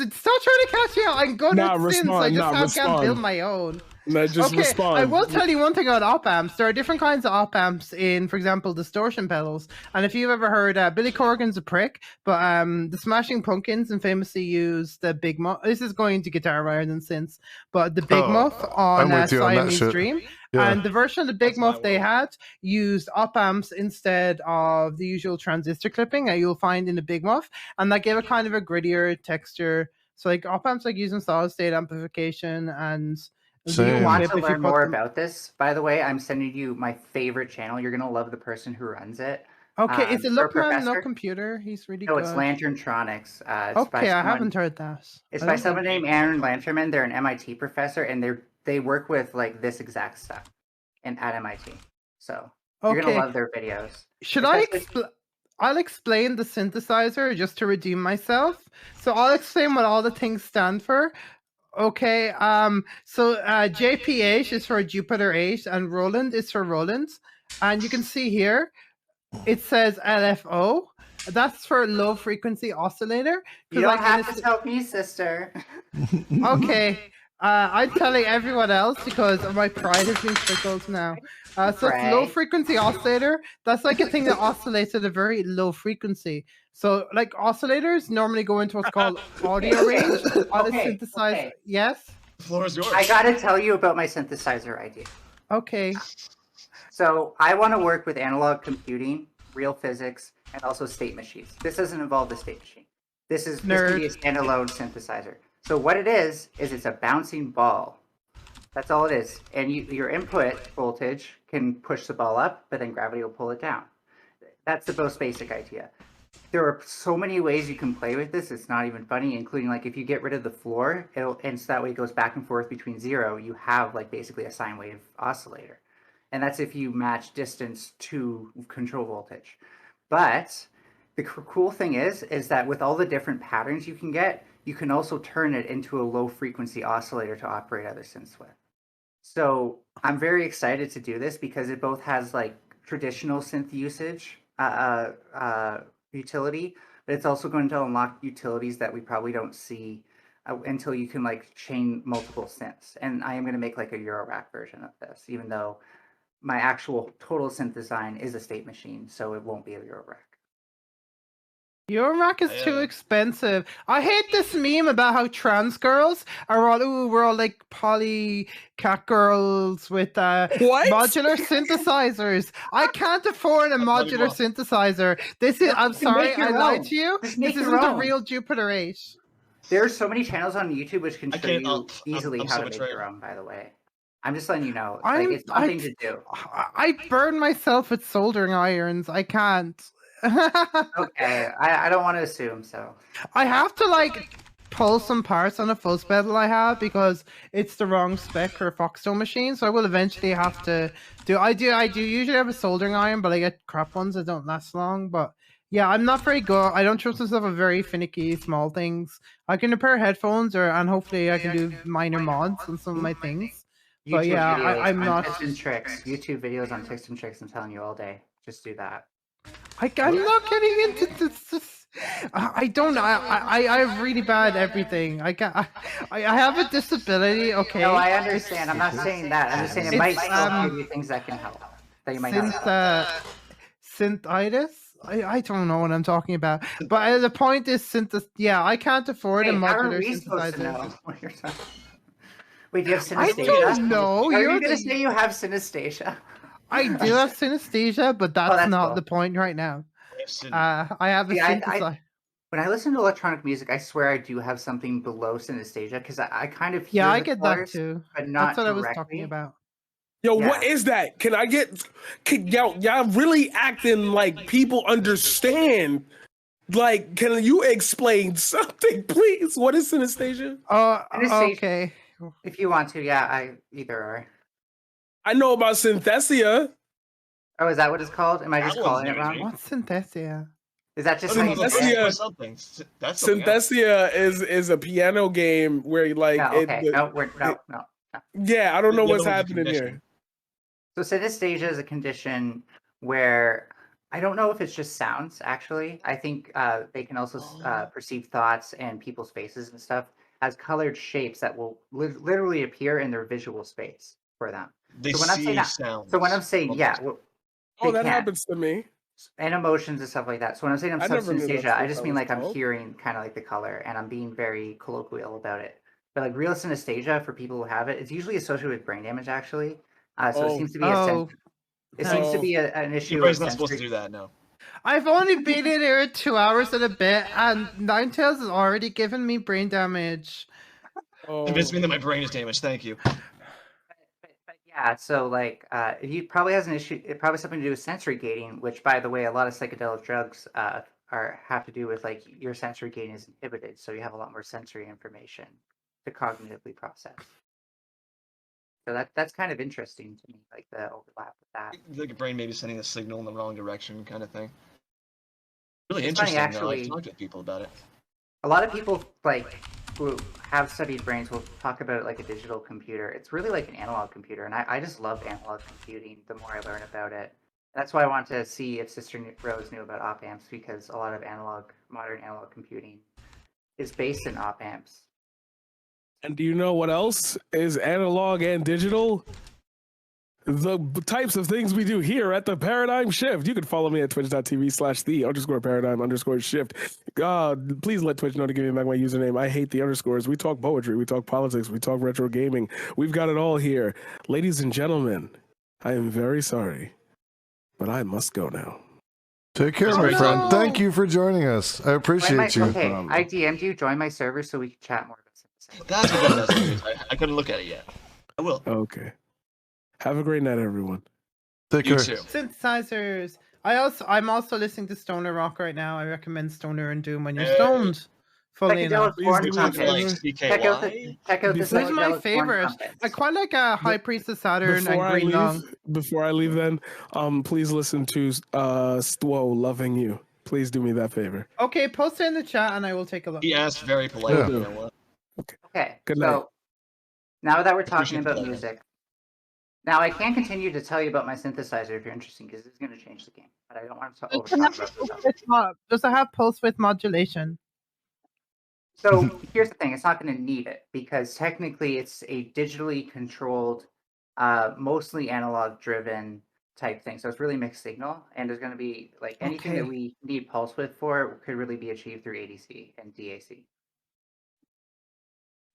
stop trying to catch me out. I'm good Nah, at synths. I respond, just can't respond. build my own. No, just Okay, respond. I will tell you one thing about op amps. There are different kinds of op amps in, for example, distortion pedals. And if you've ever heard, Billy Corgan's a prick, but the Smashing Pumpkins famously use the Big Muff. This is going to guitar rather than synths, but the Big Muff on I'm with you on that Siamese shit. Dream. Yeah. And the version of the Big That's my Muff they world. had used op amps instead of the usual transistor clipping that you'll find in the Big Muff, and that gave a kind of a grittier texture. So like op amps like using solid state amplification and. If you Same. want If to you learn put more them- about this, by the way, I'm sending you my favorite channel. You're gonna love the person who runs it. Okay, it's a for look man, professor. no computer. He's really No, good. it's Lanterntronics. It's by Okay, I someone- haven't heard that. It's I by don't someone think- named Aaron Lanterman. They're an MIT professor, and they work with like this exact stuff, at MIT. So you're gonna Okay, love their videos. should I especially- I'll explain the synthesizer just to redeem myself. So I'll explain what all the things stand for. Okay, so JPH is for Jupiter 8 and Roland is for Roland. And you can see here, it says LFO. That's for low frequency oscillator. 'Cause, You don't like, in have a to tell me, sister. Okay, I'm telling everyone else because my pride has been trickled now. So it's low Right. frequency oscillator. That's like a thing that oscillates at a very low frequency. So like oscillators normally go into what's called audio range on a Okay, synthesizer. okay. Yes? The floor is yours. I gotta tell you about my synthesizer idea. Okay. So I want to work with analog computing, real physics, and also state machines. This doesn't involve the state machine. This can be a standalone synthesizer. So what it is it's a bouncing ball. That's all it is. And your input voltage can push the ball up, but then gravity will pull it down. That's the most basic idea. There are so many ways you can play with this. It's not even funny, including like if you get rid of the floor, and so that way it goes back and forth between zero, you have like basically a sine wave oscillator. And that's if you match distance to control voltage. But the cool thing is that with all the different patterns you can get, you can also turn it into a low frequency oscillator to operate other synths with. So I'm very excited to do this because it both has like traditional synth usage utility, but it's also going to unlock utilities that we probably don't see until you can like chain multiple synths. And I am going to make like a Eurorack version of this, even though my actual total synth design is a state machine, so it won't be a Eurorack. Eurorack is too expensive. I hate this meme about how trans girls are all, ooh, we're all like poly cat girls with modular synthesizers. I can't afford a modular synthesizer. This is, I'm sorry, I lied to you. This isn't a real Jupiter 8. There are so many channels on YouTube which can show you easily I'm how so to make betrayed. your own, by the way. I'm just letting you know. I'm- Like, it's something to do. I burn myself with soldering irons. I can't. Okay, I don't want to assume, so. I have to like pull some parts on a fuzz pedal I have because it's the wrong spec for a Foxstone machine. So I will eventually have to do. I do usually have a soldering iron, but I get crap ones that don't last long. But yeah, I'm not very good. I don't trust myself with very finicky small things. I can repair headphones, and hopefully I can do minor mods on some of my things. But YouTube yeah, videos I'm on not. tips and tricks. YouTube videos on tips and tricks. I'm telling you all day. Just do that. I'm not getting into this. I don't. I have really bad everything. I have a disability. Okay. No, I understand. I'm not saying that. I'm just saying it It's, might still give you things that can help that you might not know. Synthitis. I don't know what I'm talking about. But the point is Yeah, I can't afford a Hey, how are modular we supposed to know synthesizer. what you're talking? Wait, do you have I synesthesia? don't know. Are You're you gonna the. say you have synesthesia? I do have synesthesia, but that's that's not cool. the point right now. Listen, I have a See, synthesizer. When I listen to electronic music, I swear I do have something below synesthesia because I kind of hear Yeah, I the get that colors, too. but not That's what I was directly. talking about. Yo, Yeah. what is that? Can I get? Y'all really acting like people understand? Like, can you explain something, please? What is synesthesia? Synesthesia- Okay. If you want to, yeah, either or. I know about synthesia. Oh, is that what it's called? Am I just That one's calling it new to wrong? me. What's synthesia? Is that just Oh, how you say Synthesia- it? That's something. That's something else. Synthesia is a piano game where like No, okay. No. yeah, I don't know The what's other one's a happening condition. here. So synesthesia is a condition where I don't know if it's just sounds. Actually, I think they can also perceive thoughts and people's faces and stuff as colored shapes that will literally appear in their visual space for them. They So when I'm see saying that- sounds. So when I'm saying yeah, well, Oh, they that can. happens to me. And emotions and stuff like that. So when I'm saying I'm I never knew that's synesthesia, I what just that mean was like I'm called. hearing kind of like the color, and I'm being very colloquial about it. But like real synesthesia for people who have it, it's usually associated with brain damage actually. So it seems to be seems to be an issue. Your brain's not supposed to do that, no. I've only been in here 2 hours and a bit, and NineTails has already given me brain damage. Oh. Convince me that my brain is damaged. Thank you. But yeah, so like he probably has an issue. It probably has something to do with sensory gating, which, by the way, a lot of psychedelic drugs have to do with like your sensory gating is inhibited, so you have a lot more sensory information to cognitively process. So that's kind of interesting to me, like the overlap with that. Like your brain may be sending a signal in the wrong direction, kind of thing. Really It's funny, interesting. actually. I've talked to people about it. A lot of people like who have studied brains will talk about it like a digital computer. It's really like an analog computer, and I just love analog computing the more I learn about it. That's why I want to see if SisterRose knew about op amps, because a lot of modern analog computing is based in op amps. And do you know what else is analog and digital? The types of things we do here at the Paradigm Shift. You can follow me at twitch.tv/the_paradigm_shift. Please let Twitch know to give me back my username. I hate the underscores. We talk poetry, we talk politics, we talk retro gaming. We've got it all here. Ladies and gentlemen, I am very sorry, but I must go now. Take care, Oh, my no. friend. Thank you for joining us. I appreciate you. Okay, I DM'd you. Join my server so we can chat more about synthesizer. That's what that does. I couldn't look at it yet. I will. Okay. Have a great night, everyone. Take You care. too. Synthesizers. I'm also listening to Stoner Rock right now. I recommend Stoner and Doom when you're Hey. stoned. Fully enough. Psychedelic porn Please do content. Like Check out the CKY. These are my psychedelic porn favorites. content. I quite like High Priestess Saturn and Green Lung. Before I leave, then, please listen to Stwo, Loving You. Please do me that favor. Okay, post it in the chat and I will take a look. He asked very politely. Yeah. You know what? Okay, Good night. so now that we're talking Appreciate the about plug. music, now I can continue to tell you about my synthesizer if you're interested, because it's going to change the game. But I don't want to over talk about this stuff. Does it have pulse width modulation? So here's the thing: it's not going to need it because technically it's a digitally controlled, mostly analog-driven type thing. So it's really mixed signal, and there's going to be like anything that Okay. we need pulse width for could really be achieved through ADC and DAC,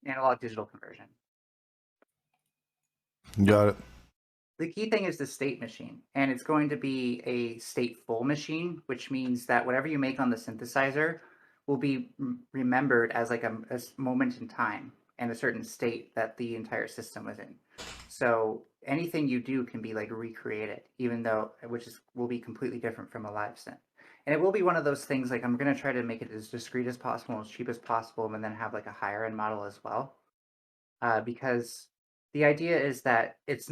analog digital conversion. Got it. The key thing is the state machine, and it's going to be a stateful machine, which means that whatever you make on the synthesizer will be remembered as like a moment in time and a certain state that the entire system was in. So anything you do can be like recreated, even though will be completely different from a live synth. And it will be one of those things, like I'm going to try to make it as discreet as possible, as cheap as possible, and then have like a higher end model as well. Because the idea is that it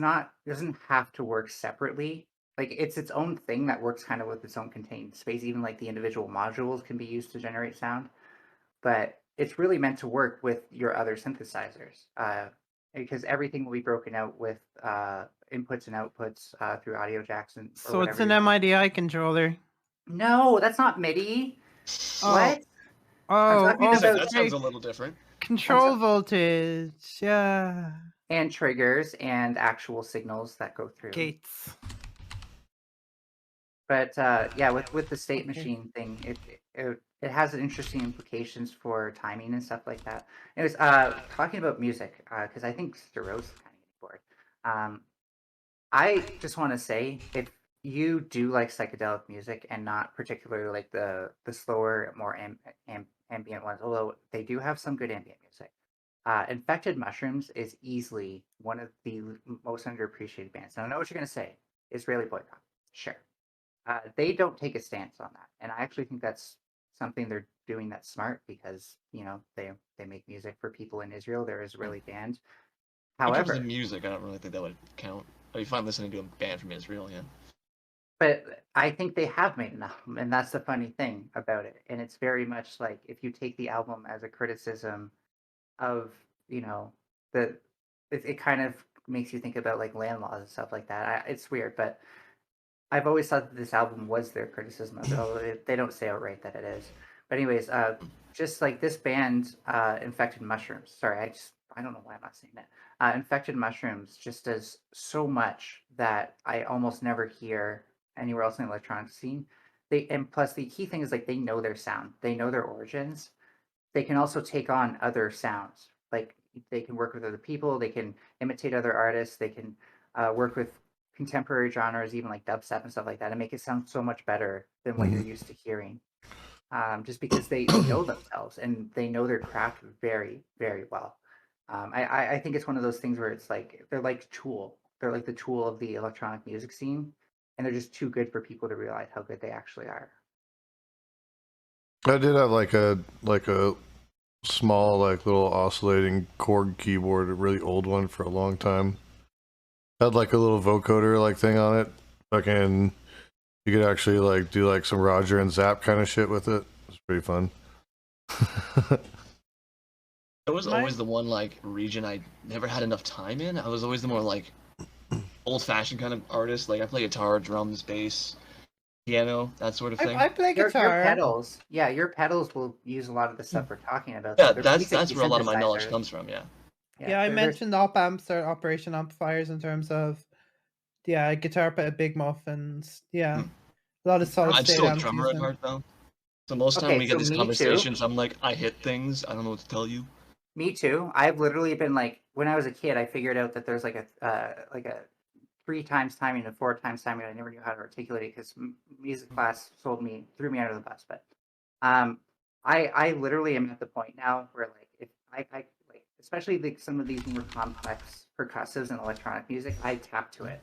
doesn't have to work separately. Like it's its own thing that works kind of with its own contained space. Even like the individual modules can be used to generate sound, but it's really meant to work with your other synthesizers. Because everything will be broken out with inputs and outputs through audio jacks and or So it's whatever an you want. MIDI controller. No, that's not MIDI. Oh. What? Oh, talking oh, about- That sounds a little different. control voltage. Yeah. And triggers and actual signals that go through. Gates. But yeah, with the state machine thing, it has interesting implications for timing and stuff like that. Anyways, talking about music, because I think SisterRose is kind of getting bored. I just want to say, if you do like psychedelic music and not particularly like the slower, more ambient ones, although they do have some good ambient music. Infected Mushrooms is easily one of the most underappreciated bands. Now, I know what you're going to say. Israeli boycott. Sure. They don't take a stance on that. And I actually think that's something they're doing that's smart because, you know, they make music for people in Israel. They're Israeli band. In terms However, of music, I don't really think that would count. I'd be fine listening to a band from Israel, yeah. but I think they have made an album, and that's the funny thing about it. And it's very much like if you take the album as a criticism of, you know, it kind of makes you think about like land laws and stuff like that. It's weird, but I've always thought that this album was their criticism of it, although they don't say outright that it is. But anyways, just like this band, Infected Mushrooms. Sorry, I don't know why I'm not saying that. Infected Mushrooms just does so much that I almost never hear anywhere else in the electronic scene. And plus the key thing is like they know their sound, they know their origins. They can also take on other sounds. Like they can work with other people, they can imitate other artists, they can work with contemporary genres, even like dubstep and stuff like that, and make it sound so much better than what you're used to hearing. Just because they know themselves and they know their craft very, very well. I think it's one of those things where it's like they're like Tool. They're like the Tool of the electronic music scene, and they're just too good for people to realize how good they actually are. I did have like a small like little oscillating chord keyboard, a really old one for a long time. Had like a little vocoder like thing on it. Fucking, you could actually like do like some Roger and Zap kind of shit with it. It's pretty fun. It was always the one like region I never had enough time in. I was always the more like old-fashioned kind of artist. Like I play guitar, drums, bass, piano, that sort of thing. I play Your guitar. pedals, yeah, your pedals will use a lot of the stuff we're talking about. Yeah, They're that's basically where a lot of my knowledge synthesizers. comes from. Yeah. Yeah, I they're- mentioned op amps or operation amplifiers in terms of guitar, but big muffins. Yeah, a lot of solid I'm state still a amps drummer used at in- heart though. So most time Okay, we get so these me too. conversations, I'm like, I hit things. I don't know what to tell you. Me too. I've literally been like, when I was a kid, I figured out that there's like a 3 times timing and 4 times timing. I never knew how to articulate it because music class threw me under the bus. But I literally am at the point now where like if I like, especially like some of these more complex percussives and electronic music, I tap to it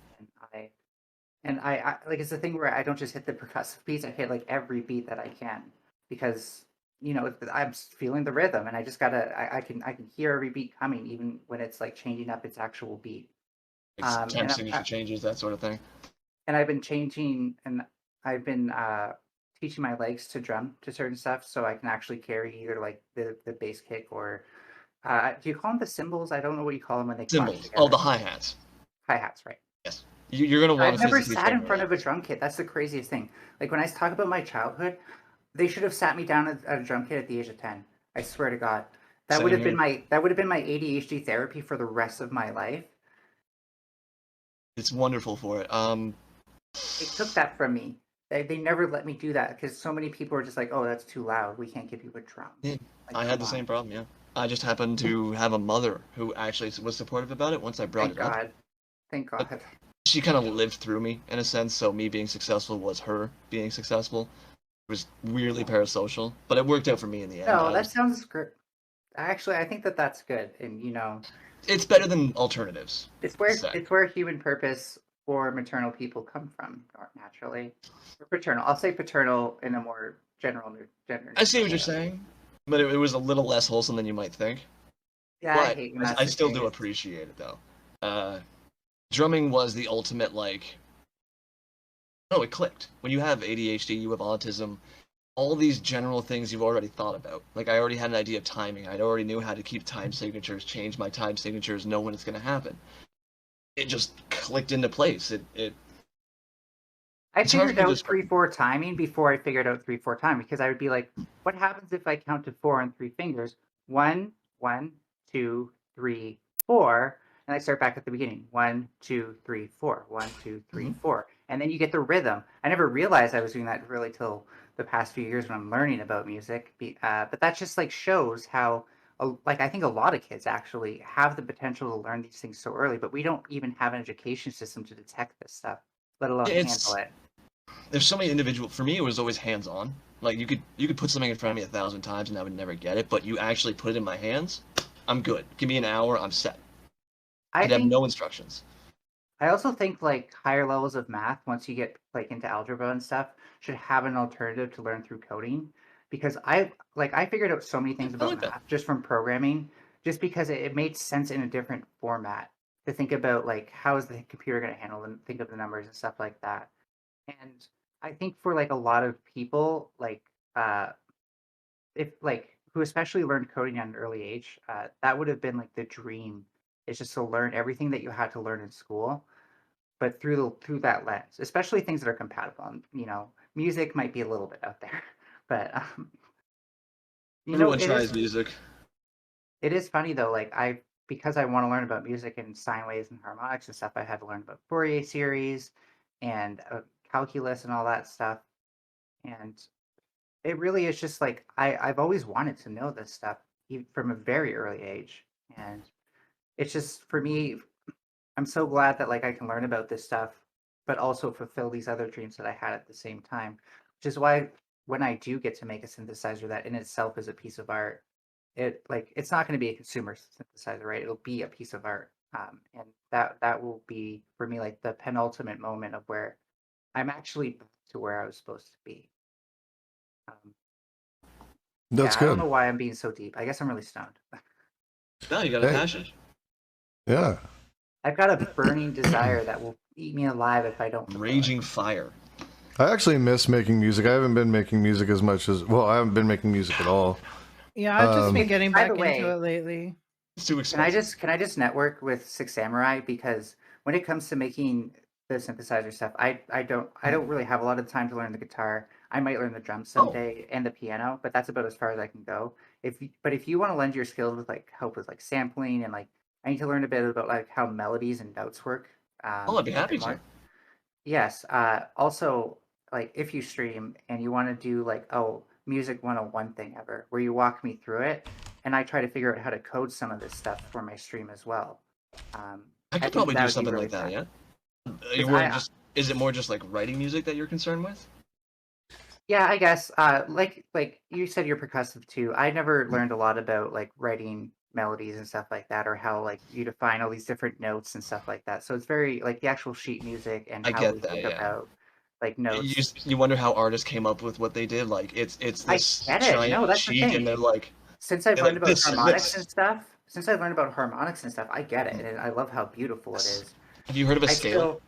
and I like it's a thing where I don't just hit the percussive beats. I hit like every beat that I can because you know I'm feeling the rhythm and I just gotta I can hear every beat coming even when it's like changing up its actual beat. Like time and signature changes, that sort of thing. and I've been changing and I've been teaching my legs to drum to certain stuff so I can actually carry either like the bass kick or do you call them the cymbals? I don't know what you call them when they clash Cymbals. together. Oh, the hi-hats. Hi-hats, right? Yes. You're gonna want I've to never physically sat train in your front of a legs. drum kit. That's the craziest thing. Like when I talk about my childhood, they should have sat me down at a drum kit at the age of 10. I swear to God. That Same would have been here. my ADHD therapy for the rest of my life. It's wonderful for it. They took that from me. They never let me do that because so many people were just like, "Oh, that's too loud. We can't give you a drum." Yeah, Like, I come had the on. same problem. Yeah. I just happened to have a mother who actually was supportive about it once I brought Thank it up. God. Thank God. She kind of lived through me in a sense, so me being successful was her being successful. It was weirdly parasocial, but it worked out for me in the end. No, that sounds great. Actually, I think that that's good, and you know, It's better than alternatives. it's where Sad. it's where human purpose or maternal people come from, or naturally, or paternal. I'll say paternal in a more general gender. I see what you're neutral way. saying, but it was a little less wholesome than you might think. Yeah, I But hate when that's I the still do case. appreciate it though. Drumming was the ultimate like. No, it clicked. When you have ADHD, you have autism, all these general things you've already thought about. Like I already had an idea of timing. I already knew how to keep time signatures, change my time signatures, know when it's going to happen. It just clicked into place. I It's hard figured for me to out describe. 3/4 timing before I figured out 3/4 timing because I would be like, what happens if I count to 4 on 3 fingers? 1, 1, 2, 3, 4, and I start back at the beginning. 1, 2, 3, 4. 1, 2, 3, 4, and then you get the rhythm. I never realized I was doing that really till the past few years when I'm learning about music. But that just like shows how, like I think a lot of kids actually have the potential to learn these things so early, but we don't even have an education system to detect this stuff, let alone handle It's it. there's so many individual. For me, it was always hands on. Like you could put something in front of me 1,000 times and I would never get it, but you actually put it in my hands, I'm good. Give me an hour, I'm set. I I'd have think no instructions. I also think like higher levels of math, once you get like into algebra and stuff, should have an alternative to learn through coding. Because I figured out so many things I about like that. math just from programming, just because it made sense in a different format to think about like how is the computer going to handle and think of the numbers and stuff like that. And I think for like a lot of people, like uh if like who especially learned coding at an early age, that would have been like the dream. Is just to learn everything that you had to learn in school, but through that lens, especially things that are compatible. And, music might be a little bit out there, but Everyone it tries is music. it is funny though. Like because I want to learn about music and sine waves and harmonics and stuff, I had to learn about Fourier series and calculus and all that stuff. And it really is just like I've always wanted to know this stuff from a very early age, and it's just for me. I'm so glad that like I can learn about this stuff, but also fulfill these other dreams that I had at the same time. Which is why when I do get to make a synthesizer that in itself is a piece of art, it's not going to be a consumer synthesizer, right? It'll be a piece of art, and that will be for me like the penultimate moment of where I'm actually back to where I was supposed to be. Um, That's yeah, I don't good. know why I'm being so deep. I guess I'm really stoned. No, you got a Hey. passion. Yeah. I've got a burning desire that will eat me alive if I don't fulfill it. Raging fire. I actually miss making music. I haven't been making music as much as, well, I haven't been making music at all. Yeah, I've just been getting By back the way, into it lately. It's too Can I expensive. just network with SisterSamuraix because when it comes to making the synthesizer stuff, I don't really have a lot of time to learn the guitar. I might learn the drums someday and the piano, but that's about as far as I can go. If you want to lend your skills with like help with like sampling and like I need to learn a bit about like how melodies and notes work. Oh, I'd be A happy bit to. more. Yes. Also, like if you stream and you want to do like music 101 thing ever, where you walk me through it, and I try to figure out how to code some of this stuff for my stream as well. I I could think probably that do would be something really like that, fun. yeah? Are you 'Cause willing just is it more just like writing music that you're concerned with? Yeah, I guess. Like you said, you're percussive too. I never learned a lot about like writing melodies and stuff like that, or how like you define all these different notes and stuff like that. So it's very like the actual sheet music and I how we get that, think yeah. about like You notes. you wonder how artists came up with what they did. Like it's I this get it. No, giant that's the sheet, and thing. they're like Since I've learned about this and harmonics and this. stuff, I get it, and I love how beautiful it is. Have you heard of a I scale? still,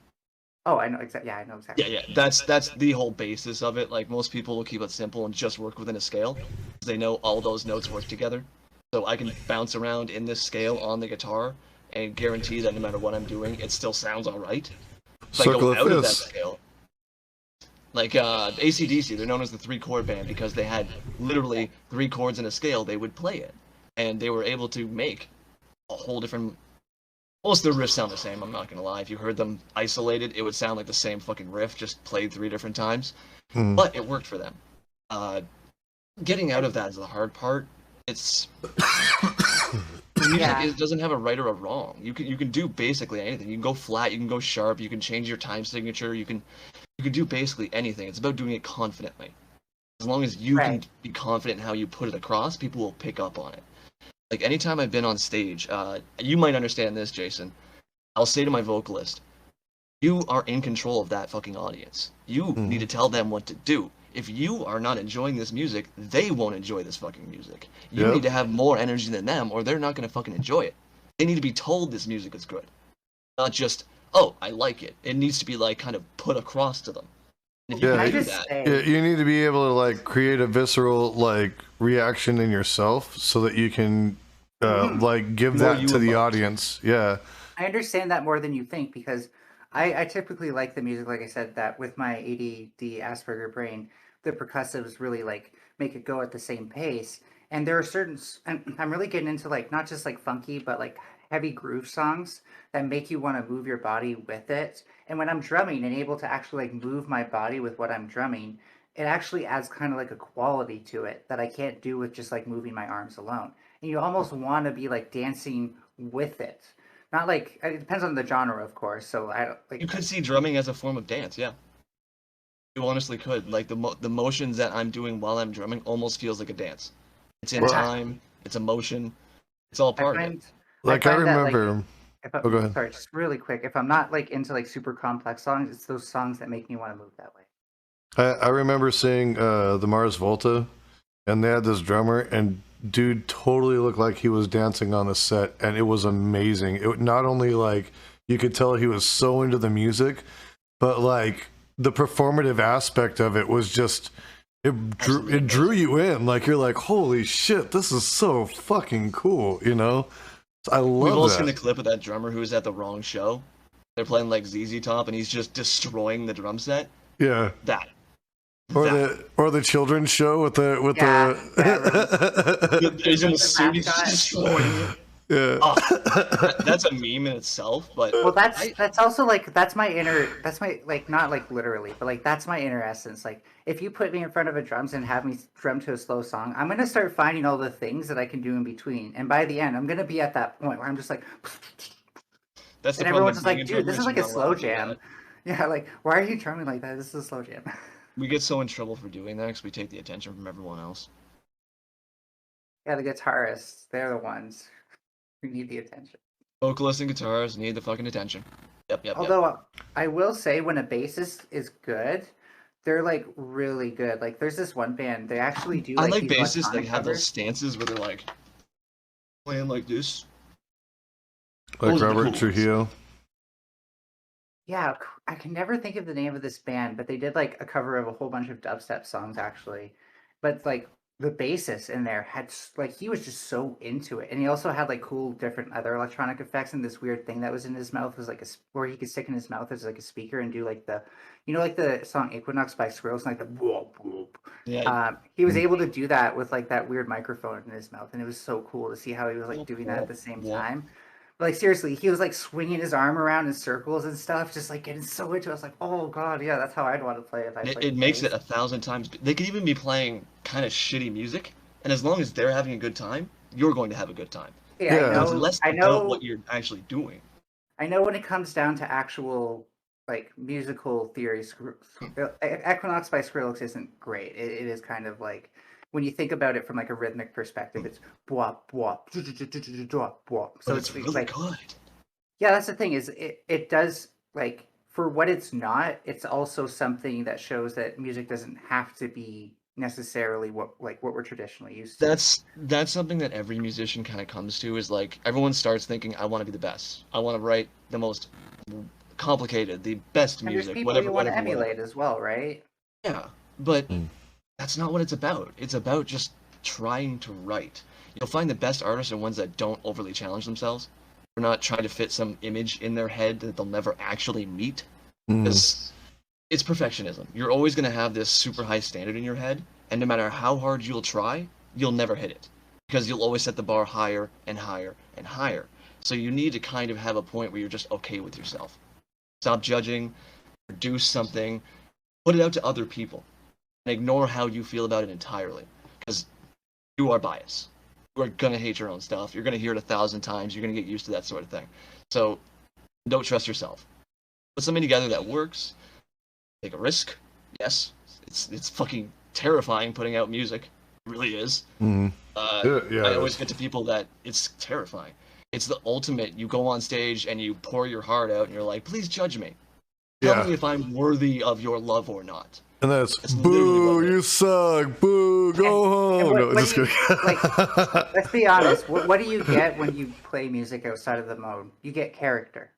oh, I know exactly. Yeah, I know exactly. Yeah, yeah. That's the whole basis of it. Like most people will keep it simple and just work within a scale. They know all those notes work together. So I can bounce around in this scale on the guitar and guarantee that no matter what I'm doing, it still sounds all right. If I Circle go of out of that Fist. scale, like AC/DC, they're known as the 3-chord band because they had literally 3 chords in a scale they would play it, and they were able to make a whole different. Most of the riffs sound the same. I'm not gonna lie. If you heard them isolated, it would sound like the same fucking riff, just played 3 different times. Hmm. But it worked for them. Getting out of that is the hard part. It's music Yeah. it doesn't have a right or a wrong. You can do basically anything. You can go flat, you can go sharp, you can change your time signature, you can do basically anything. It's about doing it confidently. As long as you can Right. be confident in how you put it across, people will pick up on it. Like anytime I've been on stage, you might understand this, Jason. I'll say to my vocalist, You are in control of that fucking audience. You need to tell them what to do. If you are not enjoying this music, they won't enjoy this fucking music. You Yep. need to have more energy than them, or they're not gonna fucking enjoy it. They need to be told this music is good, not just, oh, I like it. It needs to be like kind of put across to them. And if you Yeah, Can I can do just that, say, You need to be able to like create a visceral like reaction in yourself so that you can like give More that you to the emote. audience. Yeah. I understand that more than you think because I typically like the music, like I said, that with my ADD Asperger brain, the percussives really like make it go at the same pace. And there are I'm really getting into like not just like funky, but like heavy groove songs that make you want to move your body with it. And when I'm drumming and able to actually like move my body with what I'm drumming, it actually adds kind of like a quality to it that I can't do with just like moving my arms alone. And you almost want to be like dancing with it. Not like it depends on the genre, of course. So I don't you like. could see drumming as a form of dance, yeah. You honestly could. Like the motions that I'm doing while I'm drumming almost feels like a dance. It's in Exactly. time, it's emotion, it's all I part of it. find I Like I find that like remember. if I Oh, go ahead. sorry, just really quick, if I'm not like into like super complex songs, it's those songs that make me want to move that way. I remember seeing the Mars Volta, and they had this drummer, and dude totally looked like he was dancing on the set, and it was amazing. It not only like you could tell he was so into the music, but like the performative aspect of it was just it drew you in. Like you're like, holy shit, this is so fucking cool, you know? I We've all love seen the that. clip of that drummer who was at the wrong show. They're playing like ZZ Top and he's just destroying the drum set. Yeah. That. Or the children's show with the He's in a The suit, he's just mascot. destroying it. yeah. Oh, that's a meme in itself, but Well, that's also like that's my like not like literally, but like that's my inner essence. Like if you put me in front of a drums and have me drum to a slow song, I'm gonna start finding all the things that I can do in between, and by the end, I'm gonna be at that point where I'm just like, that's the and problem everyone's with just being like, a dude, drummer this is is like you're a not slow allowed to do jam. that. Yeah, like why are you drumming like that? This is a slow jam. We get so in trouble for doing that because we take the attention from everyone else. Yeah, the guitarists, they're the ones who need the attention. Vocalists and guitarists need the fucking attention. Yep. Although I will say, when a bassist is good, they're like really good. Like there's this one band, they actually do I like like these bassists that electronic have those covers. stances where they're like playing like this. Like Those are the Robert cool ones. Trujillo. Yeah, I can never think of the name of this band, but they did like a cover of a whole bunch of dubstep songs actually. But like the bassist in there had like he was just so into it, and he also had like cool different other electronic effects. And this weird thing that was in his mouth was like where he could stick in his mouth as like a speaker and do like the, you know, like the song Equinox by Skrillex, like the whoop whoop. Yeah. He was able to do that with like that weird microphone in his mouth, and it was so cool to see how he was like doing that at the same time. Like seriously, he was like swinging his arm around in circles and stuff, just like getting so into it. I was like, oh god, yeah, that's how I'd want to play if I played. It makes it 1,000 times. They could even be playing kind of shitty music, and as long as they're having a good time, you're going to have a good time. Yeah, Yeah. So it's less I about know. what you're actually doing. I know when it comes down to actual like musical theory, Equinox by Skrillex isn't great. It is kind of like when you think about it from like a rhythmic perspective, it's bwop bwop bwop bwop. But So it's really like good. yeah, that's the thing is it does like for what it's not, it's also something that shows that music doesn't have to be necessarily what we're traditionally used to. That's something that every musician kind of comes to is like everyone starts thinking I want to be the best. I want to write the most complicated, the best And there's music, people whatever, you want to whatever. emulate as well, right? Yeah, but that's not what it's about. It's about just trying to write. You'll find the best artists are ones that don't overly challenge themselves. They're not trying to fit some image in their head that they'll never actually meet. Because it's perfectionism. You're always going to have this super high standard in your head, and no matter how hard you'll try, you'll never hit it. Because you'll always set the bar higher and higher and higher. So you need to kind of have a point where you're just okay with yourself. Stop judging, produce something, put it out to other people, and ignore how you feel about it entirely. Because you are biased. You are going to hate your own stuff. You're going to hear it 1,000 times. You're going to get used to that sort of thing. So don't trust yourself. Put something together that works. Take a risk. Yes, it's fucking terrifying putting out music. It really is. Yeah, I always get to people that it's terrifying. It's the ultimate. You go on stage and you pour your heart out, and you're like, "Please judge me." Tell me if I'm worthy of your love or not. And that's That's literally boo, what it you suck, boo, go home. what- No, what just do you- kidding. like, let's be honest. What do you get when you play music outside of the mode? You get character.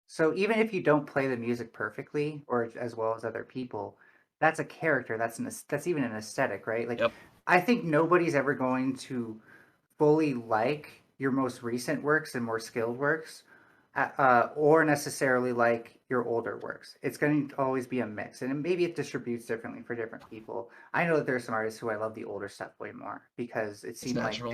So even if you don't play the music perfectly or as well as other people, that's a character. That's even an aesthetic, right? Like, Yep. I think nobody's ever going to fully like your most recent works and more skilled works, or necessarily like your older works. It's going to always be a mix, and maybe it distributes differently for different people. I know that there are some artists who I love the older stuff way more because it seemed like natural.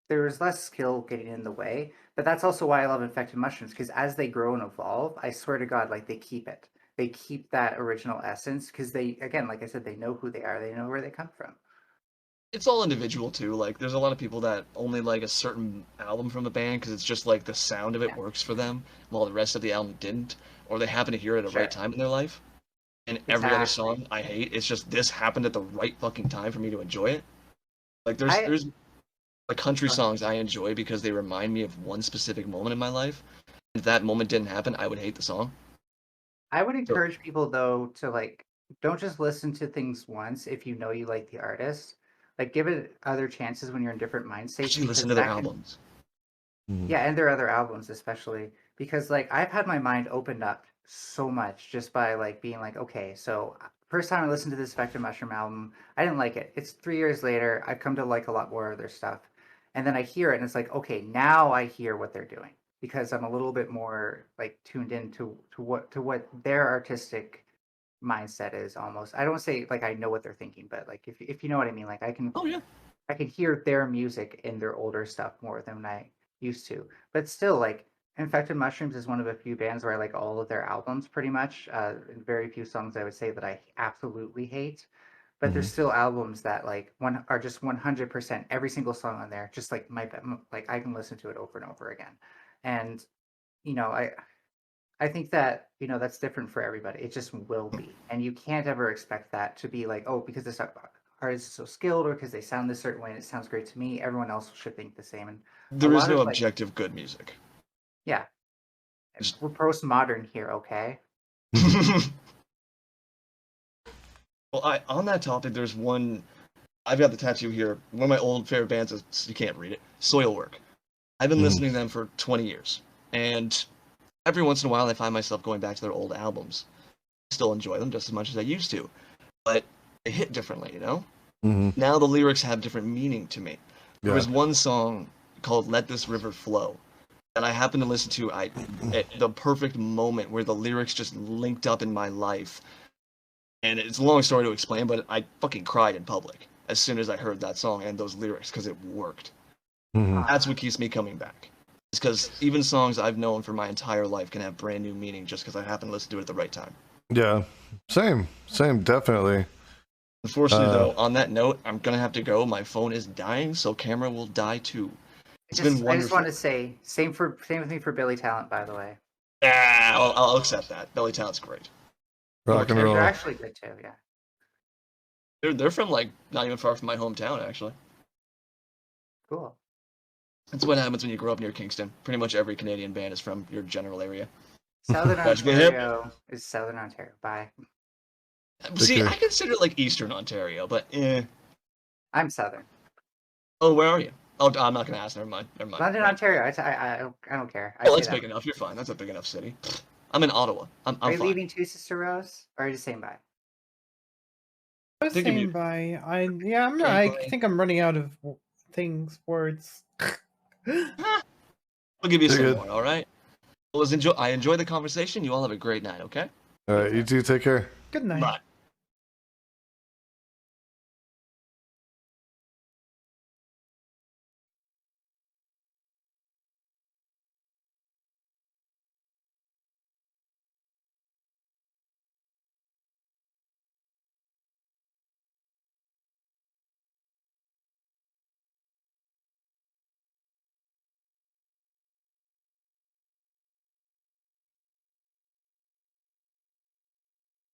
there was less skill getting in the way. But that's also why I love infected mushrooms, because as they grow and evolve, I swear to God, like they keep it. They keep that original essence because they, again, like I said, they know who they are. They know where they come from. It's all individual too. Like, there's a lot of people that only like a certain album from a band because it's just like the sound of it Yeah. works for them, while the rest of the album didn't, or they happen to hear it at the right Sure. time in their life. And every other Exactly. song I hate. It's just this happened at the right fucking time for me to enjoy it. Like, I- there's like country Okay. songs I enjoy because they remind me of one specific moment in my life. If that moment didn't happen, I would hate the song. I would encourage people though to like don't just listen to things once if you know you like the artist. Like give it other chances when you're in different mind states. Actually, because listen to their that can- albums. Yeah, and their other albums especially because like I've had my mind opened up so much just by like being like, okay, so first time I listened to this Spectre Mushroom album, I didn't like it. It's 3 years later, I've come to like a lot more of their stuff. And then I hear it and it's like, okay, now I hear what they're doing because I'm a little bit more like tuned in to what their artistic mindset is almost. I don't say like I know what they're thinking, but like if you know what I mean, like Oh yeah. I can hear their music in their older stuff more than I used to. But still, like Infected Mushrooms is one of a few bands where I like all of their albums pretty much. Very few songs I would say that I absolutely hate. But there's still albums that like one are just 100% every single song on there, just like like I can listen to it over and over again. And you know, I think that that's different for everybody. It just will be, and you can't ever expect that to be like, oh, because this artist is so skilled, or because they sound this certain way and it sounds great to me, everyone else should think the same. And There is lot no of, like- objective good music. yeah, Just- we're postmodern here, okay? Well, on that topic, there's one. I've got the tattoo here. One of my old favorite bands is, you can't read it, Soilwork. I've been listening to them for 20 years, and every once in a while I find myself going back to their old albums. I still enjoy them just as much as I used to, but they hit differently, Now the lyrics have different meaning to me. There was one song called "Let This River Flow" that I happened to listen to at the perfect moment where the lyrics just linked up in my life. And it's a long story to explain, but I fucking cried in public as soon as I heard that song and those lyrics because it worked. That's what keeps me coming back. It's because even songs I've known for my entire life can have brand new meaning just because I happen to listen to it at the right time. Yeah, same, definitely. Unfortunately, though, on that note, I'm gonna have to go. My phone is dying, so camera will die too. It's been wonderful. I just want to say, same with me for Billy Talent, by the way. I'll accept that. Belly Talent's great. Rock and They're roll. actually good too, yeah. They're from like not even far from my hometown, actually. Cool. That's what happens when you grow up near Kingston. Pretty much every Canadian band is from your general area. Southern Gotcha, get hip. Ontario is Southern Ontario. Bye. See, Okay. I consider it like Eastern Ontario, but I'm Southern. Oh, where are you? Oh, I'm not gonna ask. Never mind. London, Right. Ontario. I don't care. I Oh, say that's that. big enough. You're fine. That's a big enough city. I'm in Ottawa. I'm Are you fine. leaving too, SisterRose? Or are you just saying bye? I was Think of saying you. bye. I'm Okay, I bye. think I'm running out of words. I'll give you You're some good. more. All right. Well, I enjoy the conversation. You all have a great night. Okay. All right, you two take care. Good night. Bye.